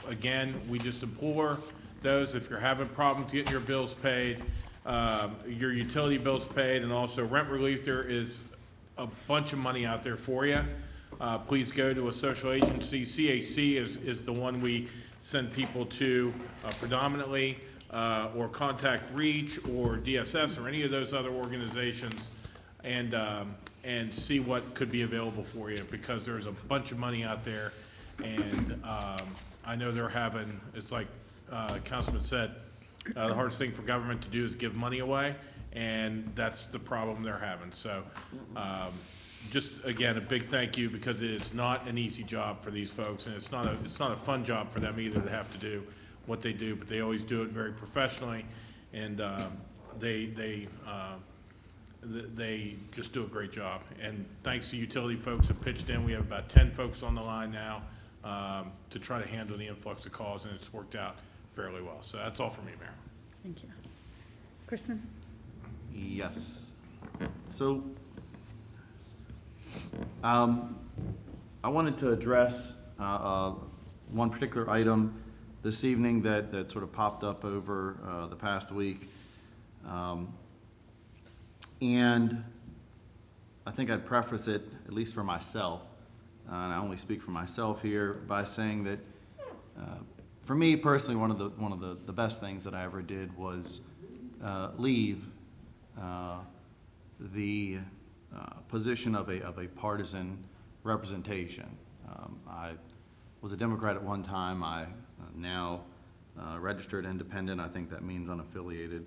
again, we just implore those, if you're having problems getting your bills paid, your utility bills paid, and also rent relief, there is a bunch of money out there for you. Please go to a social agency. CAC is the one we send people to predominantly, or contact REACH or DSS or any of those other organizations, and see what could be available for you, because there's a bunch of money out there. And I know they're having, it's like Councilman said, the hardest thing for government to do is give money away, and that's the problem they're having. So just, again, a big thank you, because it is not an easy job for these folks, and it's not a fun job for them either to have to do what they do, but they always do it very professionally, and they just do a great job. And thanks to utility folks that pitched in. We have about 10 folks on the line now to try to handle the influx of calls, and it's worked out fairly well. So that's all for me, Mayor. Thank you. Kristen? Yes. So, I wanted to address one particular item this evening that sort of popped up over the past week. And I think I'd preface it, at least for myself, and I only speak for myself here, by saying that for me personally, one of the best things that I ever did was leave the position of a partisan representation. I was a Democrat at one time. I now registered independent. I think that means unaffiliated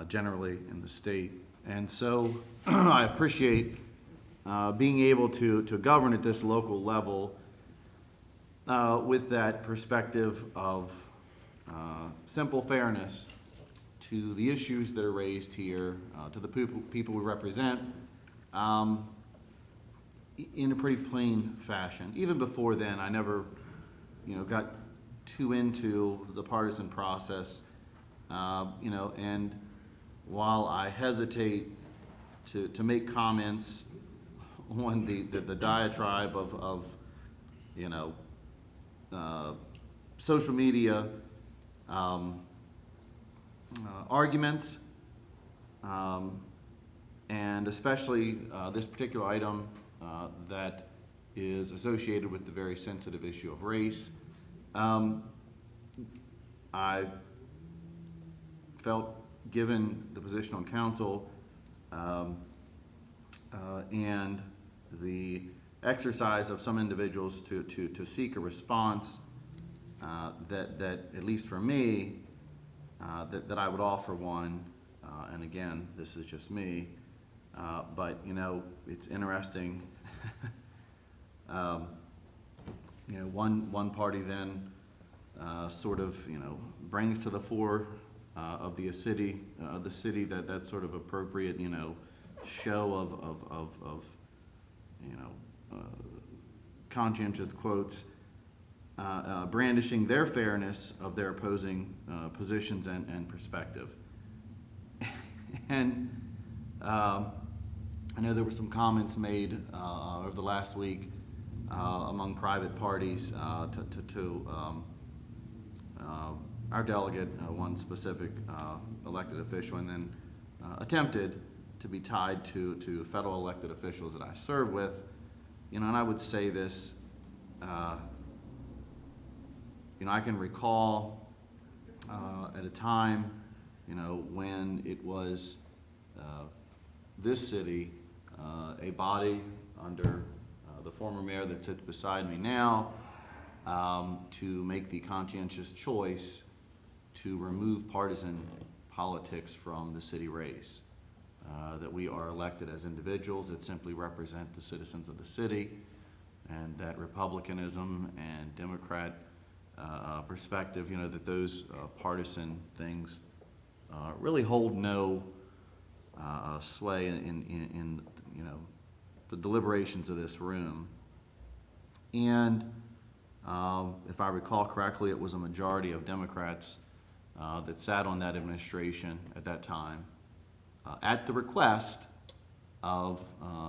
generally in the state. And so I appreciate being able to govern at this local level with that perspective of simple fairness to the issues that are raised here, to the people we represent, in a pretty plain fashion. Even before then, I never, got too into the partisan process, and while I hesitate to make comments on the diatribe of social media arguments, and especially this particular item that is associated with the very sensitive issue of race, I felt, given the position on council and the exercise of some individuals to seek a response that at least for me, that I would offer one. And again, this is just me, but you know, it's interesting. You know, one party then sort of, you know, brings to the fore of the city that sort of appropriate, you know, show of you know, conscientious quotes, brandishing their fairness of their opposing positions and perspective. And I know there were some comments made over the last week among private parties to our delegate, one specific elected official, and then attempted to be tied to federal elected officials that I serve with. You know, and I would say this, you know, I can recall at a time, you know, when it was this city, a body under the former mayor that sits beside me now, to make the conscientious choice to remove partisan politics from the city race. That we are elected as individuals that simply represent the citizens of the city, and that Republicanism and Democrat perspective, you know, that those partisan things really hold no sway in you know, the deliberations of this room. And if I recall correctly, it was a majority of Democrats that sat on that administration at that time, at the request of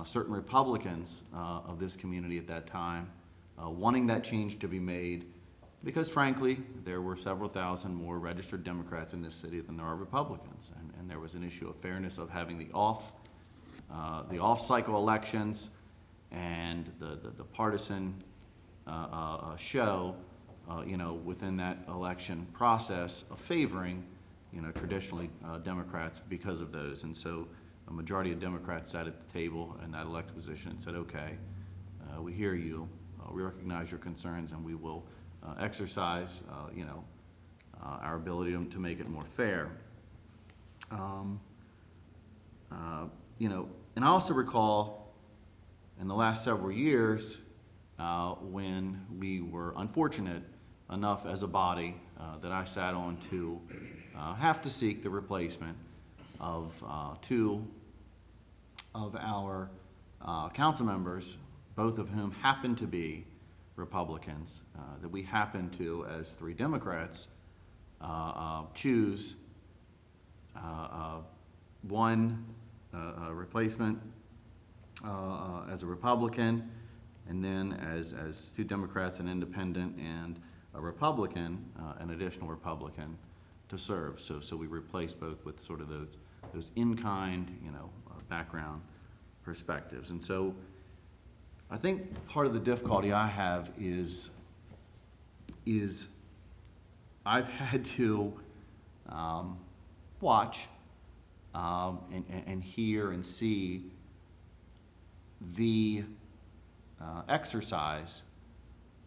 certain Republicans of this community at that time, wanting that change to be made, because frankly, there were several thousand more registered Democrats in this city than there are Republicans, and there was an issue of fairness of having the off-cycle elections and the partisan show, you know, within that election process of favoring, you know, traditionally Democrats because of those. And so a majority of Democrats sat at the table in that elected position and said, okay, we hear you, we recognize your concerns, and we will exercise, you know, our ability to make it more fair. You know, and I also recall in the last several years when we were unfortunate enough as a body that I sat on to have to seek the replacement of two of our council members, both of whom happen to be Republicans, that we happen to, as three Democrats, choose one replacement as a Republican, and then as two Democrats, an independent and a Republican, an additional Republican to serve. So we replace both with sort of those in-kind, you know, background perspectives. And so I think part of the difficulty I have is I've had to watch and hear and see the exercise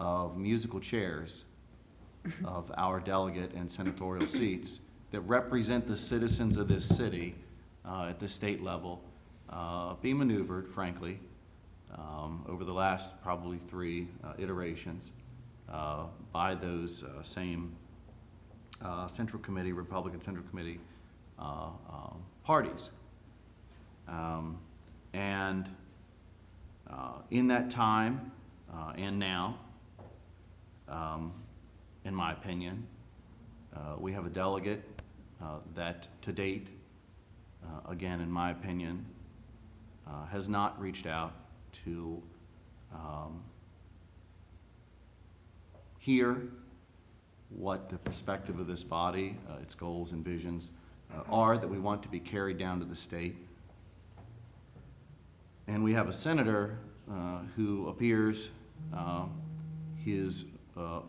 of musical chairs of our delegate and senatorial seats that represent the citizens of this city at the state level be maneuvered, frankly, over the last probably three iterations by those same Central Committee, Republican Central Committee parties. And in that time and now, in my opinion, we have a delegate that to date, again, in my opinion, has not reached out to hear what the perspective of this body, its goals and visions are that we want to be carried down to the state. And we have a senator who appears his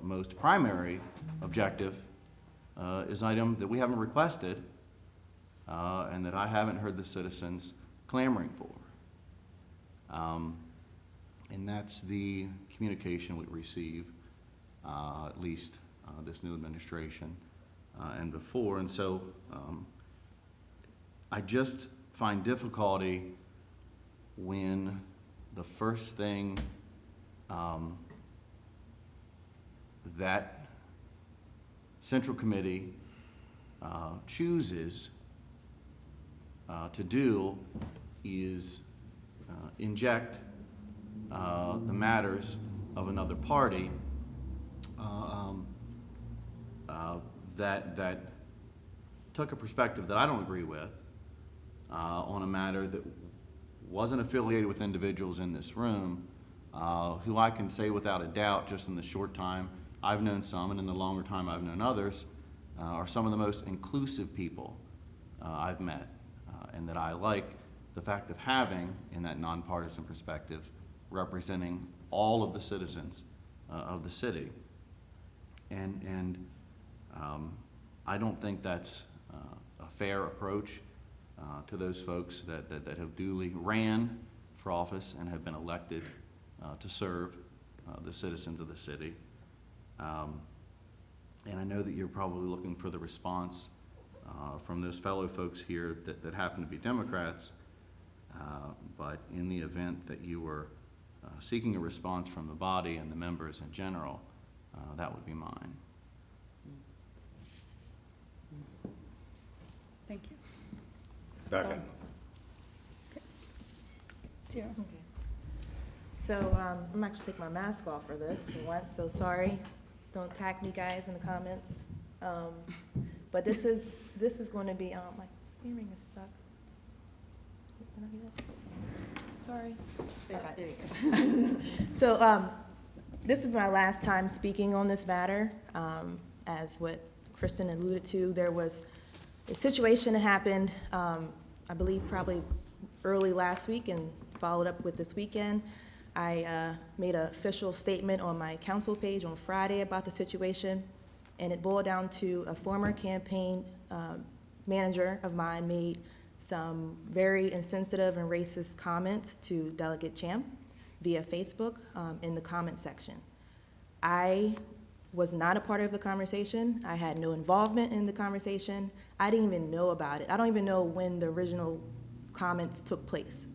most primary objective is an item that we haven't requested and that I haven't heard the citizens clamoring for. And that's the communication we receive, at least this new administration and before. And so I just find difficulty when the first thing that Central Committee chooses to do is inject the matters of another party that took a perspective that I don't agree with on a matter that wasn't affiliated with individuals in this room who I can say without a doubt, just in the short time I've known some and in the longer time I've known others, are some of the most inclusive people I've met, and that I like the fact of having, in that nonpartisan perspective, representing all of the citizens of the city. And I don't think that's a fair approach to those folks that have duly ran for office and have been elected to serve the citizens of the city. And I know that you're probably looking for the response from those fellow folks here that happen to be Democrats, but in the event that you were seeking a response from the body and the members in general, that would be mine. Thank you. Second. Tara. So I'm actually taking my mask off for this for once, so sorry. Don't attack me, guys, in the comments. But this is going to be, my earring is stuck. Did I do that? Sorry. Okay. There you go. So this is my last time speaking on this matter. As what Kristen alluded to, there was a situation that happened, I believe probably early last week and followed up with this weekend. I made an official statement on my council page on Friday about the situation, and it boiled down to a former campaign manager of mine made some very insensitive and racist comments to Delegate Champ via Facebook in the comment section. I was not a part of the conversation. I had no involvement in the conversation. I didn't even know about it. I don't even know when the original comments took place.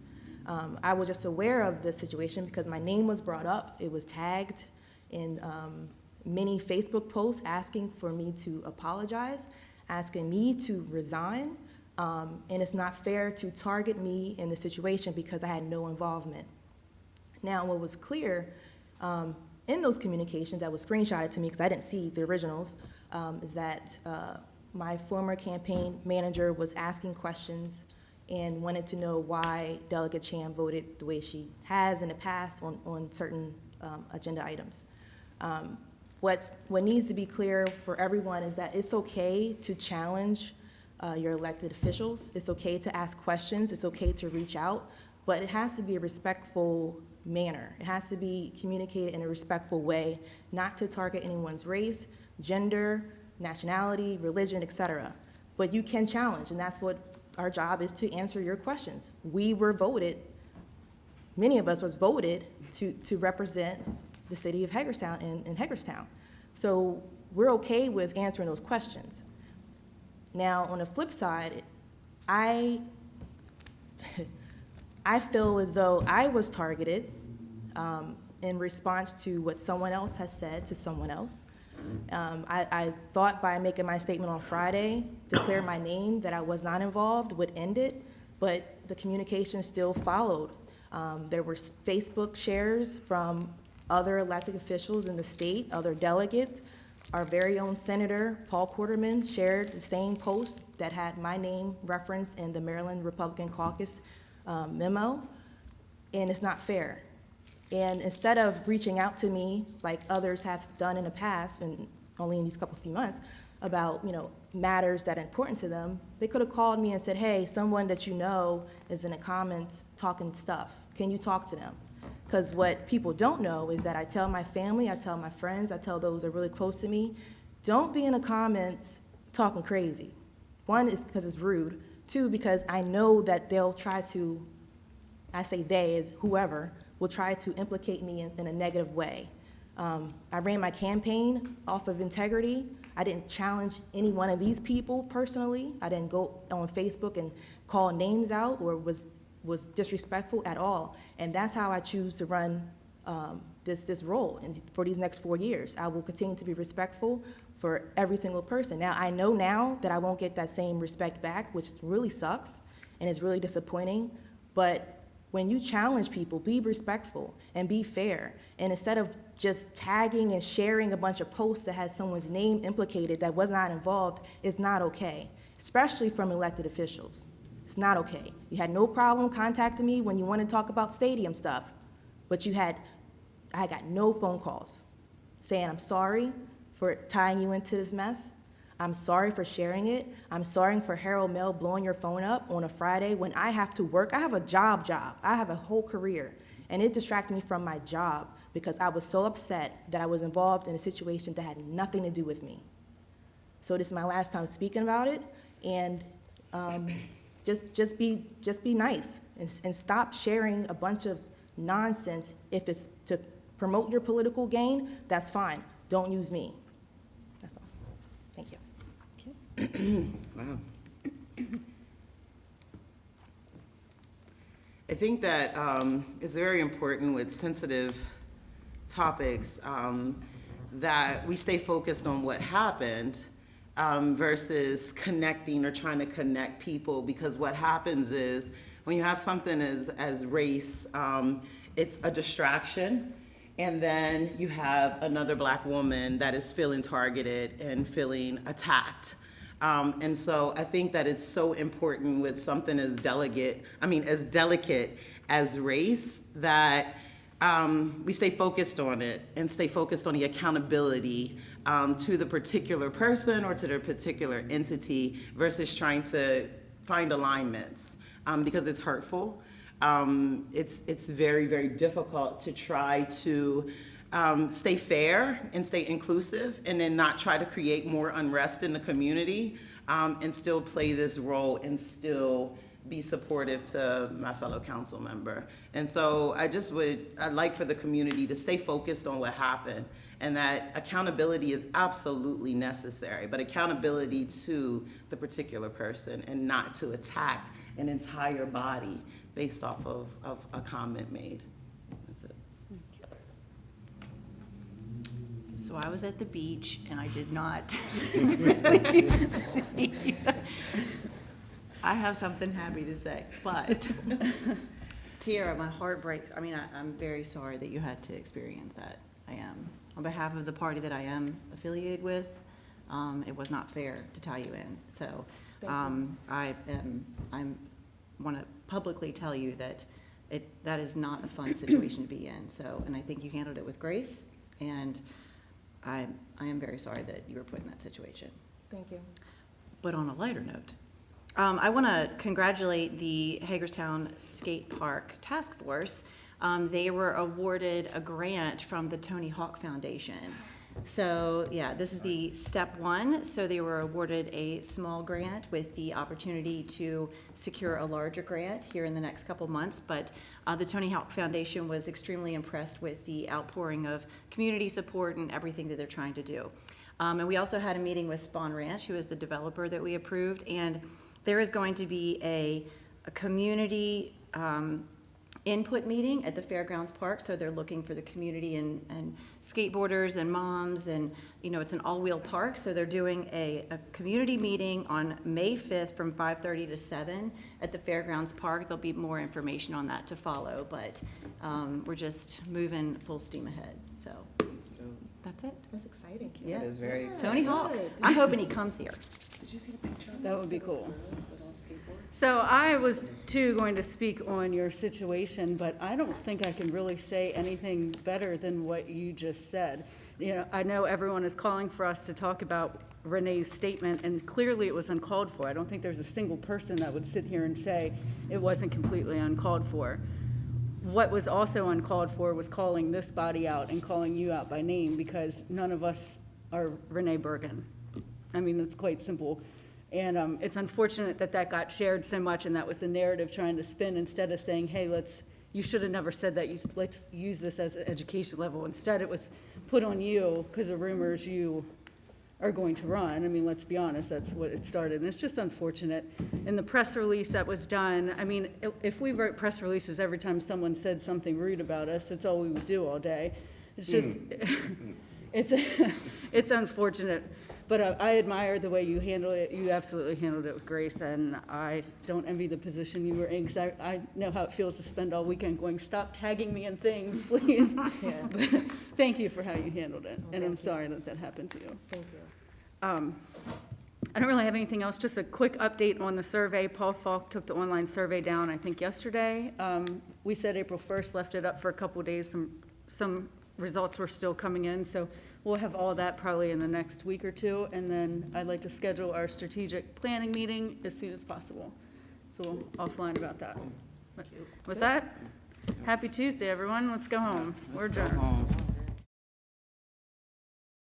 I was just aware of the situation because my name was brought up. It was tagged in many Facebook posts asking for me to apologize, asking me to resign, and it's not fair to target me in the situation because I had no involvement. Now, what was clear in those communications that was screenshotted to me, because I didn't see the originals, is that my former campaign manager was asking questions and wanted to know why Delegate Chan voted the way she has in the past on certain agenda items. What needs to be clear for everyone is that it's okay to challenge your elected officials. It's okay to ask questions. It's okay to reach out, but it has to be a respectful manner. It has to be communicated in a respectful way, not to target anyone's race, gender, nationality, religion, etc. But you can challenge, and that's what our job is, to answer your questions. We were voted, many of us was voted to represent the city of Hagerstown and Hagerstown. So we're okay with answering those questions. Now, on the flip side, I feel as though I was targeted in response to what someone else has said to someone else. I thought by making my statement on Friday, declare my name, that I was not involved, would end it, but the communication still followed. There were Facebook shares from other elected officials in the state, other delegates. Our very own Senator Paul Quarterman shared the same post that had my name referenced in the Maryland Republican Caucus memo, and it's not fair. And instead of reaching out to me like others have done in the past, and only in these few months, about matters that are important to them, they could have called me and said, hey, someone that you know is in the comments talking stuff. Can you talk to them? Because what people don't know is that I tell my family, I tell my friends, I tell those that are really close to me, don't be in the comments talking crazy. One is because it's rude. Two, because I know that they'll try to, I say they as whoever, will try to implicate me in a negative way. I ran my campaign off of integrity. I didn't challenge any one of these people personally. I didn't go on Facebook and call names out or was disrespectful at all. And that's how I choose to run this role for these next 4 years. I will continue to be respectful for every single person. Now, I know now that I won't get that same respect back, which really sucks and is really disappointing, but when you challenge people, be respectful and be fair. And instead of just tagging and sharing a bunch of posts that has someone's name implicated that was not involved, is not okay, especially from elected officials. It's not okay. You had no problem contacting me when you wanted to talk about stadium stuff, but I got no phone calls saying, I'm sorry for tying you into this mess. I'm sorry for sharing it. I'm sorry for Harold Mel blowing your phone up on a Friday when I have to work. I have a job. I have a whole career, and it distracted me from my job because I was so upset that I was involved in a situation that had nothing to do with me. So this is my last time speaking about it, and just be nice and stop sharing a bunch of nonsense. If it's to promote your political gain, that's fine. Don't use me. That's all. Thank you. Wow. I think that it's very important with sensitive topics that we stay focused on what happened versus connecting or trying to connect people, because what happens is when you have something as race, it's a distraction. And then you have another Black woman that is feeling targeted and feeling attacked. And so I think that it's so important with something as delicate as race that we stay focused on it and stay focused on the accountability to the particular person or to the particular entity versus trying to find alignments because it's hurtful. It's very, very difficult to try to stay fair and stay inclusive and then not try to create more unrest in the community and still play this role and still be supportive to my fellow council member. And so I'd like for the community to stay focused on what happened and that accountability is absolutely necessary, but accountability to the particular person and not to attack an entire body based off of a comment made. That's it. So I was at the beach and I did not really see. I have something happy to say, but Tiara, my heart breaks. I mean, I'm very sorry that you had to experience that. I am. On behalf of the party that I am affiliated with, it was not fair to tie you in. So I want to publicly tell you that that is not a fun situation to be in. So, and I think you handled it with grace, and I am very sorry that you were put in that situation. Thank you. But on a lighter note, I want to congratulate the Hagerstown Skate Park Task Force. They were awarded a grant from the Tony Hawk Foundation. So yeah, this is the step one. So they were awarded a small grant with the opportunity to secure a larger grant here in the next couple months. But the Tony Hawk Foundation was extremely impressed with the outpouring of community support and everything that they're trying to do. And we also had a meeting with Spawn Ranch, who is the developer that we approved. And there is going to be a community input meeting at the Fairgrounds Park, so they're looking for the community and skateboarders and moms, and it's an all-wheel park, so they're doing a community meeting on May 5th from 5:30 to 7 at the Fairgrounds Park. There'll be more information on that to follow, but we're just moving full steam ahead, so that's it. That's exciting. Yeah. That is very exciting. Tony Hawk. I'm hoping he comes here. Did you see the picture? That would be cool. So I was too going to speak on your situation, but I don't think I can really say anything better than what you just said. I know everyone is calling for us to talk about Renee's statement, and clearly it was uncalled for. I don't think there's a single person that would sit here and say it wasn't completely uncalled for. What was also uncalled for was calling this body out and calling you out by name, because none of us are Renee Bergen. I mean, it's quite simple. And it's unfortunate that got shared so much, and that was the narrative trying to spin, instead of saying, hey, let's you should have never said that, let's use this as an education level. Instead, it was put on you because of rumors you are going to run. I mean, let's be honest, that's what it started, and it's just unfortunate. And the press release that was done, I mean, if we wrote press releases every time someone said something rude about us, that's all we would do all day. It's just, it's unfortunate. But I admire the way you handled it. You absolutely handled it with grace, and I don't envy the position you were in, because I know how it feels to spend all weekend going, stop tagging me in things, please. Yeah. But thank you for how you handled it, and I'm Thank you. sorry that that happened to you. Thank you. I don't really have anything else, just a quick update on the survey. Paul Falk took the online survey down, I think, yesterday. We said April 1st, left it up for a couple of days. Some results were still coming in, so we'll have all that probably in the next week or two, and then I'd like to schedule our strategic planning meeting as soon as possible. So we'll offline about that. But with that, happy Tuesday, everyone. Let's go home. We're adjourned.